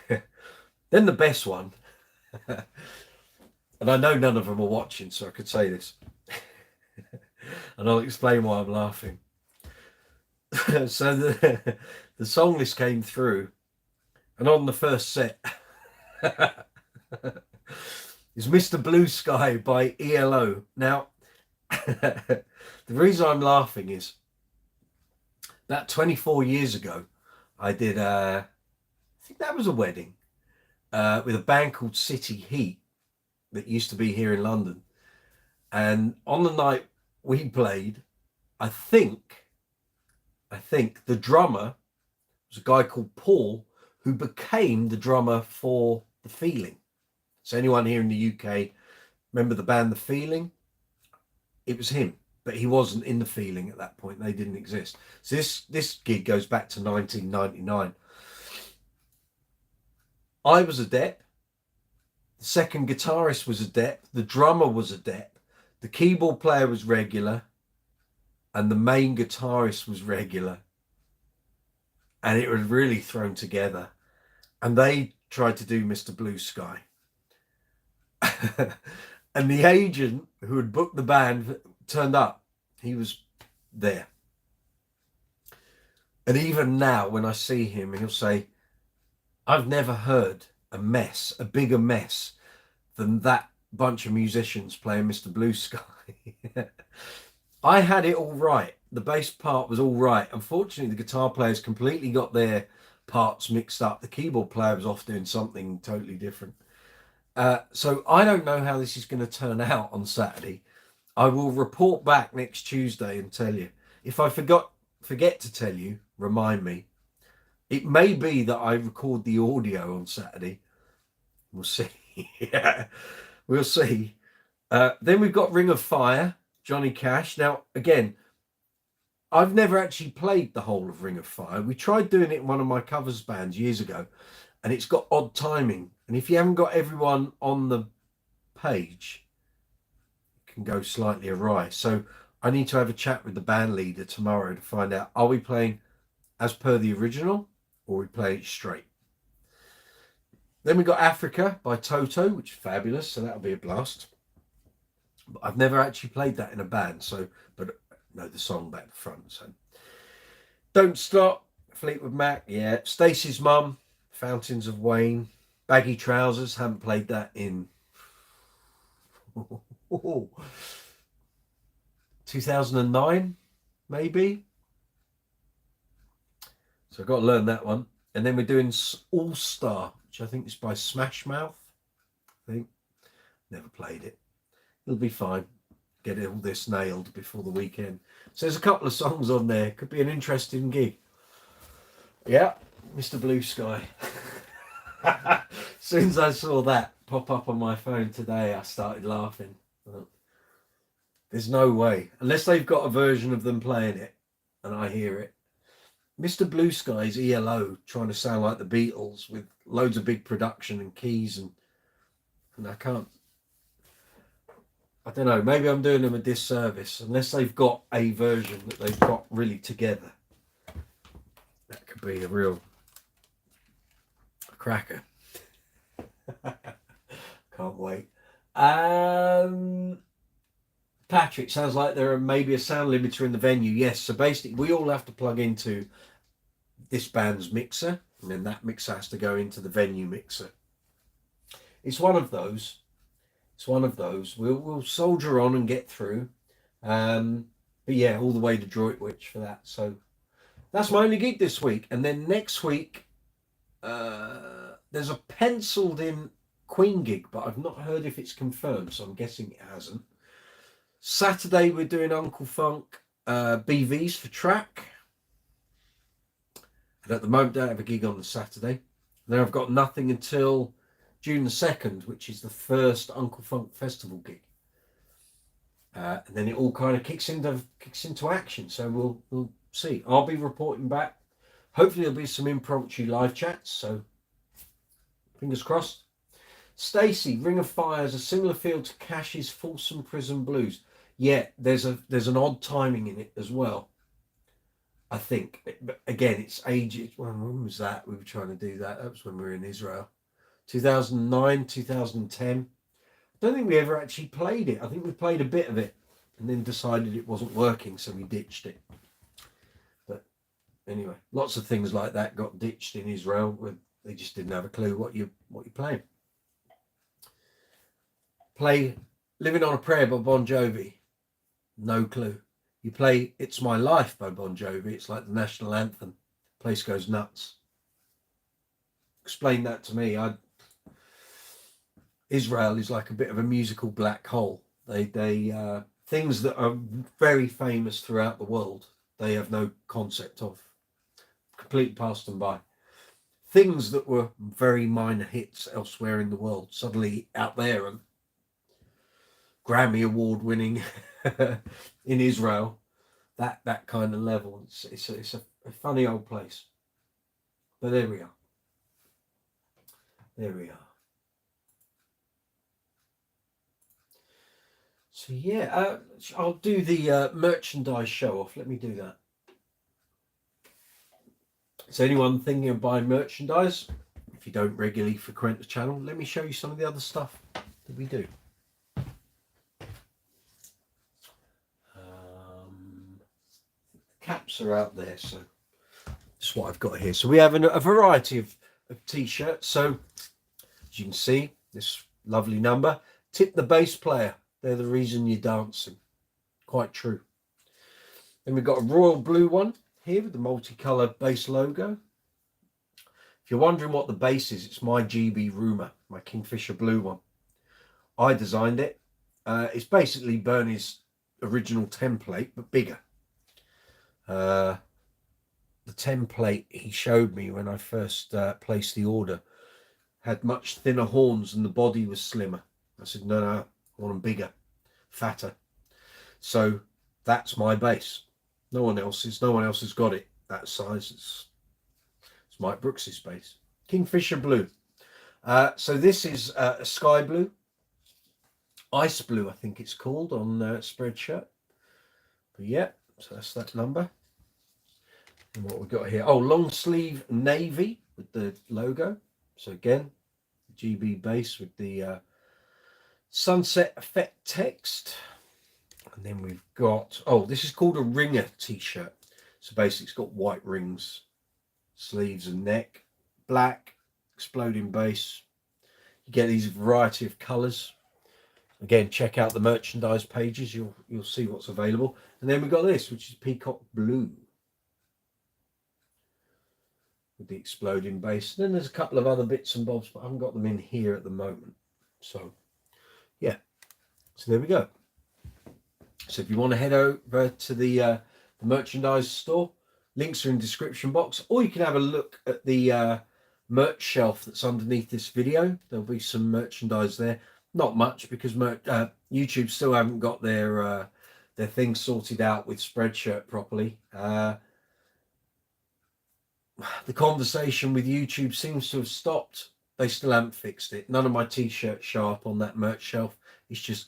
it. Then the best one, and I know none of them are watching, so I could say this. And I'll explain why I'm laughing. So the song list came through, and on the first set is Mr. Blue Sky by ELO. Now, the reason I'm laughing is about 24 years ago, I did, I think that was a wedding, with a band called City Heat that used to be here in London. And on the night we played, I think the drummer was a guy called Paul, who became the drummer for The Feeling. So anyone here in the UK remember the band The Feeling? it was him, but he wasn't in the feeling at that point. They didn't exist. So this gig goes back to 1999. I was a Dep. The second guitarist was a Dep. The drummer was a Dep. The keyboard player was regular. And the main guitarist was regular. And it was really thrown together. And they tried to do Mr. Blue Sky. And the agent who had booked the band turned up. He was there. And even now, when I see him, he'll say, I've never heard a bigger mess than that bunch of musicians playing Mr. Blue Sky. I had it all right. The bass part was all right. Unfortunately, the guitar players completely got their parts mixed up. The keyboard player was off doing something totally different. So I don't know how this is going to turn out on Saturday. I will report back next Tuesday and tell you. If I forget to tell you, remind me. It may be that I record the audio on Saturday. We'll see. Yeah, we'll see. Then we've got Ring of Fire, Johnny Cash. Now, again, I've never actually played the whole of Ring of Fire. We tried doing it in one of my covers bands years ago, and it's got odd timing. And if you haven't got everyone on the page, it can go slightly awry. So I need to have a chat with the band leader tomorrow to find out, are we playing as per the original, or we play it straight? Then we got Africa by Toto, which is fabulous, so that'll be a blast. But I've never actually played that in a band, so but know the song back to front. So Don't Stop, Fleetwood Mac, yeah. Stacey's Mum, Fountains of Wayne. Baggy Trousers, haven't played that in 2009, maybe. So I've got to learn that one. And then we're doing All Star, which I think is by Smash Mouth. I think. Never played it. It'll be fine. Get all this nailed before the weekend. So there's a couple of songs on there. Could be an interesting gig. Yeah, Mr. Blue Sky. As soon as I saw that pop up on my phone today, I started laughing. There's no way. Unless they've got a version of them playing it and I hear it. Mr. Blue Sky's ELO trying to sound like the Beatles with loads of big production and keys and I can't. I don't know. Maybe I'm doing them a disservice unless they've got a version that they've got really together. That could be a real cracker. Can't wait. Patrick, sounds like there are maybe a sound limiter in the venue. Yes, so basically we all have to plug into this band's mixer and then that mixer has to go into the venue mixer. It's one of those. We'll soldier on and get through. But yeah, all the way to Droitwich for that. So that's my only gig this week. And then next week, there's a penciled in Queen gig, but I've not heard if it's confirmed, so I'm guessing it hasn't. Saturday, we're doing Uncle Funk BVs for track. And at the moment, I don't have a gig on the Saturday. Then I've got nothing until June the 2nd, which is the first Uncle Funk Festival gig. And then it all kind of kicks into action. So we'll see. I'll be reporting back. Hopefully there'll be some impromptu live chats. So fingers crossed. Stacey, Ring of Fire has a similar feel to Cash's Folsom Prison Blues. Yeah, there's an odd timing in it as well. I think. But again, it's ages. When was that? We were trying to do that. That was when we were in Israel. 2009, 2010. I don't think we ever actually played it. I think we played a bit of it and then decided it wasn't working, so we ditched it. But anyway, lots of things like that got ditched in Israel where they just didn't have a clue what you're playing. Play Living on a Prayer by Bon Jovi. No clue. You play It's My Life by Bon Jovi. It's like the national anthem. Place goes nuts. Explain that to me. Israel is like a bit of a musical black hole. They things that are very famous throughout the world, they have no concept of. Completely passed them by. Things that were very minor hits elsewhere in the world, suddenly out there and Grammy award winning in Israel. That kind of level. It's a funny old place. But there we are. There we are. So yeah, I'll do the merchandise show off. Let me do that. So anyone thinking of buying merchandise, if you don't regularly frequent the channel, let me show you some of the other stuff that we do. Caps are out there, so that's what I've got here. So we have a variety of t-shirts. So as you can see, this lovely number, tip the bass player, they're the reason you're dancing. Quite true. Then we've got a royal blue one here with the multicolored bass logo. If you're wondering what the bass is, it's my GB Rumour, my Kingfisher blue one. I designed it. It's basically Bernie's original template, but bigger. The template he showed me when I first placed the order had much thinner horns and the body was slimmer. I said, no, I want them bigger, fatter. So that's my base. No one else has got it that size. It's Mike Brooks's base. Kingfisher blue. So this is a sky blue. Ice blue, I think it's called on Spreadshirt. But yeah, so that's that number. And what we've got here, oh, long sleeve navy with the logo. So again, GB base with the sunset effect text. And then we've got, oh, this is called a ringer t-shirt. So basically it's got white rings, sleeves and neck, black, exploding base. You get these variety of colours. Again, check out the merchandise pages. You'll see what's available. And then we've got this, which is peacock blue with the exploding base. And then there's a couple of other bits and bobs, but I haven't got them in here at the moment. So yeah, so there we go. So if you want to head over to the merchandise store, links are in the description box, or you can have a look at the merch shelf that's underneath this video. There'll be some merchandise there. Not much, because YouTube still haven't got their thing sorted out with Spreadshirt properly. The conversation with YouTube seems to have stopped. They still haven't fixed it. None of my t-shirts show up on that merch shelf. It's just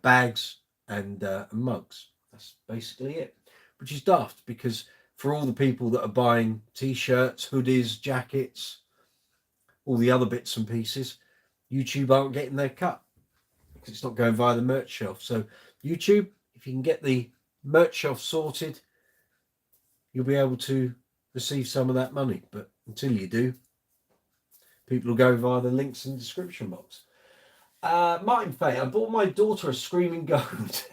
bags and mugs. That's basically it, which is daft, because for all the people that are buying t-shirts, hoodies, jackets, all the other bits and pieces, YouTube aren't getting their cut because it's not going via the merch shelf. So YouTube, if you can get the merch shelf sorted, you'll be able to receive some of that money. But until you do, people will go via the links in the description box. Martin Fay, I bought my daughter a screaming goat.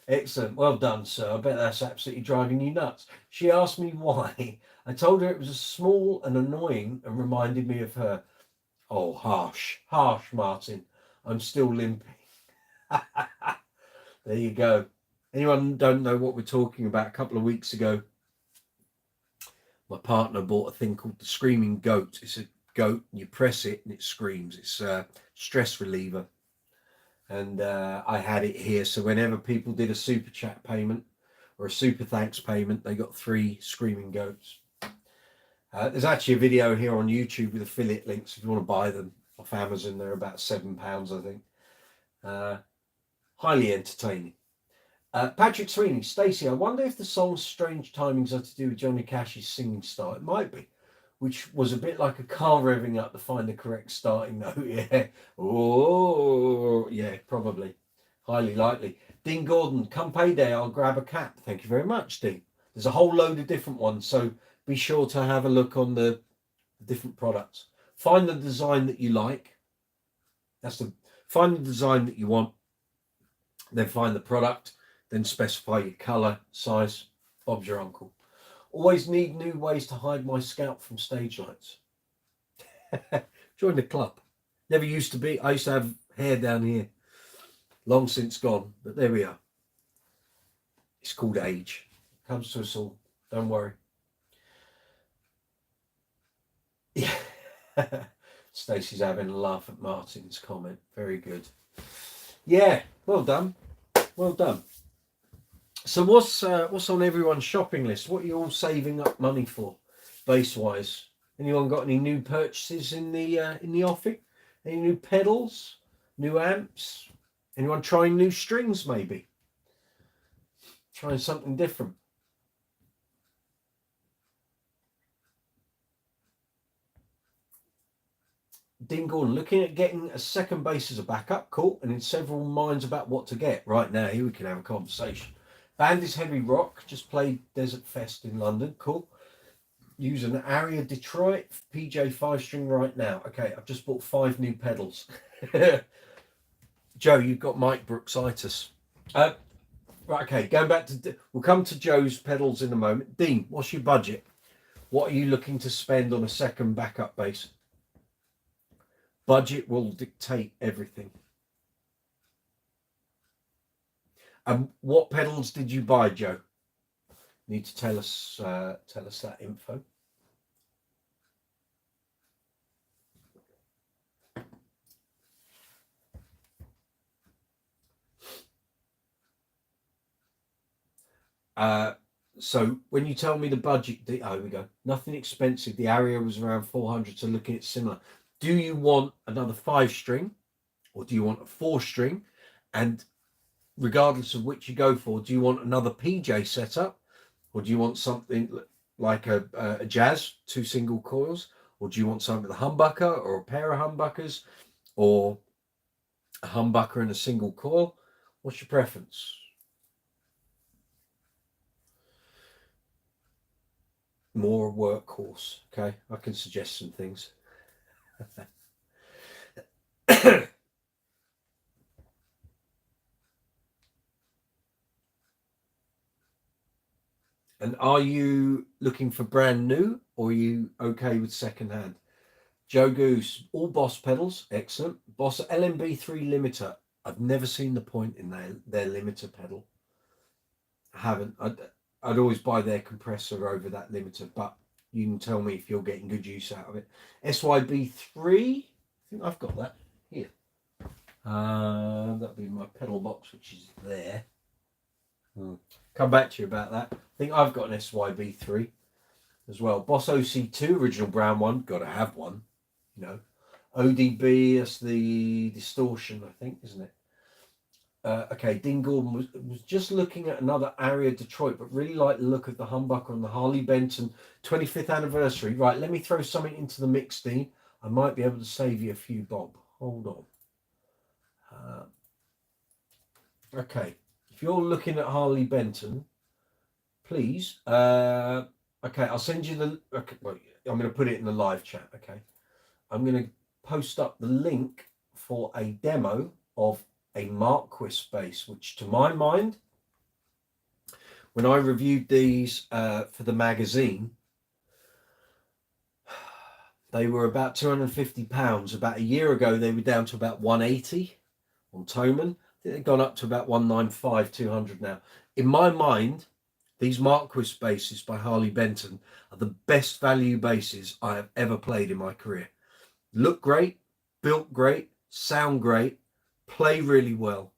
Excellent, well done, sir. I bet that's absolutely driving you nuts. She asked me why. I told her it was small and annoying and reminded me of her. Oh, harsh, Martin. I'm still limping. There you go. Anyone don't know what we're talking about? A couple of weeks ago, my partner bought a thing called the screaming goat. It's a goat, and you press it and it screams. It's a stress reliever. And I had it here, so whenever people did a super chat payment or a super thanks payment, they got 3 screaming goats. There's actually a video here on YouTube with affiliate links if you want to buy them off Amazon. They're about £7, I think. Highly entertaining. Patrick Sweeney, Stacey, I wonder if the song's strange timings are to do with Johnny Cash's singing style. It might be, which was a bit like a car revving up to find the correct starting note. Yeah. Oh, yeah, probably. Highly likely. Dean Gordon, come payday, I'll grab a cap. Thank you very much, Dean. There's a whole load of different ones, so be sure to have a look on the different products. Find the design that you like. Find the design that you want. Then find the product. Then specify your colour, size. Bob's your uncle. Always need new ways to hide my scalp from stage lights. Join the club. Never used to be. I used to have hair down here. Long since gone. But there we are. It's called age. It comes to us all. Don't worry. Yeah. Stacey's having a laugh at Martin's comment. Very good. Yeah, well done. Well done. So what's on everyone's shopping list? What are you all saving up money for, base wise? Anyone got any new purchases in the offing? Any new pedals, new amps? Anyone trying new strings? Maybe trying something different. Dean Gordon looking at getting a second bass as a backup. Cool, and in several minds about what to get. Right now, here we can have a conversation. Band is Heavy Rock. Just played Desert Fest in London. Cool. Use an Aria Detroit PJ 5-string right now. Okay, I've just bought 5 new pedals. Joe, you've got Mike Brooksitis. Right, okay, going back to... We'll come to Joe's pedals in a moment. Dean, what's your budget? What are you looking to spend on a second backup bass? Budget will dictate everything. And what pedals did you buy, Joe? Need to tell us that info. So when you tell me the budget, oh, here we go. Nothing expensive. The Aria was around 400, so looking at similar. Do you want another 5-string, or do you want a 4-string? And regardless of which you go for, do you want another PJ setup, or do you want something like a jazz, 2 single coils, or do you want something with a humbucker or a pair of humbuckers, or a humbucker and a single coil? What's your preference? More workhorse. Okay, I can suggest some things. And are you looking for brand new, or are you okay with second hand? Joe Goose, all Boss pedals, excellent. Boss LMB3 limiter. I've never seen the point in their limiter pedal. I haven't. I'd always buy their compressor over that limiter, but you can tell me if you're getting good use out of it. SYB3, I think I've got that here. That'll be my pedal box, which is there. Come back to you about that. I think I've got an SYB3 as well. Boss OC2, original brown one. Got to have one, you know. ODB, that's the distortion, I think, isn't it? Okay, Dean Gordon was just looking at another Aria Detroit, but really like the look of the humbucker on the Harley Benton 25th anniversary. Right, let me throw something into the mix, Dean. I might be able to save you a few bob. Hold on. Okay, if you're looking at Harley Benton, please. Okay, I'll send you the... Okay, well, I'm going to put it in the live chat, okay? I'm going to post up the link for a demo of a Marquis bass, which to my mind, when I reviewed these for the magazine, they were about £250. About a year ago, they were down to about 180 on Thomann. I think they've gone up to about 195, 200 now. In my mind, these Marquis basses by Harley Benton are the best value basses I have ever played in my career. Look great, built great, sound great, play really well,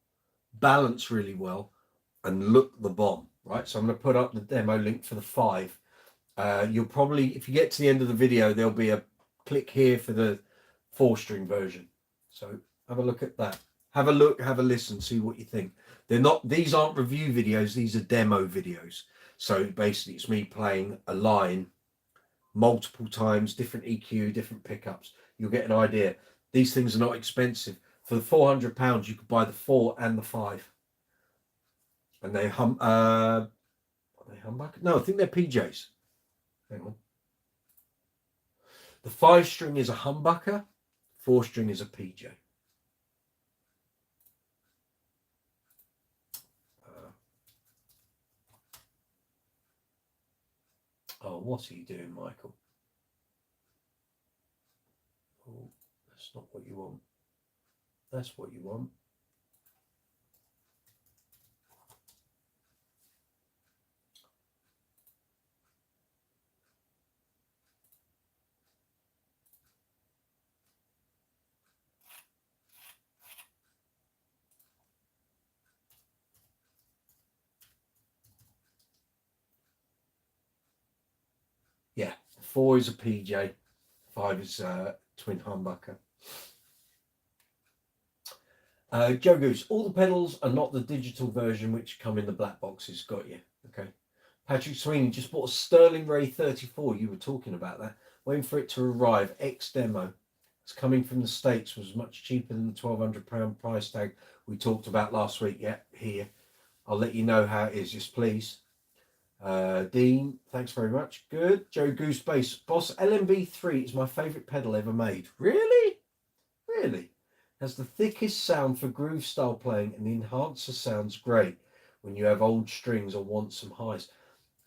balance really well, and look the bomb, right? So I'm going to put up the demo link for the 5. You'll probably, if you get to the end of the video, there'll be a click here for the 4-string version. So have a look at that. Have a look, have a listen, see what you think. These aren't review videos, these are demo videos. So basically it's me playing a line multiple times, different EQ, different pickups. You'll get an idea. These things are not expensive. For the £400, you could buy the 4 and the 5. And they are they humbucker? No, I think they're PJs. Hang on. The 5-string is a humbucker, 4-string is a PJ. Oh, what are you doing, Michael? Oh, that's not what you want. That's what you want. 4 is a PJ, 5 is twin humbucker. Joe Goose, all the pedals are not the digital version which come in the black boxes. Got you. Okay. Patrick Sweeney just bought a Sterling Ray 34. You were talking about that. Waiting for it to arrive. X demo. It's coming from the States. Was much cheaper than the £1,200 price tag we talked about last week. Yeah, here. I'll let you know how it is. Yes, please. Dean, thanks very much. Good. Joe Goose Bass. Boss LMB3 is my favourite pedal ever made. Really? Really? Has the thickest sound for groove style playing, and the enhancer sounds great when you have old strings or want some highs.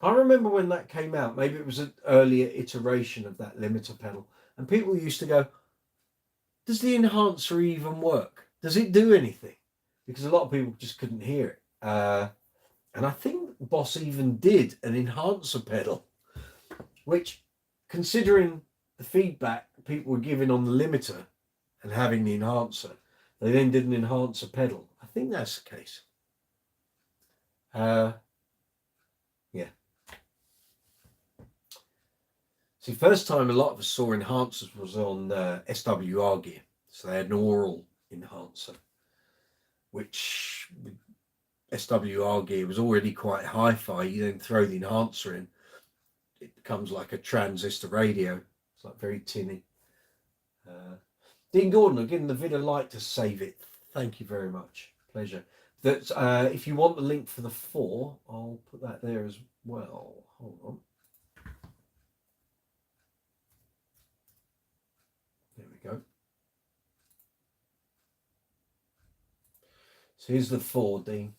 I remember when that came out, maybe it was an earlier iteration of that limiter pedal, and people used to go, does the enhancer even work? Does it do anything? Because a lot of people just couldn't hear it. And I think Boss even did an enhancer pedal, which, considering the feedback people were giving on the limiter and having the enhancer, they then did an enhancer pedal. I think that's the case. Yeah. See, first time a lot of us saw enhancers was on SWR gear. So they had an oral enhancer, which SWR gear was already quite hi-fi. You then throw the enhancer in, it becomes like a transistor radio. It's like very tinny. Dean Gordon, I've given the vid a like to save it. Thank you very much. Pleasure. That if you want the link for the 4, I'll put that there as well. Hold on. There we go. So here's the 4, Dean.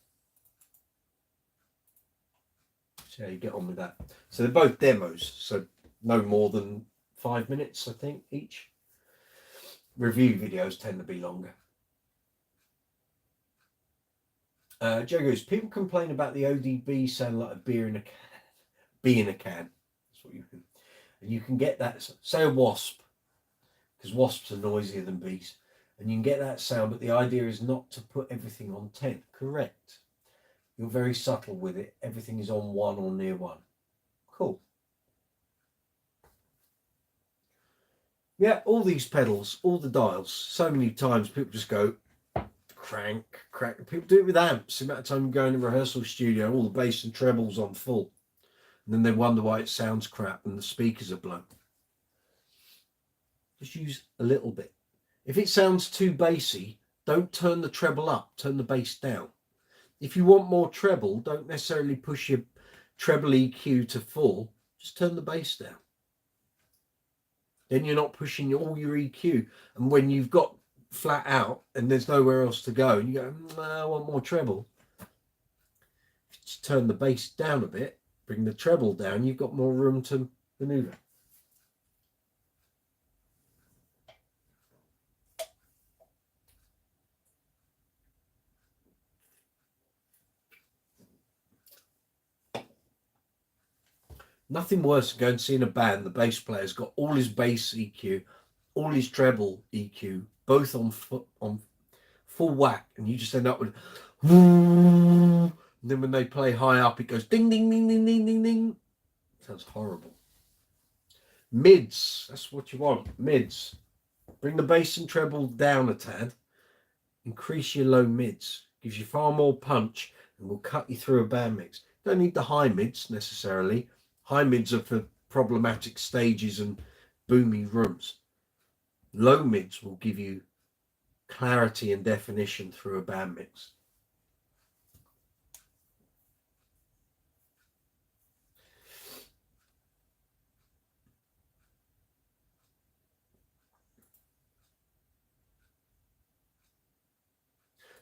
See how you get on with that. So they're both demos, so no more than 5 minutes, I think, each. Review videos tend to be longer. Joe goes, people complain about the ODB sound like a beer in a can. Bee in a can. That's what you can. And you can get that, say a wasp, because wasps are noisier than bees. And you can get that sound, but the idea is not to put everything on 10. Correct. You're very subtle with it. Everything is on 1 or near 1. Cool. Yeah, all these pedals, all the dials, so many times people just go crank, crank. People do it with amps. The amount of time you go in a rehearsal studio, all the bass and trebles on full. And then they wonder why it sounds crap and the speakers are blown. Just use a little bit. If it sounds too bassy, don't turn the treble up, turn the bass down. If you want more treble, don't necessarily push your treble EQ to full, just turn the bass down. Then you're not pushing all your EQ. And when you've got flat out and there's nowhere else to go, and you go, I want more treble. Just turn the bass down a bit, bring the treble down, you've got more room to maneuver. Nothing worse than going and seeing a band, the bass player's got all his bass EQ, all his treble EQ, both on full whack, and you just end up with, and then when they play high up, it goes ding, ding, ding, ding, ding, ding, ding. Sounds horrible. Mids, that's what you want, mids. Bring the bass and treble down a tad, increase your low mids, gives you far more punch, and will cut you through a band mix. Don't need the high mids necessarily. High mids are for problematic stages and boomy rooms. Low mids will give you clarity and definition through a band mix.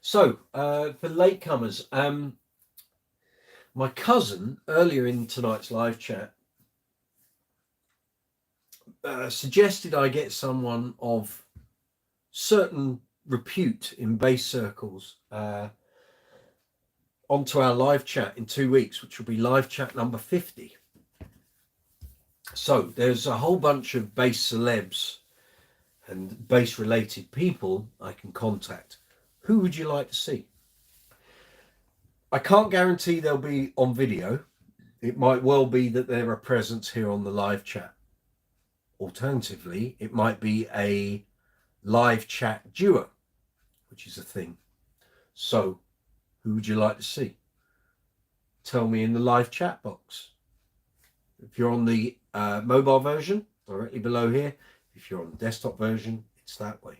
So, for latecomers, my cousin, earlier in tonight's live chat, suggested I get someone of certain repute in bass circles onto our live chat in 2 weeks, which will be live chat number 50. So there's a whole bunch of bass celebs and bass related people I can contact. Who would you like to see? I can't guarantee they'll be on video. It might well be that they're a presence here on the live chat. alternatively, it might be a live chat duo, which is a thing. So who would you like to see? Tell me in the live chat box. If you're on the mobile version, directly below here. If you're on the desktop version, it's that way.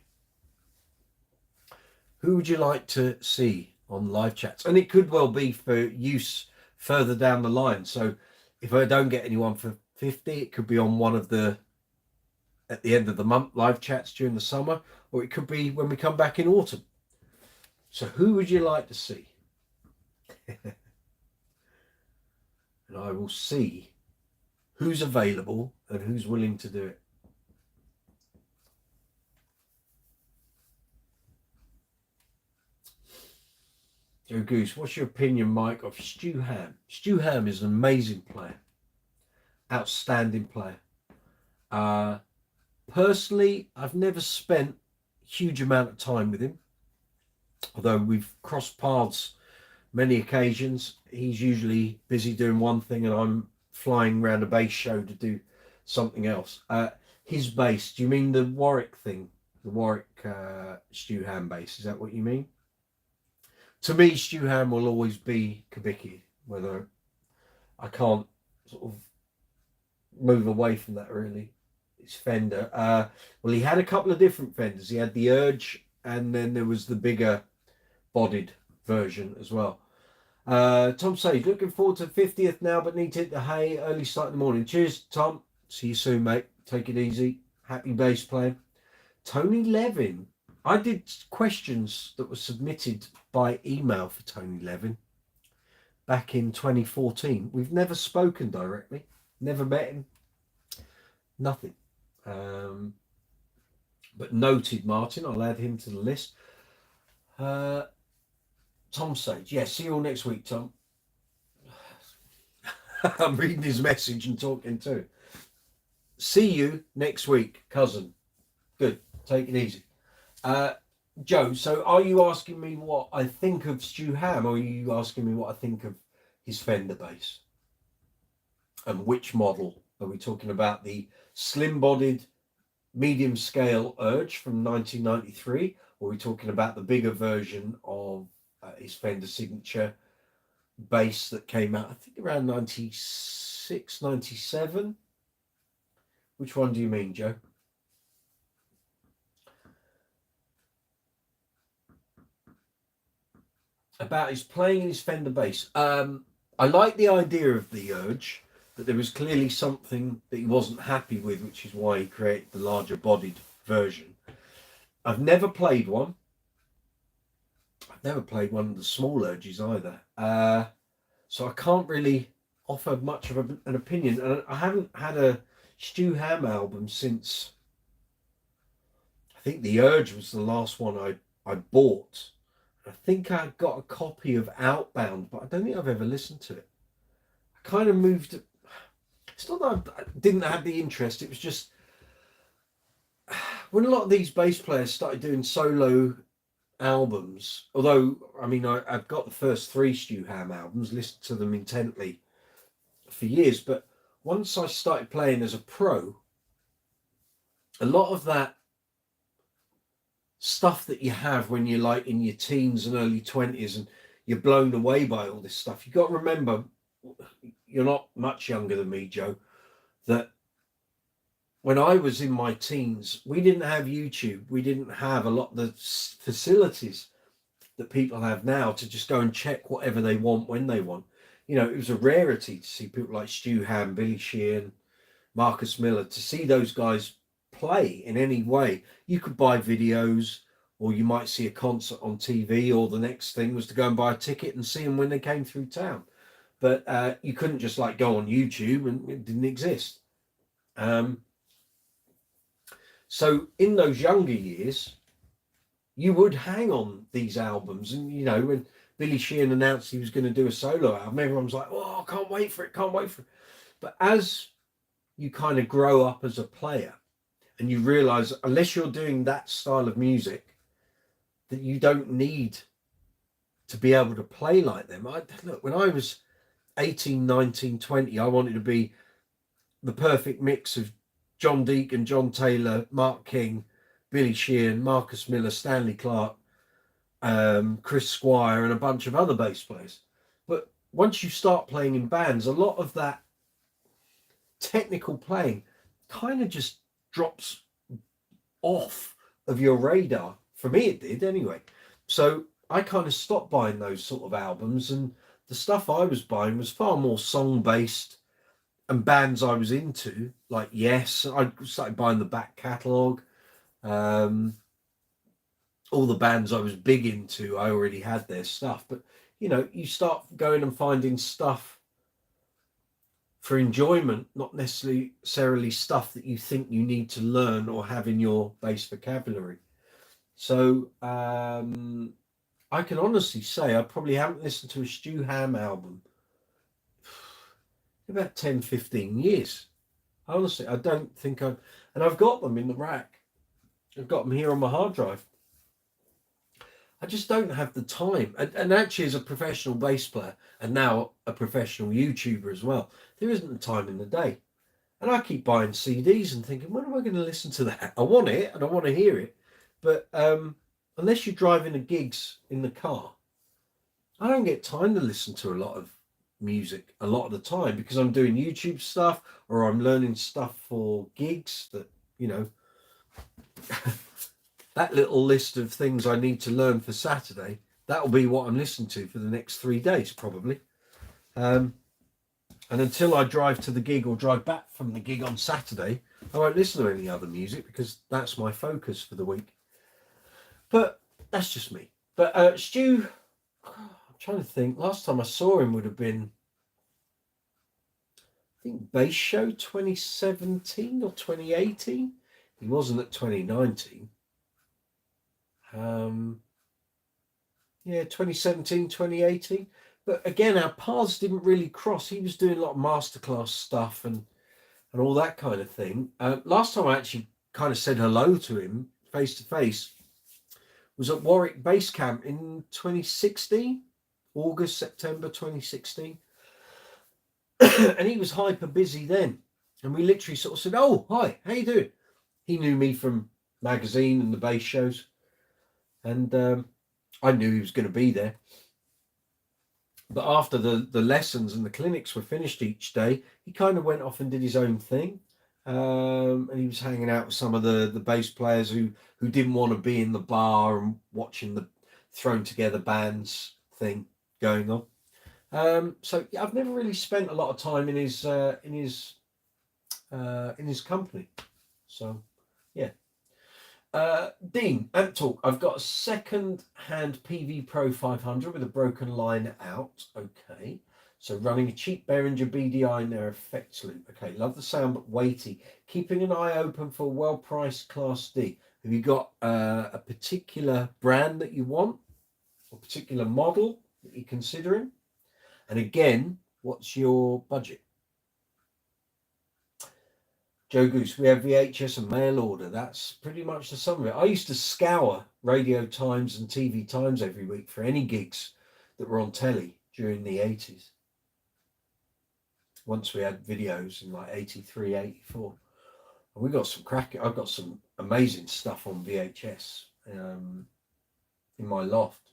Who would you like to see on live chats? And it could well be for use further down the line. So if I don't get anyone for 50, it could be on one of the, at the end of the month, live chats during the summer, or it could be when we come back in autumn. So who would you like to see? And I will see who's available and who's willing to do it. Joe Goose, what's your opinion, Mike, of Stu Ham? Stu Ham is an amazing player. Outstanding player. Personally, I've never spent a huge amount of time with him. Although we've crossed paths many occasions. He's usually busy doing one thing and I'm flying around a bass show to do something else. His bass, do you mean the Warwick thing? The Warwick Stu Ham bass, is that what you mean? To me, Stu Ham will always be Kubicki, whether I can't sort of move away from that really. It's Fender. Well, he had a couple of different Fenders. He had the Urge and then there was the bigger bodied version as well. Tom says, looking forward to 50th now, but need to hit the hay early start in the morning. Cheers, Tom. See you soon, mate. Take it easy. Happy bass playing. Tony Levin. I did questions that were submitted by email for Tony Levin back in 2014. We've never spoken directly, never met him, nothing. But noted, Martin. I'll add him to the list. Tom Sage. Yeah, see you all next week, Tom. I'm reading his message and talking too. See you next week, cousin. Good. Take it easy. Joe, so are you asking me what I think of Stu Ham, or are you asking me what I think of his Fender bass? And which model? Are we talking about the slim-bodied medium scale Urge from 1993, or are we talking about the bigger version of his Fender signature bass that came out, I think, around 96, 97? Which one do you mean, Joe? About his playing his Fender bass. I like the idea of the Urge, but there was clearly something that he wasn't happy with, which is why he created the larger bodied version. I've never played one. I've never played one of the small Urges either. So I can't really offer much of an opinion. And I haven't had a Stu Ham album since, I think the Urge was the last one I bought. I think I got a copy of Outbound, but I don't think I've ever listened to it. I kind of moved. It's not that I didn't have the interest. It was just when a lot of these bass players started doing solo albums. Although, I mean, I've got the first 3 Stu Ham albums, listened to them intently for years. But once I started playing as a pro, a lot of that stuff that you have when you're like in your teens and early 20s and you're blown away by all this stuff, you got to remember, you're not much younger than me, Joe, that when I was in my teens, we didn't have YouTube. We didn't have a lot of the facilities that people have now to just go and check whatever they want when they want. You know, it was a rarity to see people like Stu Ham, Billy Sheehan, Marcus Miller, to see those guys play in any way. You could buy videos, or you might see a concert on TV, or the next thing was to go and buy a ticket and see them when they came through town. But you couldn't just like go on YouTube, and it didn't exist. So in those younger years, you would hang on these albums, and you know, when Billy Sheehan announced he was going to do a solo album, everyone was like, oh, I can't wait for it, can't wait for it. But as you kind of grow up as a player, and you realize, unless you're doing that style of music, that you don't need to be able to play like them. Look, when I was 18, 19, 20, I wanted to be the perfect mix of John Deacon, John Taylor, Mark King, Billy Sheehan, Marcus Miller, Stanley Clark, Chris Squire, and a bunch of other bass players. But once you start playing in bands, a lot of that technical playing kind of just drops off of your radar. For me, it did anyway. So I kind of stopped buying those sort of albums, and the stuff I was buying was far more song based, and bands I was into, like Yes. I started buying the back catalogue. All the bands I was big into, I already had their stuff. But you know, you start going and finding stuff for enjoyment, not necessarily stuff that you think you need to learn or have in your bass vocabulary. So I can honestly say I probably haven't listened to a Stu Ham album in about 10, 15 years. Honestly, I don't think I've... And I've got them in the rack. I've got them here on my hard drive. I just don't have the time. And actually, as a professional bass player, and now a professional YouTuber as well, there isn't the time in the day. And I keep buying CDs and thinking, when am I going to listen to that? I want it and I want to hear it. But unless you're driving the gigs in the car, I don't get time to listen to a lot of music a lot of the time, because I'm doing YouTube stuff or I'm learning stuff for gigs that, you know, that little list of things I need to learn for Saturday, that'll be what I'm listening to for the next 3 days, probably. And until I drive to the gig or drive back from the gig on Saturday, I won't listen to any other music, because that's my focus for the week. But that's just me. But Stu, I'm trying to think, last time I saw him would have been, I think, Bass Show 2017 or 2018. He wasn't at 2019. Yeah, 2017, 2018. But again, our paths didn't really cross. He was doing a lot of masterclass stuff and all that kind of thing. Last time I actually kind of said hello to him face to face was at Warwick Bass Camp in 2016, August, September 2016. And he was hyper busy then. And we literally sort of said, "Oh, hi, how you doing?" He knew me from magazine and the bass shows. And I knew he was going to be there. But after the lessons and the clinics were finished each day, he kind of went off and did his own thing. And he was hanging out with some of the bass players who didn't want to be in the bar and watching the thrown together bands thing going on. So yeah, I've never really spent a lot of time in his company. So yeah. Dean, Amp Talk, I've got a second-hand PV Pro 500 with a broken line out. Okay. So running a cheap Behringer BDI in their effects loop. Okay, love the sound, but weighty. Keeping an eye open for a well-priced Class D. Have you got a particular brand that you want? Or particular model that you're considering? And again, what's your budget? Joe Goose, we have VHS and mail order. That's pretty much the sum of it. I used to scour Radio Times and TV Times every week for any gigs that were on telly during the 80s. Once we had videos in like 83, 84. And we got some I've got some amazing stuff on VHS in my loft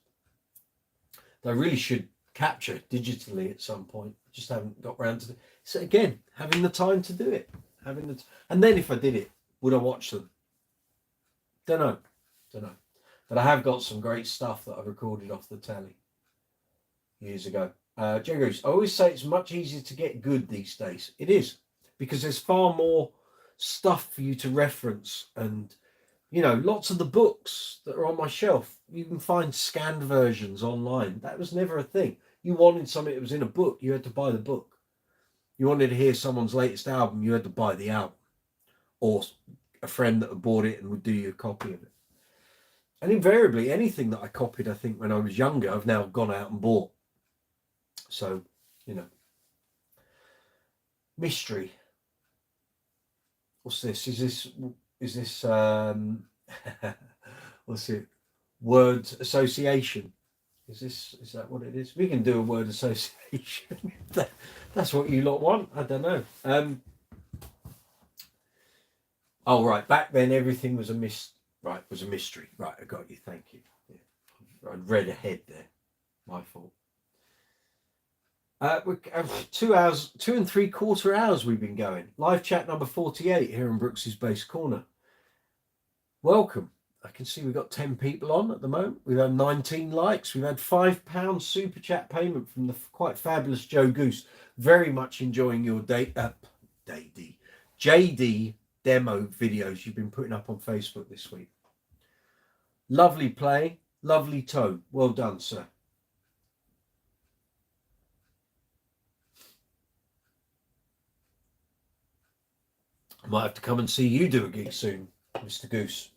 that I really should capture digitally at some point. I just haven't got around to it. So again, having the time to do it. And then if I did it, would I watch them? Don't know. But I have got some great stuff that I recorded off the telly years ago. Jagos, I always say it's much easier to get good these days. It is, because there's far more stuff for you to reference, and you know, lots of the books that are on my shelf, you can find scanned versions online. That was never a thing. You wanted something that was in a book, you had to buy the book. You wanted to hear someone's latest album, you had to buy the album, or a friend that had bought it and would do you a copy of it. And invariably, anything that I copied, I think, when I was younger, I've now gone out and bought. So, you know. Mystery. What's this? Is this what's it? Word association. Is that what it is? We can do a word association. That's what you lot want. I don't know. Oh, right. Back then, everything was a was a mystery. Right, I got you. Thank you. Yeah. I'd read ahead there. My fault. We're 2 hours, 2 and 3/4 hours we've been going. Live chat number 48 here in Brooks's Base Corner. Welcome. I can see we've got 10 people on at the moment. We've had 19 likes. We've had £5 super chat payment from the quite fabulous Joe Goose. Very much enjoying your JD demo videos you've been putting up on Facebook this week. Lovely play, lovely tone. Well done, sir. I might have to come and see you do a gig soon, Mr. Goose.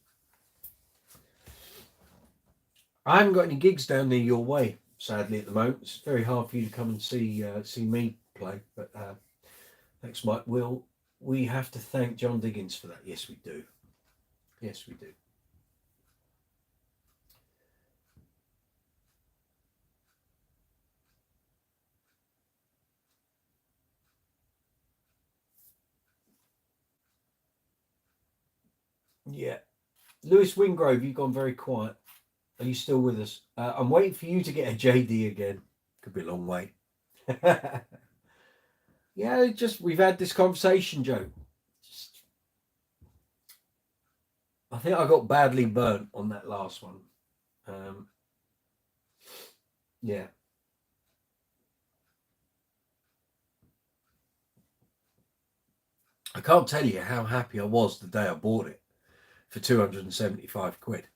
I haven't got any gigs down near your way, sadly, at the moment. It's very hard for you to come and see me play. But thanks, Mike. We have to thank John Diggins for that? Yes, we do. Yes, we do. Yeah. Lewis Wingrove, you've gone very quiet. Are you still with us? I'm waiting for you to get a JD again. Could be a long way. Yeah, we've had this conversation, Joe. I think I got badly burnt on that last one. Yeah. I can't tell you how happy I was the day I bought it for 275 quid.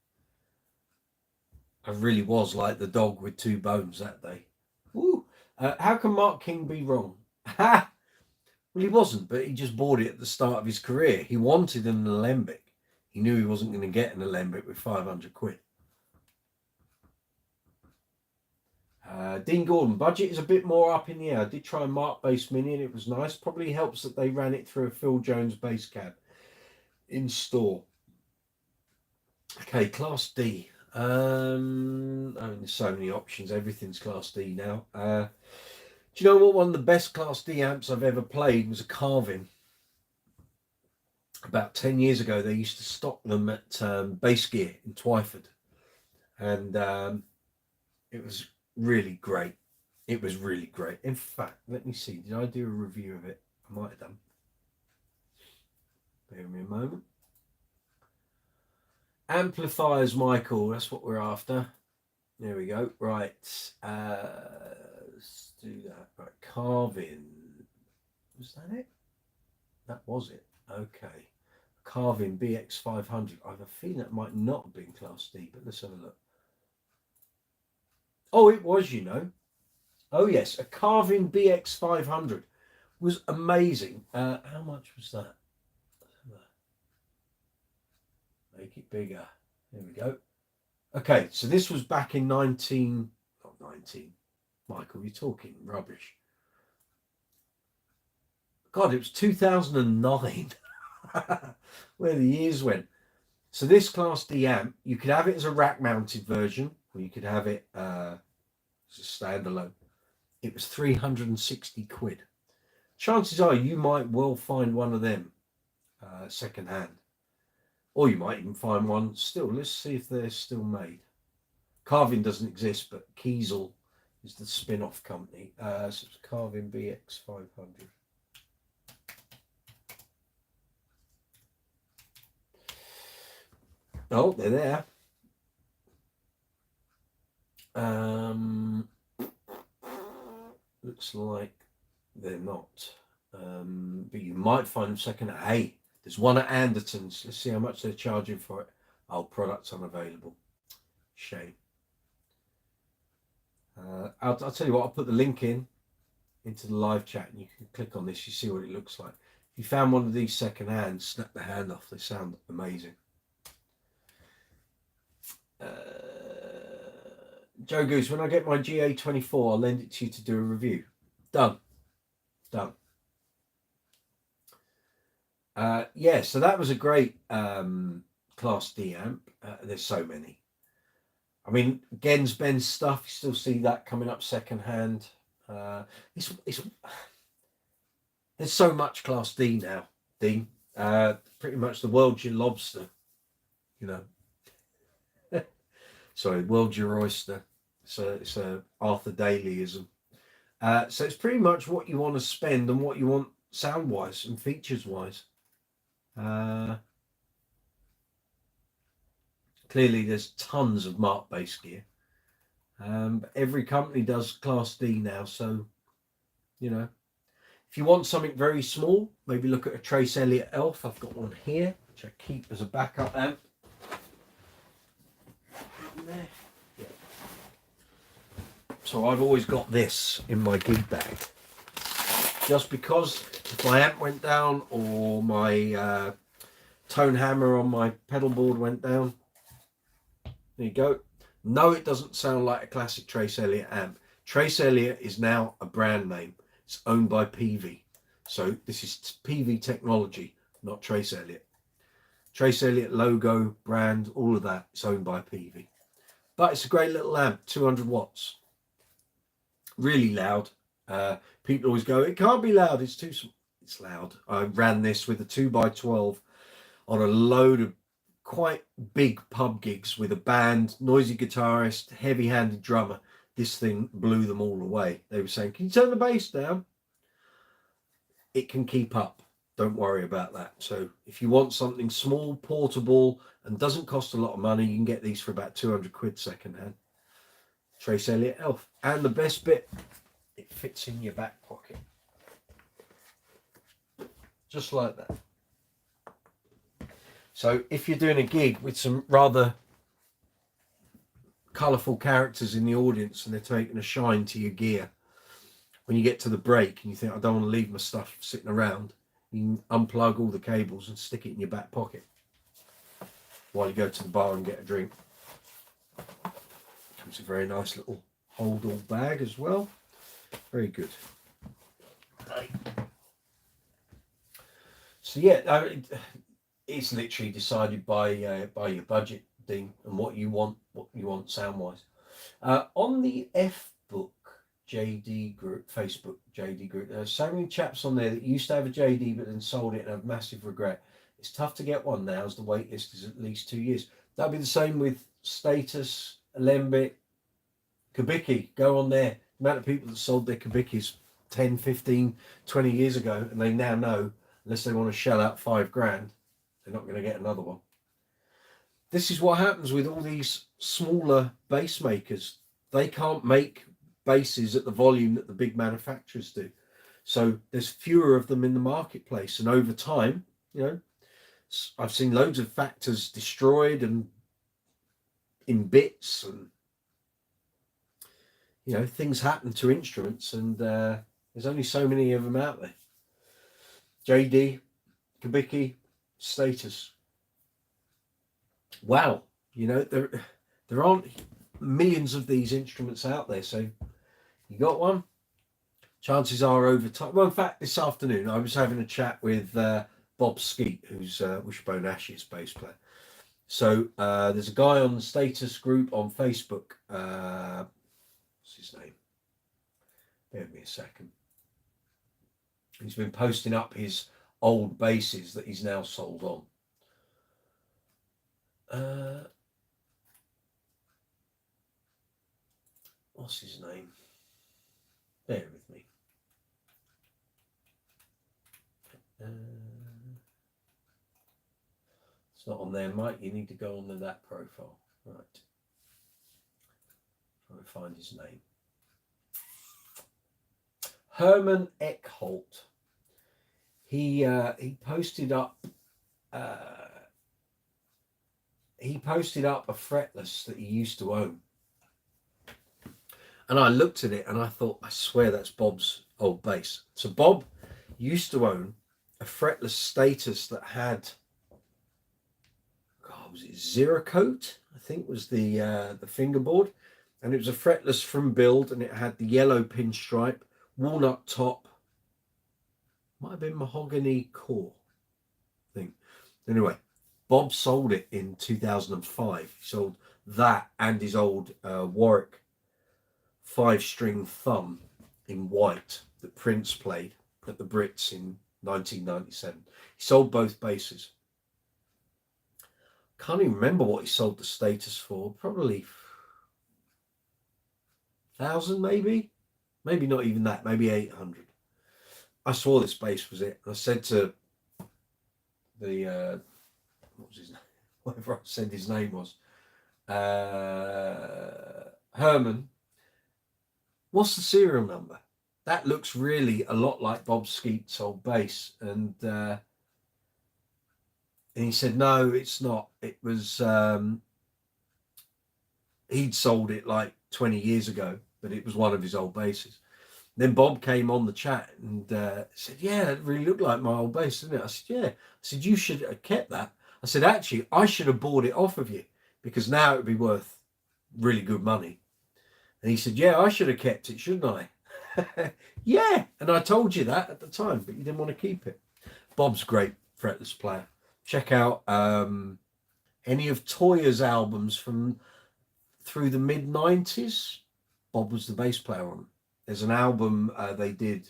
I really was like the dog with two bones that day. Woo. How can Mark King be wrong? Well, he wasn't, but he just bought it at the start of his career. He wanted an Alembic. He knew he wasn't going to get an Alembic with 500 quid. Dean Gordon, budget is a bit more up in the air. I did try a Mark bass mini and it was nice. Probably helps that they ran it through a Phil Jones bass cab in store. Okay, Class D. I mean, there's so many options. Everything's Class D now. Do you know what? One of the best Class D amps I've ever played was a Carvin. About 10 years ago, they used to stock them at Bass Gear in Twyford. And it was really great. It was really great. In fact, let me see. Did I do a review of it? I might have done. Bear with me a moment. Amplifiers, Michael. That's what we're after. There we go. Right. Let's do that. Right. Carvin. Was that it? That was it. Okay. Carvin BX500. I have a feeling that might not have been Class D, but let's have a look. Oh, it was, you know. Oh, yes. A Carvin BX500 was amazing. How much was that? Make it bigger. There we go. Okay, so this was back in not 19. Michael, you're talking rubbish. God, it was 2009. Where the years went. So this Class D amp, you could have it as a rack-mounted version, or you could have it as a standalone. It was 360 quid. Chances are you might well find one of them second-hand. Or you might even find one still. Let's see if they're still made. Carvin doesn't exist, but Kiesel is the spin-off company. So it's Carvin BX500. Oh, they're there. Looks like they're not. But you might find them second. Hey, there's one at Andertons. Let's see how much they're charging for it. Oh, products unavailable. Shame. I'll tell you what, I'll put the link into the live chat and you can click on this. You see what it looks like. If you found one of these second hand, snap the hand off. They sound amazing. Joe Goose, when I get my GA24, I'll lend it to you to do a review. Done. Yeah, so that was a great Class D amp. There's so many. I mean, Gens Ben's stuff, you still see that coming up second hand. There's so much Class D now, Dean. Pretty much the world's your lobster, you know. Sorry, world's your oyster. So it's a Arthur Daleyism. So it's pretty much what you want to spend and what you want sound wise and features wise. Clearly there's tons of Mark bass gear. Every company does Class D now, so you know, if you want something very small, maybe look at a Trace Elliott Elf. I've got one here which I keep as a backup amp. There. Yeah. So I've always got this in my gig bag, just because if my amp went down or my tone hammer on my pedal board went down, there you go. No, it doesn't sound like a classic Trace Elliott amp. Trace Elliott is now a brand name. It's owned by PV. So this is PV technology, not Trace Elliott. Trace Elliott logo, brand, all of that, it's owned by PV. But it's a great little amp, 200 watts. Really loud. People always go, it can't be loud, it's too small. It's loud. I ran this with a 2x12 on a load of quite big pub gigs with a band, noisy guitarist, heavy-handed drummer. This thing blew them all away. They were saying, can you turn the bass down? It can keep up. Don't worry about that. So if you want something small, portable, and doesn't cost a lot of money, you can get these for about 200 quid second-hand. Trace Elliott Elf. And the best bit, it fits in your back pocket. Just like that. So if you're doing a gig with some rather colourful characters in the audience and they're taking a shine to your gear, when you get to the break and you think, I don't want to leave my stuff sitting around, you can unplug all the cables and stick it in your back pocket while you go to the bar and get a drink. Comes a very nice little hold-all bag as well. Very good. So yeah, it's literally decided by your budget, Dean, and what you want sound wise. On the F Book JD group, Facebook JD group, there's so many chaps on there that used to have a JD but then sold it and have massive regret. It's tough to get one now, as the wait list is at least 2 years. That'll be the same with Status, Alembic, Kubicki. Go on there. The amount of people that sold their Kubickis 10, 15, 20 years ago, and they now know, unless they want to shell out $5 grand, they're not going to get another one. This is what happens with all these smaller bass makers. They can't make basses at the volume that the big manufacturers do. So there's fewer of them in the marketplace. And over time, you know, I've seen loads of factors destroyed and in bits, and you know, things happen to instruments, and there's only so many of them out there. JD, Kubicki, Status. Wow, you know, there aren't millions of these instruments out there, so you got one, chances are over time. Well, in fact, this afternoon I was having a chat with Bob Skeet, who's Wishbone Ash's bass player. So there's a guy on the Status group on Facebook. What's his name? Bear with me a second. He's been posting up his old basses that he's now sold on. What's his name? Bear with me. It's not on there, Mike. You need to go on to that profile. Right. Trying to find his name. Herman Eckholt. He posted up a fretless that he used to own. And I looked at it and I thought, I swear that's Bob's old bass. So Bob used to own a fretless Status that had, God, was it Zero Coat? I think was the fingerboard. And it was a fretless from build, and it had the yellow pinstripe, walnut top, might have been mahogany core thing. Anyway, Bob sold it in 2005. He sold that and his old Warwick 5-string thumb in white that Prince played at the Brits in 1997. He sold both basses. Can't even remember what he sold the Status for. Probably 1,000, maybe not even that, maybe 800. I swore this bass was it. I said to the what was his name? Whatever I said his name was, Herman, what's the serial number? That looks really a lot like Bob Skeet's old bass. And he said, no, it's not. It was, he'd sold it like 20 years ago, but it was one of his old basses. Then Bob came on the chat and said, yeah, it really looked like my old bass, didn't it? I said, yeah. I said, you should have kept that. I said, actually, I should have bought it off of you because now it would be worth really good money. And he said, yeah, I should have kept it, shouldn't I? Yeah. And I told you that at the time, but you didn't want to keep it. Bob's a great fretless player. Check out any of Toya's albums from through the mid-90s. Bob was the bass player on them. There's an album they did.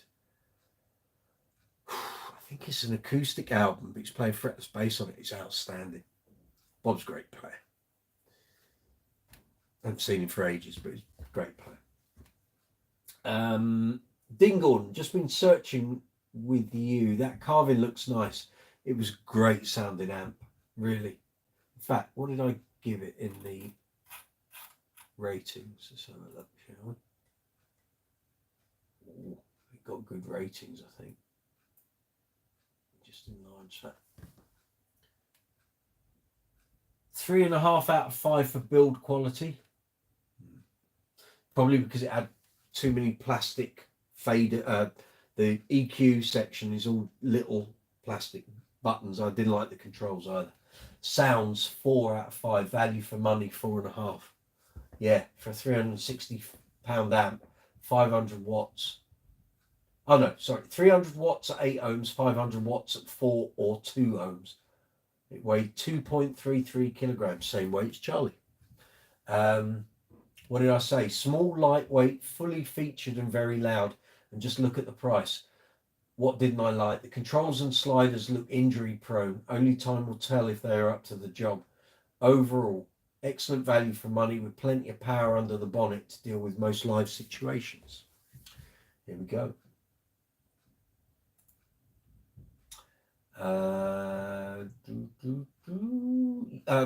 I think it's an acoustic album, but he's playing fretless bass on it. It's outstanding. Bob's a great player. I haven't seen him for ages, but he's a great player. Dean Gordon, just been searching with you. That carving looks nice. It was great sounding amp, really. In fact, what did I give it in the ratings? Let's have a look, shall we? Ooh, it got good ratings, I think. Just enlarge that. 3.5 out of 5 for build quality. Probably because it had too many plastic fade. The EQ section is all little plastic buttons. I didn't like the controls either. Sounds 4 out of 5. Value for money 4.5. Yeah, for a £360 amp, 500 watts. Oh no, sorry, 300 watts at 8 ohms, 500 watts at 4 or 2 ohms. It weighed 2.33 kilograms, same weight as Charlie. What did I say? Small, lightweight, fully featured and very loud. And just look at the price. What didn't I like? The controls and sliders look injury prone. Only time will tell if they are up to the job. Overall, excellent value for money with plenty of power under the bonnet to deal with most live situations. Here we go.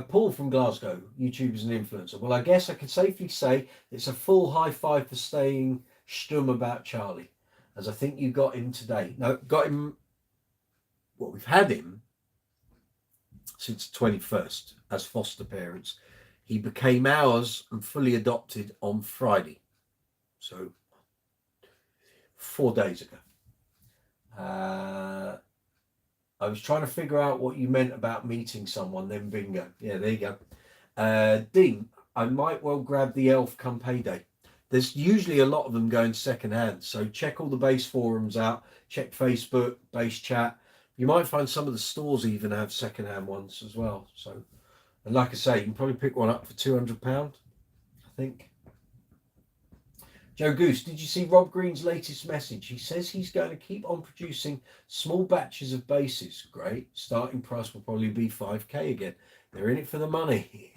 Paul from Glasgow, YouTubers and influencer. Well, I guess I could safely say it's a full high five for staying stum about Charlie, as I think you got him today. No, got him. Well, we've had him since the 21st as foster parents. He became ours and fully adopted on Friday, so 4 days ago. I was trying to figure out what you meant about meeting someone, then bingo. Yeah, there you go. Dean, I might well grab the elf come payday. There's usually a lot of them going second hand, so check all the bass forums out. Check Facebook, bass chat. You might find some of the stores even have second hand ones as well. So, and like I say, you can probably pick one up for £200, I think. Joe Goose, did you see Rob Green's latest message? He says he's going to keep on producing small batches of basses. Great. Starting price will probably be 5k again. They're in it for the money.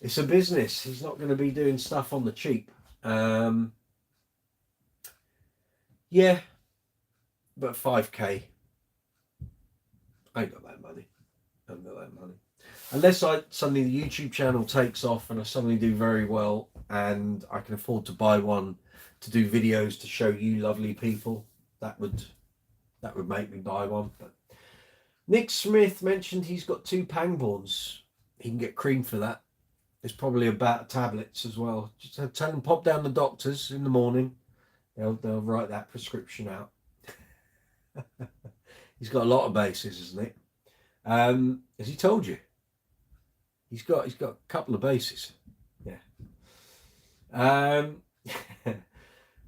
It's a business. He's not going to be doing stuff on the cheap. Yeah, but 5k. I ain't got that money. I haven't got that money. Unless suddenly the YouTube channel takes off and I suddenly do very well and I can afford to buy one to do videos to show you lovely people, that would make me buy one. But Nick Smith mentioned he's got 2 Pangborns. He can get cream for that. There's probably about tablets as well. Just tell them pop down the doctors in the morning. They'll write that prescription out. He's got a lot of basses, isn't it? Has he told you? He's got a couple of basses. Yeah.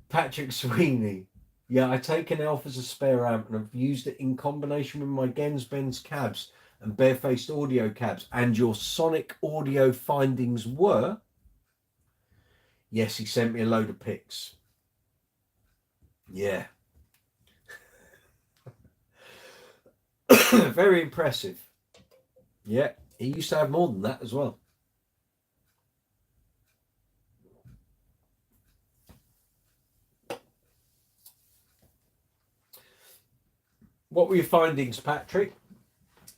Patrick Sweeney. Yeah, I take an elf as a spare amp and I've used it in combination with my Gens Benz cabs and barefaced audio cabs. And your sonic audio findings were? Yes, he sent me a load of pics. Yeah. Very impressive. Yeah, he used to have more than that as well. What were your findings, Patrick?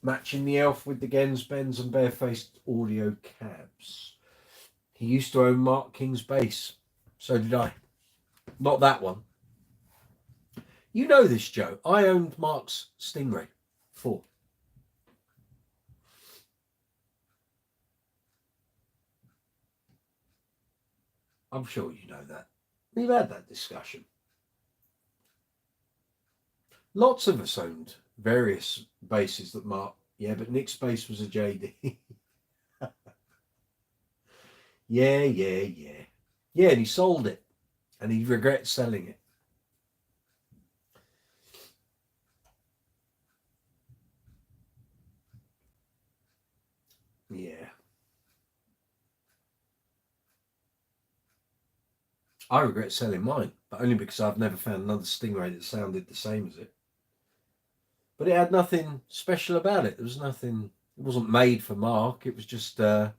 Matching the Elf with the Gens, Bens and Barefaced audio cabs. He used to own Mark King's bass. So did I. Not that one. You know this, Joe. I owned Mark's Stingray 4. I'm sure you know that. We've had that discussion. Lots of us owned various basses that Mark... Yeah, but Nick's bass was a JD. Yeah. Yeah, and he sold it. And he regrets selling it. Yeah. I regret selling mine, but only because I've never found another Stingray that sounded the same as it. But it had nothing special about it. There was nothing... It wasn't made for Mark. It was just a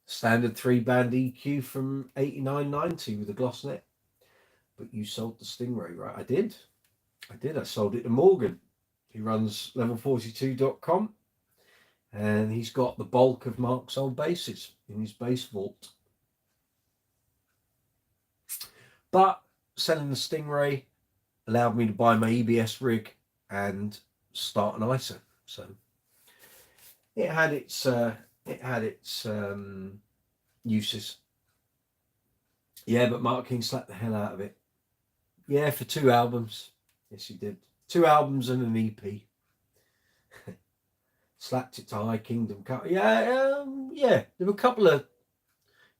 standard 3-band EQ from 89-90 with a gloss net. But you sold the Stingray, right? I did. I sold it to Morgan. He runs level42.com. And he's got the bulk of Mark's old basses in his bass vault. But selling the Stingray allowed me to buy my EBS rig and start an ISO. So it had its uses. Yeah, but Mark King slapped the hell out of it. Yeah, for 2 albums. Yes, he did. 2 albums and an EP. Slapped it to High Kingdom. Yeah. There were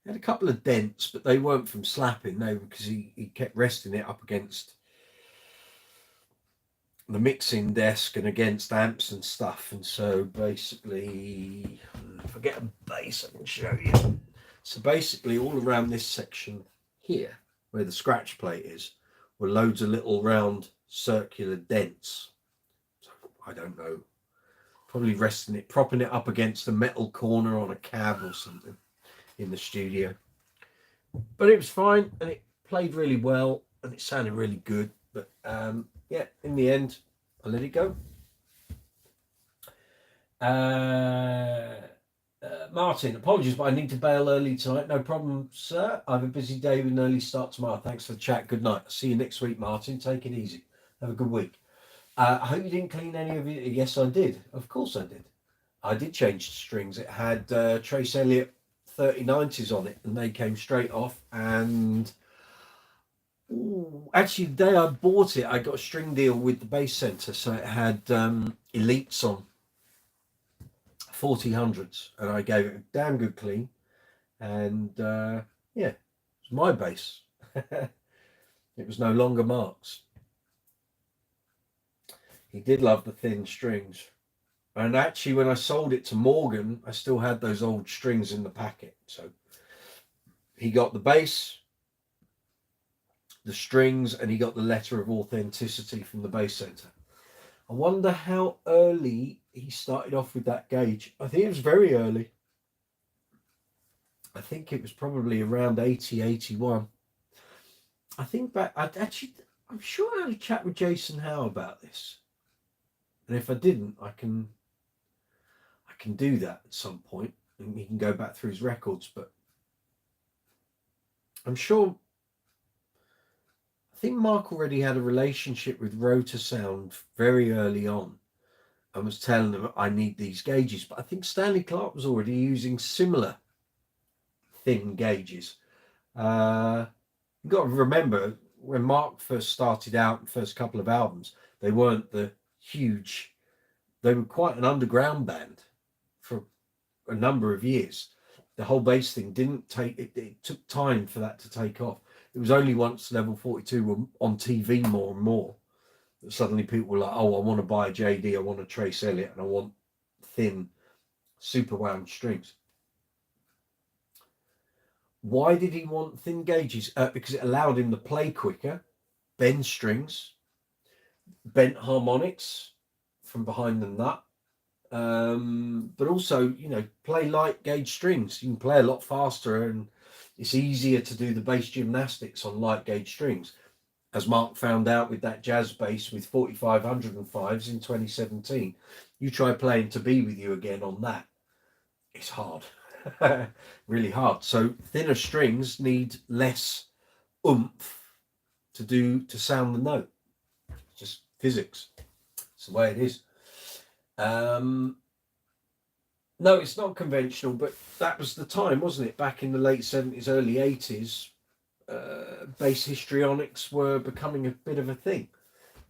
had a couple of dents, but they weren't from slapping. No, because he kept resting it up against the mixing desk and against amps and stuff. And so basically, if I get a bass, I can show you. So basically, all around this section here, where the scratch plate is, were loads of little round circular dents. So I don't know. Probably propping it up against a metal corner on a cab or something in the studio. But it was fine, and it played really well, and it sounded really good. But yeah, in the end, I let it go. Martin, apologies, but I need to bail early tonight. No problem, sir. I have a busy day with an early start tomorrow. Thanks for the chat. Good night. See you next week, Martin. Take it easy. Have a good week. I hope you didn't clean any of it. Yes, I did. Of course I did. I did change the strings. It had Trace Elliott 3090s on it, and they came straight off. And actually, the day I bought it, I got a string deal with the bass centre, so it had Elites on 4000s, and I gave it a damn good clean. And yeah, it was my bass. It was no longer Mark's. He did love the thin strings. And actually, when I sold it to Morgan, I still had those old strings in the packet. So he got the bass, the strings, and he got the letter of authenticity from the bass centre. I wonder how early he started off with that gauge. I think it was very early. I think it was probably around 80, 81. I think back, I'm sure I had a chat with Jason Howe about this. And if I didn't, I can do that at some point, and he can go back through his records. But I'm sure, I think Mark already had a relationship with Rotor Sound very early on and was telling them, I need these gauges. But I think Stanley Clarke was already using similar thin gauges. You've got to remember, when Mark first started out, the first couple of albums, they weren't the huge, they were quite an underground band for a number of years. The whole bass thing didn't take, it took time for that to take off. It was only once Level 42 were on TV more and more that suddenly people were like, oh, I want to buy a JD, I want a Trace Elliott, and I want thin, super wound strings. Why did he want thin gauges? Because it allowed him to play quicker, bend strings, bent harmonics from behind the nut. But also, you know, play light gauge strings. You can play a lot faster, and it's easier to do the bass gymnastics on light gauge strings, as Mark found out with that jazz bass with 4505s in 2017. You try playing To Be With You Again on that, it's hard. Really hard. So thinner strings need less oomph to sound the note. It's just physics. It's the way it is. No, it's not conventional, but that was the time, wasn't it? Back in the late 70s, early 80s, bass histrionics were becoming a bit of a thing.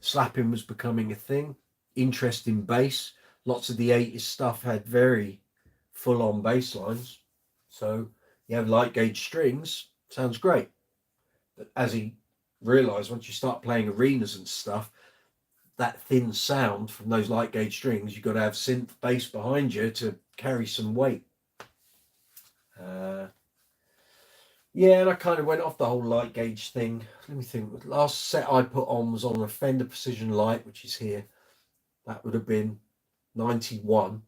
Slapping was becoming a thing. Interest in bass. Lots of the 80s stuff had very full-on bass lines. So you have light gauge strings, sounds great. But as he realised, once you start playing arenas and stuff, that thin sound from those light gauge strings, you've got to have synth bass behind you to carry some weight. Yeah, and I kind of went off the whole light gauge thing. Let me think. The last set I put on was on a Fender Precision Light, which is here. That would have been 91.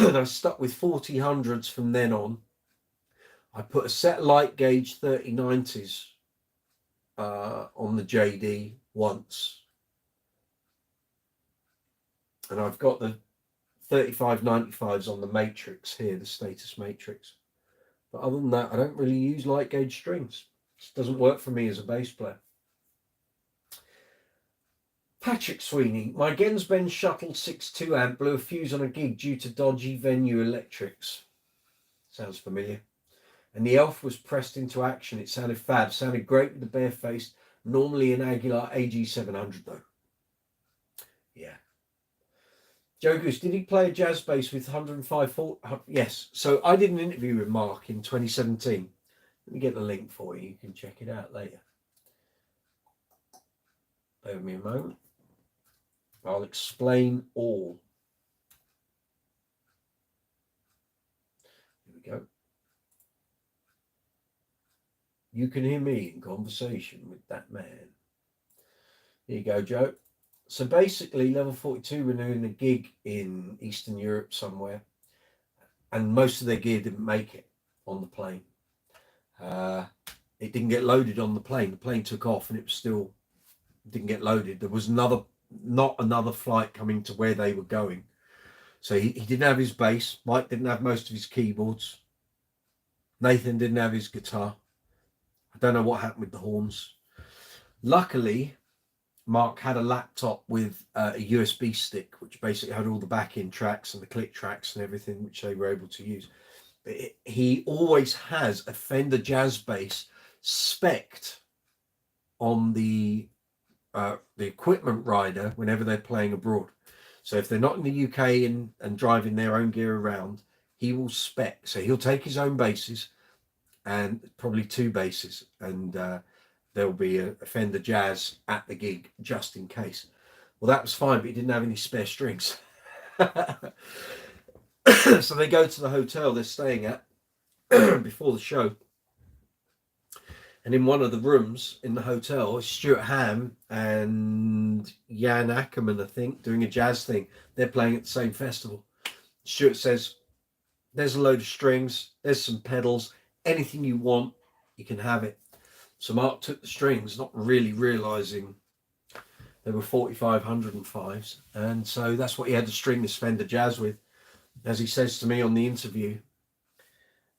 And I stuck with 4000s from then on. I put a set light gauge 3090s on the JD once. And I've got the 3595s on the Matrix here, the Status Matrix. But other than that, I don't really use light gauge strings. It just doesn't work for me as a bass player. Patrick Sweeney, my Gensben Shuttle 6.2 amp blew a fuse on a gig due to dodgy venue electrics. Sounds familiar. And the elf was pressed into action. It sounded fab. Sounded great with the bare-faced. Normally an Aguilar AG700 though. Yeah. Joe Goose, did he play a jazz bass with 105 volt? Yes. So I did an interview with Mark in 2017. Let me get the link for you. You can check it out later. Bear with me a moment. I'll explain all. Here we go. You can hear me in conversation with that man. Here you go, Joe. So basically, Level 42 were doing a gig in Eastern Europe somewhere, and most of their gear didn't make it on the plane. It didn't get loaded on the plane. The plane took off, and it was still didn't get loaded. There was not another flight coming to where they were going. So he didn't have his bass. Mike didn't have most of his keyboards. Nathan didn't have his guitar. I don't know what happened with the horns. Luckily, Mark had a laptop with a USB stick, which basically had all the back-end tracks and the click tracks and everything, which they were able to use. But he always has a Fender jazz bass spec'd on the equipment rider whenever they're playing abroad. So if they're not in the UK and driving their own gear around, he will spec. So he'll take his own basses, and probably two basses, and there'll be a Fender Jazz at the gig just in case. Well, that was fine, but he didn't have any spare strings. So they go to the hotel they're staying at before the show, and in one of the rooms in the hotel is Stuart Ham and Jan Ackerman, I think, doing a jazz thing. They're playing at the same festival. Stuart says, there's a load of strings, there's some pedals, anything you want, you can have it. So Mark took the strings, not really realising they were 4505s, and so that's what he had to string this Fender Jazz with. As he says to me on the interview,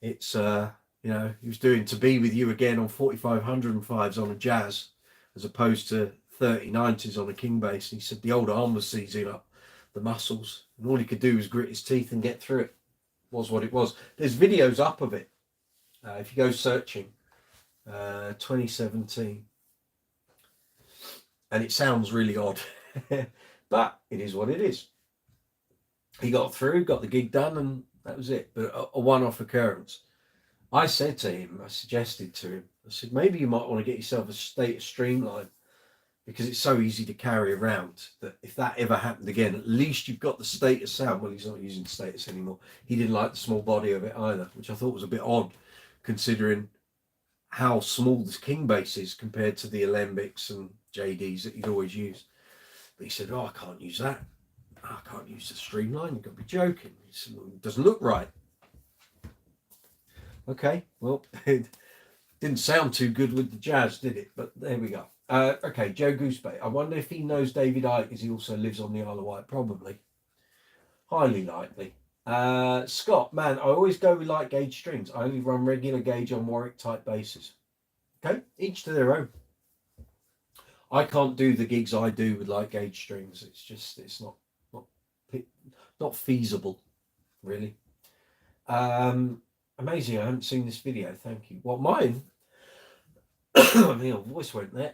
it's you know, he was doing To Be With You Again on 4505s on a Jazz, as opposed to 3090s on a King bass. And he said the old arm was seizing up the muscles, and all he could do was grit his teeth and get through it. Was what it was. There's videos up of it. If you go searching, 2017, and it sounds really odd, but it is what it is. He got through, got the gig done, and that was it. But a one-off occurrence. I said to him, I suggested to him, I said, maybe you might want to get yourself a Status Streamline, because it's so easy to carry around that if that ever happened again, at least you've got the Status sound. Well, he's not using Status anymore. He didn't like the small body of it either, which I thought was a bit odd, considering how small this King bass is compared to the Alembics and JDs that he'd always use. But he said, oh, I can't use that. I can't use the streamline. You've got to be joking. He said, it doesn't look right. Okay, well, it didn't sound too good with the Jazz, did it? But there we go. Okay, Joe Goosebait. I wonder if he knows David Icke as he also lives on the Isle of Wight. Probably. Highly likely. Scott, man, I always go with light gauge strings. I only run regular gauge on Warwick type basses. Okay, each to their own. I can't do the gigs I do with light gauge strings. It's not feasible, really. Amazing. I haven't seen this video. Thank you. Well, mine. I mean, my voice went there.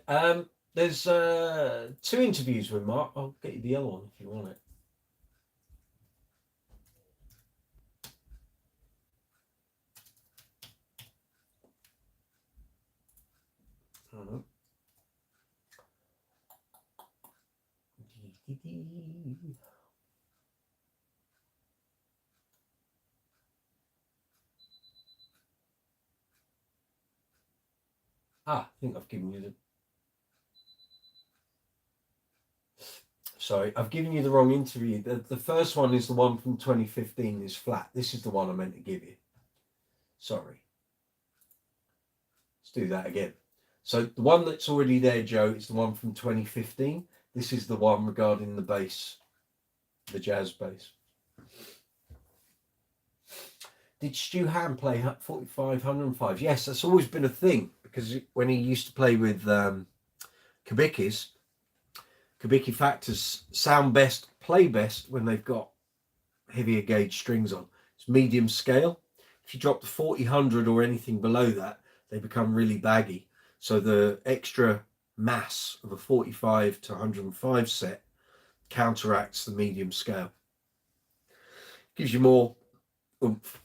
There's 2 interviews with Mark. I'll get you the other one if you want it. I think I've given you the... Sorry, I've given you the wrong interview. The first one is the one from 2015 is flat. This is the one I meant to give you. Sorry. Let's do that again. So the one that's already there, Joe, is the one from 2015. This is the one regarding the bass, the jazz bass. Did Stu Ham play 45, 105? Yes, that's always been a thing, because when he used to play with Kabikis, Kabiki Factors sound best, play best when they've got heavier gauge strings on. It's medium scale. If you drop to 40, 100 or anything below that, they become really baggy. So the extra mass of a 45 to 105 set counteracts the medium scale. Gives you more oomph.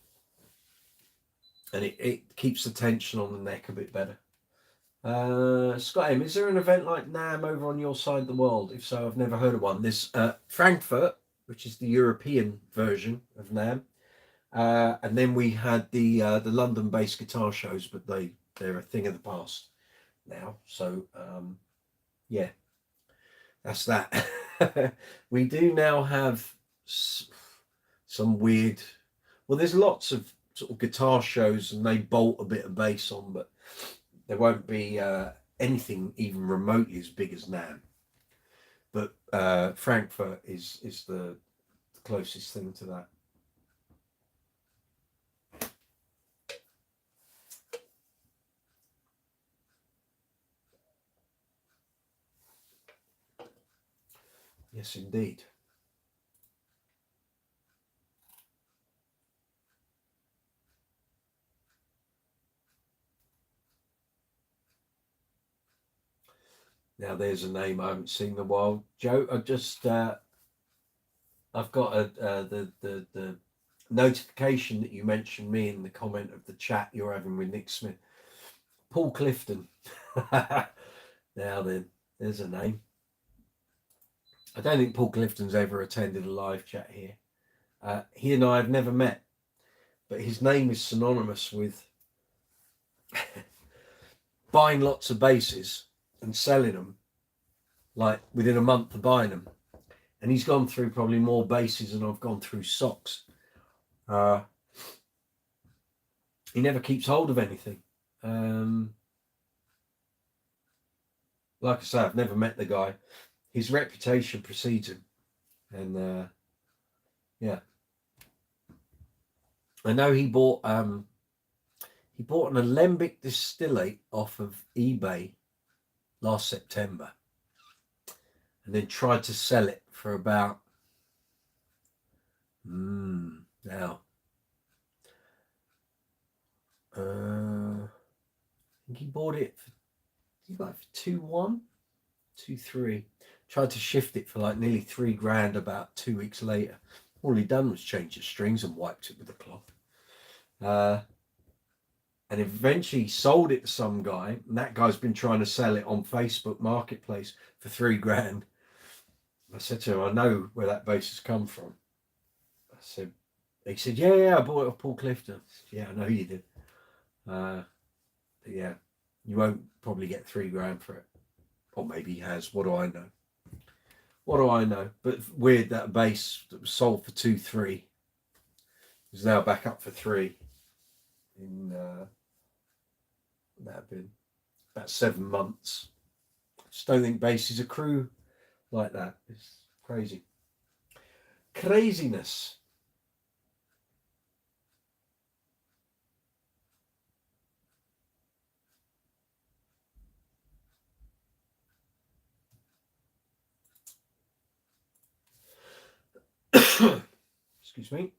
And it keeps the tension on the neck a bit better. Scott M, is there an event like NAMM over on your side of the world? If so, I've never heard of one. There's Frankfurt, which is the European version of NAMM. And then we had the London-based guitar shows, but they're a thing of the past now. So, yeah, that's that. We do now have some weird... Well, there's lots of sort of guitar shows and they bolt a bit of bass on, but there won't be anything even remotely as big as NAMM. But Frankfurt is the closest thing to that. Yes, indeed. Now there's a name I haven't seen in a while. Joe, I've got the notification that you mentioned me in the comment of the chat you're having with Nick Smith. Paul Clifton. Now then, there's a name. I don't think Paul Clifton's ever attended a live chat here. He and I have never met, but his name is synonymous with buying lots of basses and selling them like within a month of buying them. And he's gone through probably more basses than I've gone through socks. He never keeps hold of anything. Like I say, I've never met the guy. His reputation precedes him. And yeah. I know he bought an Alembic distillate off of eBay last September, and then tried to sell it for about now I think he bought it for 2.1, 2.3. Tried to shift it for like nearly $3,000 about 2 weeks later. All he done was change the strings and wiped it with a cloth. And eventually sold it to some guy, and that guy's been trying to sell it on Facebook Marketplace for $3,000. I said to him, I know where that bass has come from. He said, yeah, I bought it off Paul Clifton. Said, yeah, I know you did. But yeah, you won't probably get $3,000 for it. Or maybe he has, what do I know? What do I know? But weird that a bass that was sold for 2-3 is now back up for 3 in that have been about 7 months. Just don't think basses accrue like that. It's crazy. Craziness. Excuse me.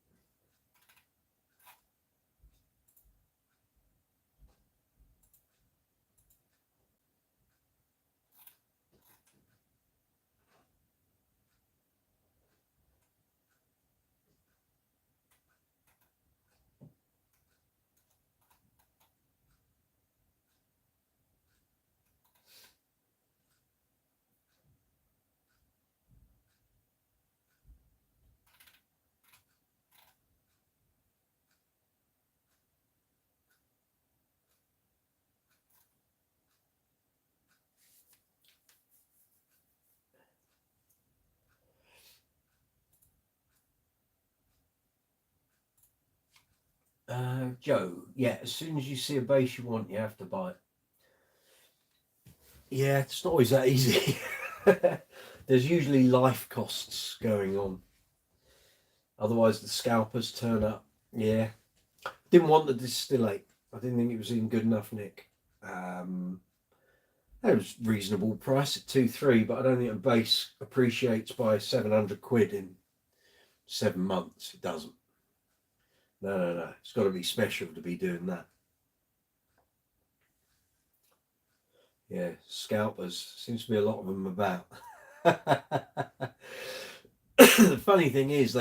Joe, yeah, as soon as you see a bass you want, you have to buy it. Yeah, it's not always that easy. There's usually life costs going on. Otherwise, the scalpers turn up. Yeah. Didn't want the distillate. I didn't think it was in good enough nick. It was reasonable price at 2-3, but I don't think a bass appreciates by 700 quid in 7 months. It doesn't. No. It's got to be special to be doing that. Yeah, scalpers. Seems to be a lot of them about. The funny thing is,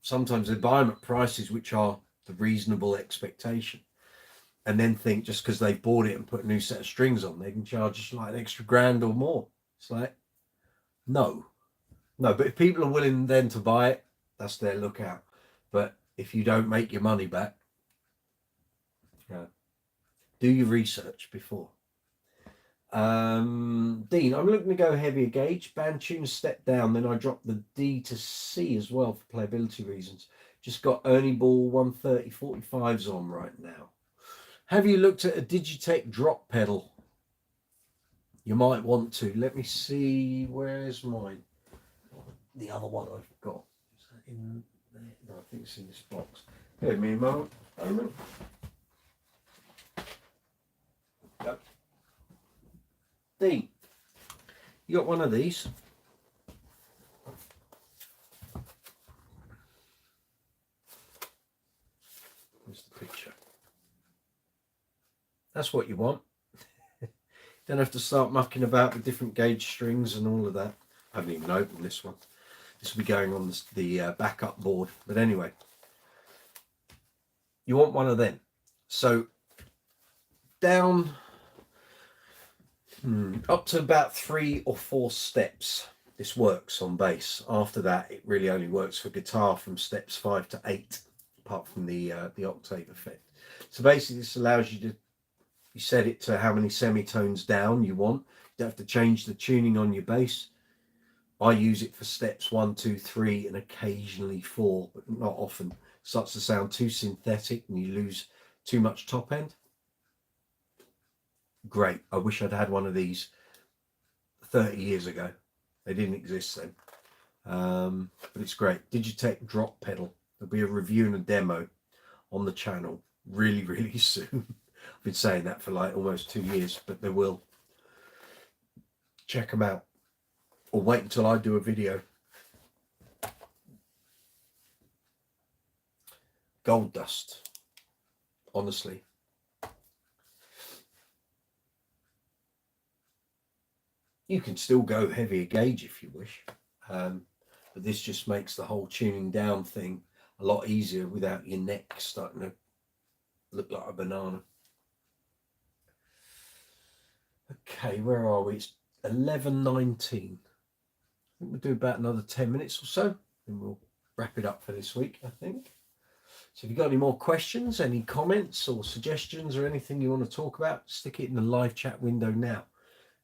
sometimes they buy them at prices which are the reasonable expectation, and then think just because they've bought it and put a new set of strings on, they can charge us like an extra grand or more. It's like, no. But if people are willing then to buy it, that's their lookout. But if you don't make your money back, do your research before. Dean, I'm looking to go heavier gauge. Band tune step down, then I drop the D to C as well for playability reasons. Just got Ernie Ball 130 45s on right now. Have you looked at a Digitech drop pedal? You might want to. Let me see. Where's mine? The other one I've got. Is that in there? No, I think it's in this box. Here, me a moment. Yep. Dean, you got one of these? Here's the picture. That's what you want. Don't have to start mucking about with different gauge strings and all of that. I haven't even opened this one. This will be going on the backup board. But anyway, you want one of them. So down up to about 3 or 4 steps, this works on bass. After that, it really only works for guitar from steps 5 to 8, apart from the octave effect. So basically, this allows you to set it to how many semitones down you want. You don't have to change the tuning on your bass. I use it for steps 1, 2, 3, and occasionally 4, but not often. It starts to sound too synthetic and you lose too much top end. Great. I wish I'd had one of these 30 years ago. They didn't exist then. But it's great. Digitech drop pedal. There'll be a review and a demo on the channel really, really soon. I've been saying that for like almost 2 years, but there will. Check them out. Or wait until I do a video. Gold dust. Honestly. You can still go heavier gauge if you wish. But this just makes the whole tuning down thing a lot easier without your neck starting to look like a banana. Okay, where are we? It's 11:19. I think we'll do about another 10 minutes or so, and we'll wrap it up for this week, I think. So if you've got any more questions, any comments or suggestions or anything you want to talk about, stick it in the live chat window now,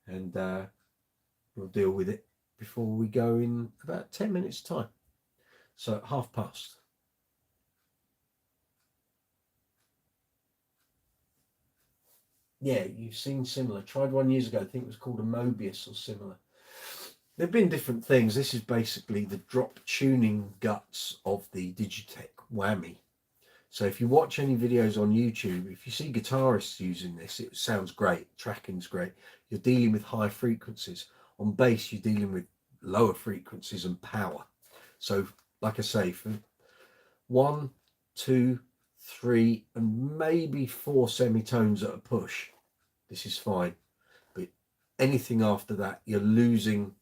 and we'll deal with it before we go in about 10 minutes time. So at past. Yeah, you've seen similar. Tried one years ago. I think it was called a Mobius or similar. There've been different things. This is basically the drop tuning guts of the Digitech Whammy. So if you watch any videos on YouTube, if you see guitarists using this, it sounds great. Tracking's great. You're dealing with high frequencies. On bass, you're dealing with lower frequencies and power. So like I say, for 1, 2, 3, and maybe 4 semitones at a push, this is fine. But anything after that, you're losing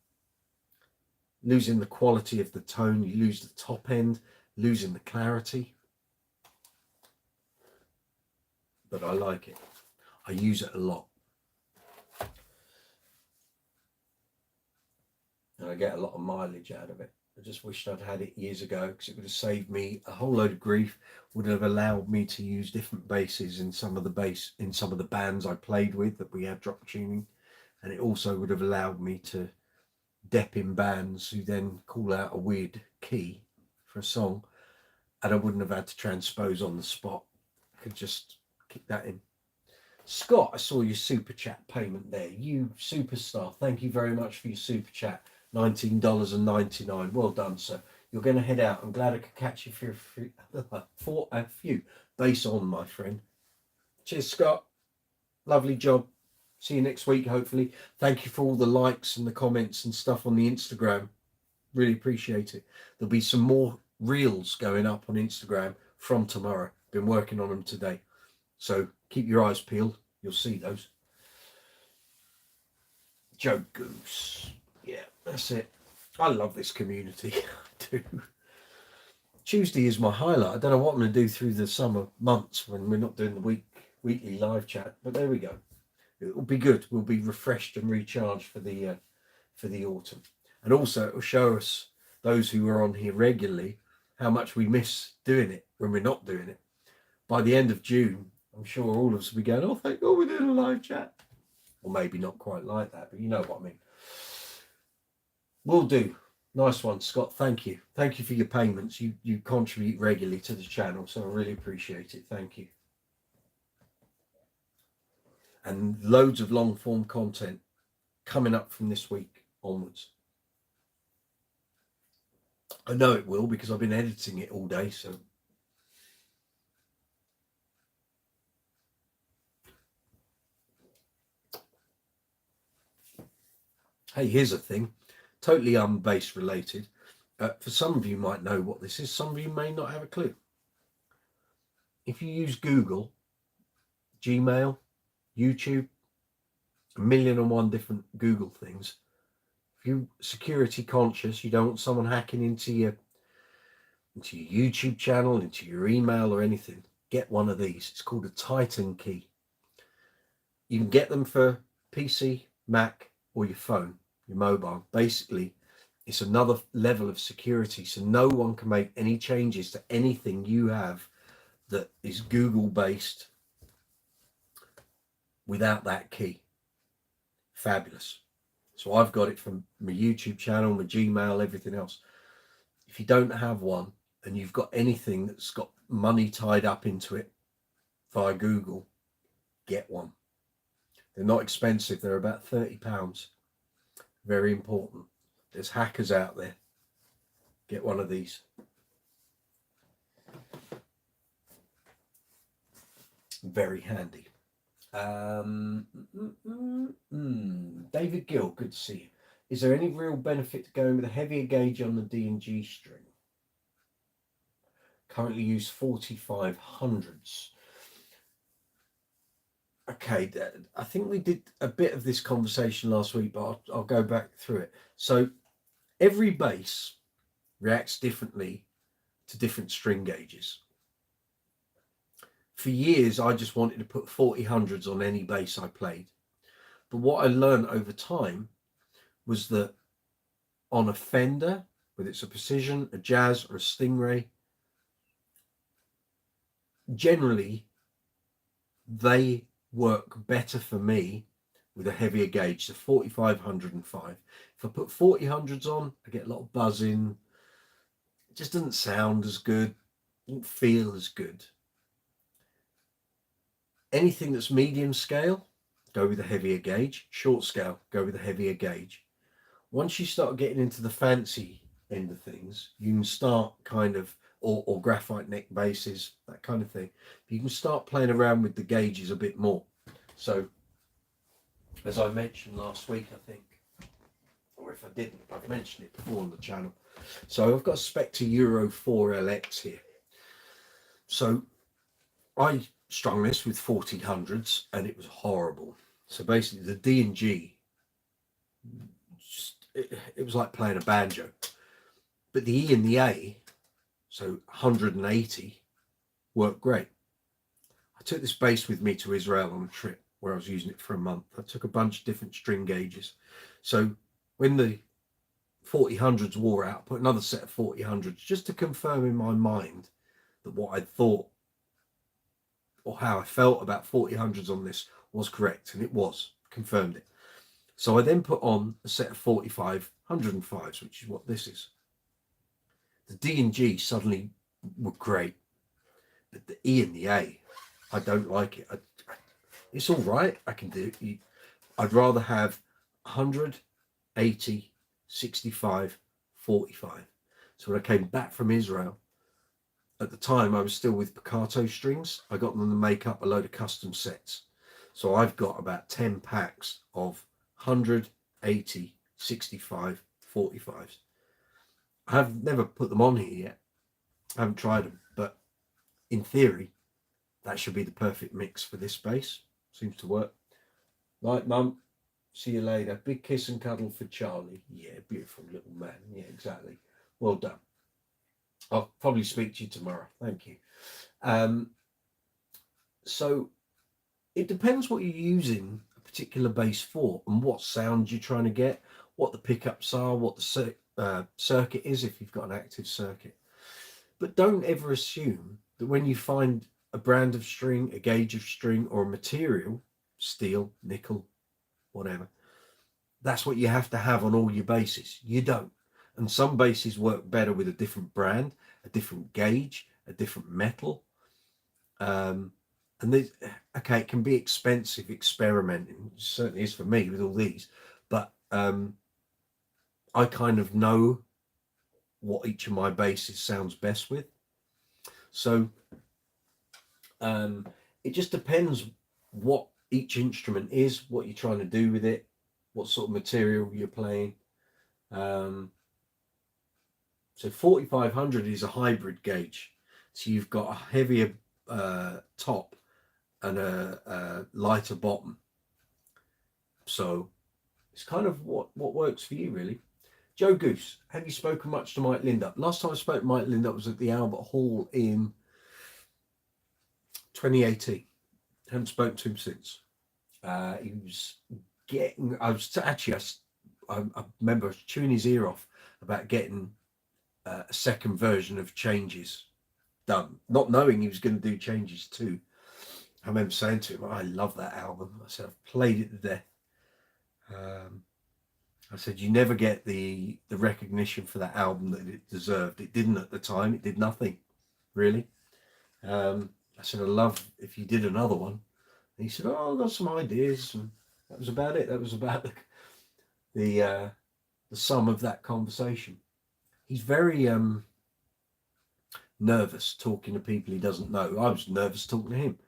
the quality of the tone. You lose the top end, losing the clarity. But I like it. I use it a lot. And I get a lot of mileage out of it. I just wished I'd had it years ago, because it would have saved me a whole load of grief, would have allowed me to use different basses in some of the bands I played with that we had drop tuning. And it also would have allowed me to dep in bands who then call out a weird key for a song, and I wouldn't have had to transpose on the spot. I could just kick that in. Scott, I saw your super chat payment there. You superstar. Thank you very much for your super chat. $19.99. Well done, sir. You're going to head out. I'm glad I could catch you for a few. Bass on, my friend. Cheers, Scott. Lovely job. See you next week, hopefully. Thank you for all the likes and the comments and stuff on the Instagram. Really appreciate it. There'll be some more reels going up on Instagram from tomorrow. Been working on them today. So keep your eyes peeled. You'll see those. Joe Goose. Yeah, that's it. I love this community. I do. Tuesday is my highlight. I don't know what I'm going to do through the summer months when we're not doing the weekly live chat. But there we go. It will be good. We'll be refreshed and recharged for the autumn. And also it will show us, those who are on here regularly, how much we miss doing it when we're not doing it. By the end of June, I'm sure all of us will be going, oh, thank God we're doing a live chat. Or maybe not quite like that, but you know what I mean. Will do. Nice one, Scott. Thank you. Thank you for your payments. You contribute regularly to the channel, so I really appreciate it. Thank you. And loads of long form content coming up from this week onwards. I know it will, because I've been editing it all day, so. Hey, here's a thing, totally bass related. For some of you might know what this is, some of you may not have a clue. If you use Google, Gmail, YouTube, 1,000,001 different Google things, if you're security conscious, you don't want someone hacking into your YouTube channel, into your email or anything, get one of these. It's called a Titan key. You can get them for PC, Mac, or your phone, your mobile. Basically, it's another level of security, so no one can make any changes to anything you have that is Google based without that key. Fabulous. So I've got it from my YouTube channel, my Gmail, everything else. If you don't have one and you've got anything that's got money tied up into it via Google, get one. They're not expensive. They're about £30. Very important. There's hackers out there. Get one of these. Very handy. David Gill, good to see you. Is there any real benefit to going with a heavier gauge on the D and G string? Currently use 4500s. Okay, I think we did a bit of this conversation last week, but I'll go back through it. So every bass reacts differently to different string gauges. For years, I just wanted to put 4000s on any bass I played. But what I learned over time was that on a Fender, whether it's a Precision, a Jazz, or a Stingray, generally they work better for me with a heavier gauge, so 4505. If I put 4000s on, I get a lot of buzzing. It just doesn't sound as good, doesn't feel as good. Anything that's medium scale, go with a heavier gauge. Short scale, go with a heavier gauge. Once you start getting into the fancy end of things, you can start kind of, or graphite neck bases, that kind of thing. You can start playing around with the gauges a bit more. So, as I mentioned last week, I think, or if I didn't, I've mentioned it before on the channel. So I've got a Spectre Euro 4 LX here. So I strung this with 4000s and it was horrible. So basically the D and G, it was like playing a banjo. But the E and the A, so 180, worked great. I took this bass with me to Israel on a trip where I was using it for a month. I took a bunch of different string gauges. So when the 4000s wore out, I put another set of 4000s just to confirm in my mind that what I thought or how I felt about 4000s on this was correct, and it was, confirmed it. So I then put on a set of 4505s, which is what this is. The D and G suddenly were great, but the E and the A, I don't like it. It's all right, I can do it. I'd rather have 100, 80, 65, 45. So when I came back from Israel, at the time I was still with Picato strings. I got them to make up a load of custom sets. So I've got about 10 packs of 100, 80, 65, 45s. I have never put them on here yet. I haven't tried them, but in theory, that should be the perfect mix for this bass. Seems to work. Right, Mum. See you later. Big kiss and cuddle for Charlie. Yeah, beautiful little man. Yeah, exactly. Well done. I'll probably speak to you tomorrow. Thank you. So it depends what you're using a particular bass for and what sound you're trying to get, what the pickups are, what the circuit is if you've got an active circuit. But don't ever assume that when you find a brand of string, a gauge of string, or a material, steel, nickel, whatever, that's what you have to have on all your basses. You don't. And some basses work better with a different brand, a different gauge, a different metal. And there's, okay, it can be expensive experimenting. It certainly is for me with all these. But I kind of know what each of my basses sounds best with. So it just depends what each instrument is, what you're trying to do with it, what sort of material you're playing. So 4500 is a hybrid gauge. So you've got a heavier top and a lighter bottom. So it's kind of what works for you, really. Joe Goose, have you spoken much to Mike Lindup? Last time I spoke to Mike Lindup was at the Albert Hall in 2018. Haven't spoken to him since. He was getting, I remember chewing his ear off about getting a second version of Changes done, not knowing he was going to do Changes too. I remember saying to him, I love that album. I said, I've played it to death. I said, you never get the recognition for that album that it deserved. It didn't at the time. It did nothing, really. I said, I love if you did another one. And he said, oh, I've got some ideas. And that was about it. That was about the sum of that conversation. He's very nervous talking to people he doesn't know. I was nervous talking to him.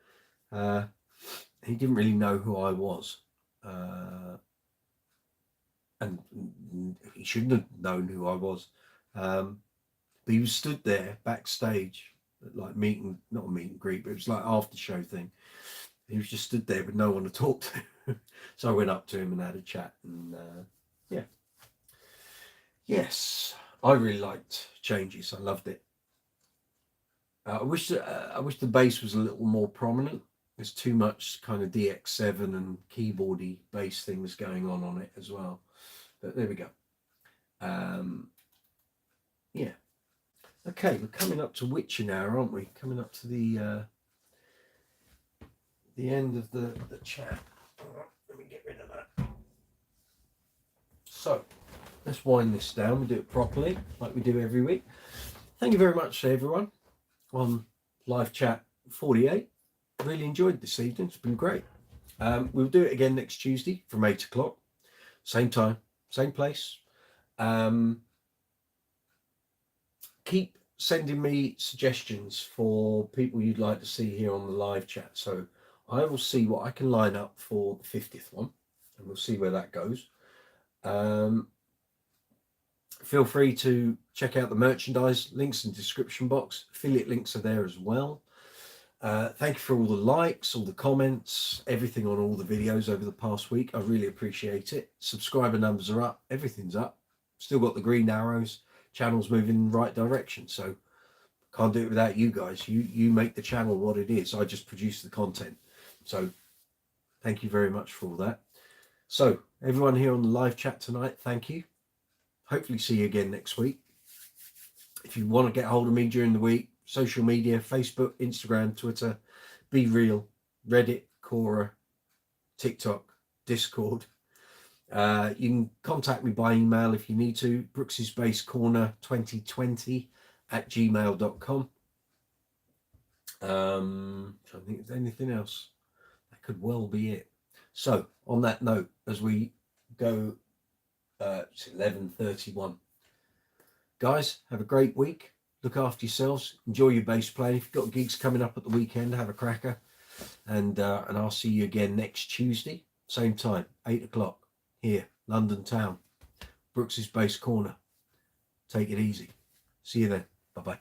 He didn't really know who I was. And he shouldn't have known who I was. But he was stood there backstage, like not a meet and greet, but it was like after show thing. He was just stood there with no one to talk to. So I went up to him and had a chat. And yeah. Yes, I really liked Changes. I loved it. I wish the bass was a little more prominent. There's too much kind of DX7 and keyboardy bass things going on it as well. But there we go. Yeah. Okay, we're coming up to Witcher now, aren't we? Coming up to the end of the chat. All right, let me me get rid of that. So let's wind this down. We do it properly, like we do every week. Thank you very much to everyone on live chat 48. Really enjoyed this evening. It's been great. We'll do it again next Tuesday from 8 o'clock. Same time, same place. Keep sending me suggestions for people you'd like to see here on the live chat. So I will see what I can line up for the 50th one, and we'll see where that goes. Feel free to check out the merchandise links in the description box. Affiliate links are there as well. Thank you for all the likes, all the comments, everything on all the videos over the past week. I really appreciate it. Subscriber numbers are up. Everything's up. Still got the green arrows. Channel's moving in the right direction. So can't do it without you guys. You make the channel what it is. I just produce the content. So thank you very much for all that. So everyone here on the live chat tonight, thank you. Hopefully see you again next week. If you want to get hold of me during the week, social media, Facebook, Instagram, Twitter, Be Real, Reddit, Quora, TikTok, Discord. You can contact me by email if you need to, brooksysbasecorner2020@gmail.com. I think there's anything else. That could well be it. So on that note, as we go, it's 11:31. Guys, have a great week. Look after yourselves. Enjoy your bass playing. If you've got gigs coming up at the weekend, have a cracker. And I'll see you again next Tuesday, same time, 8 o'clock. Here, London town, Brooks's Bass Corner. Take it easy. See you then. Bye-bye.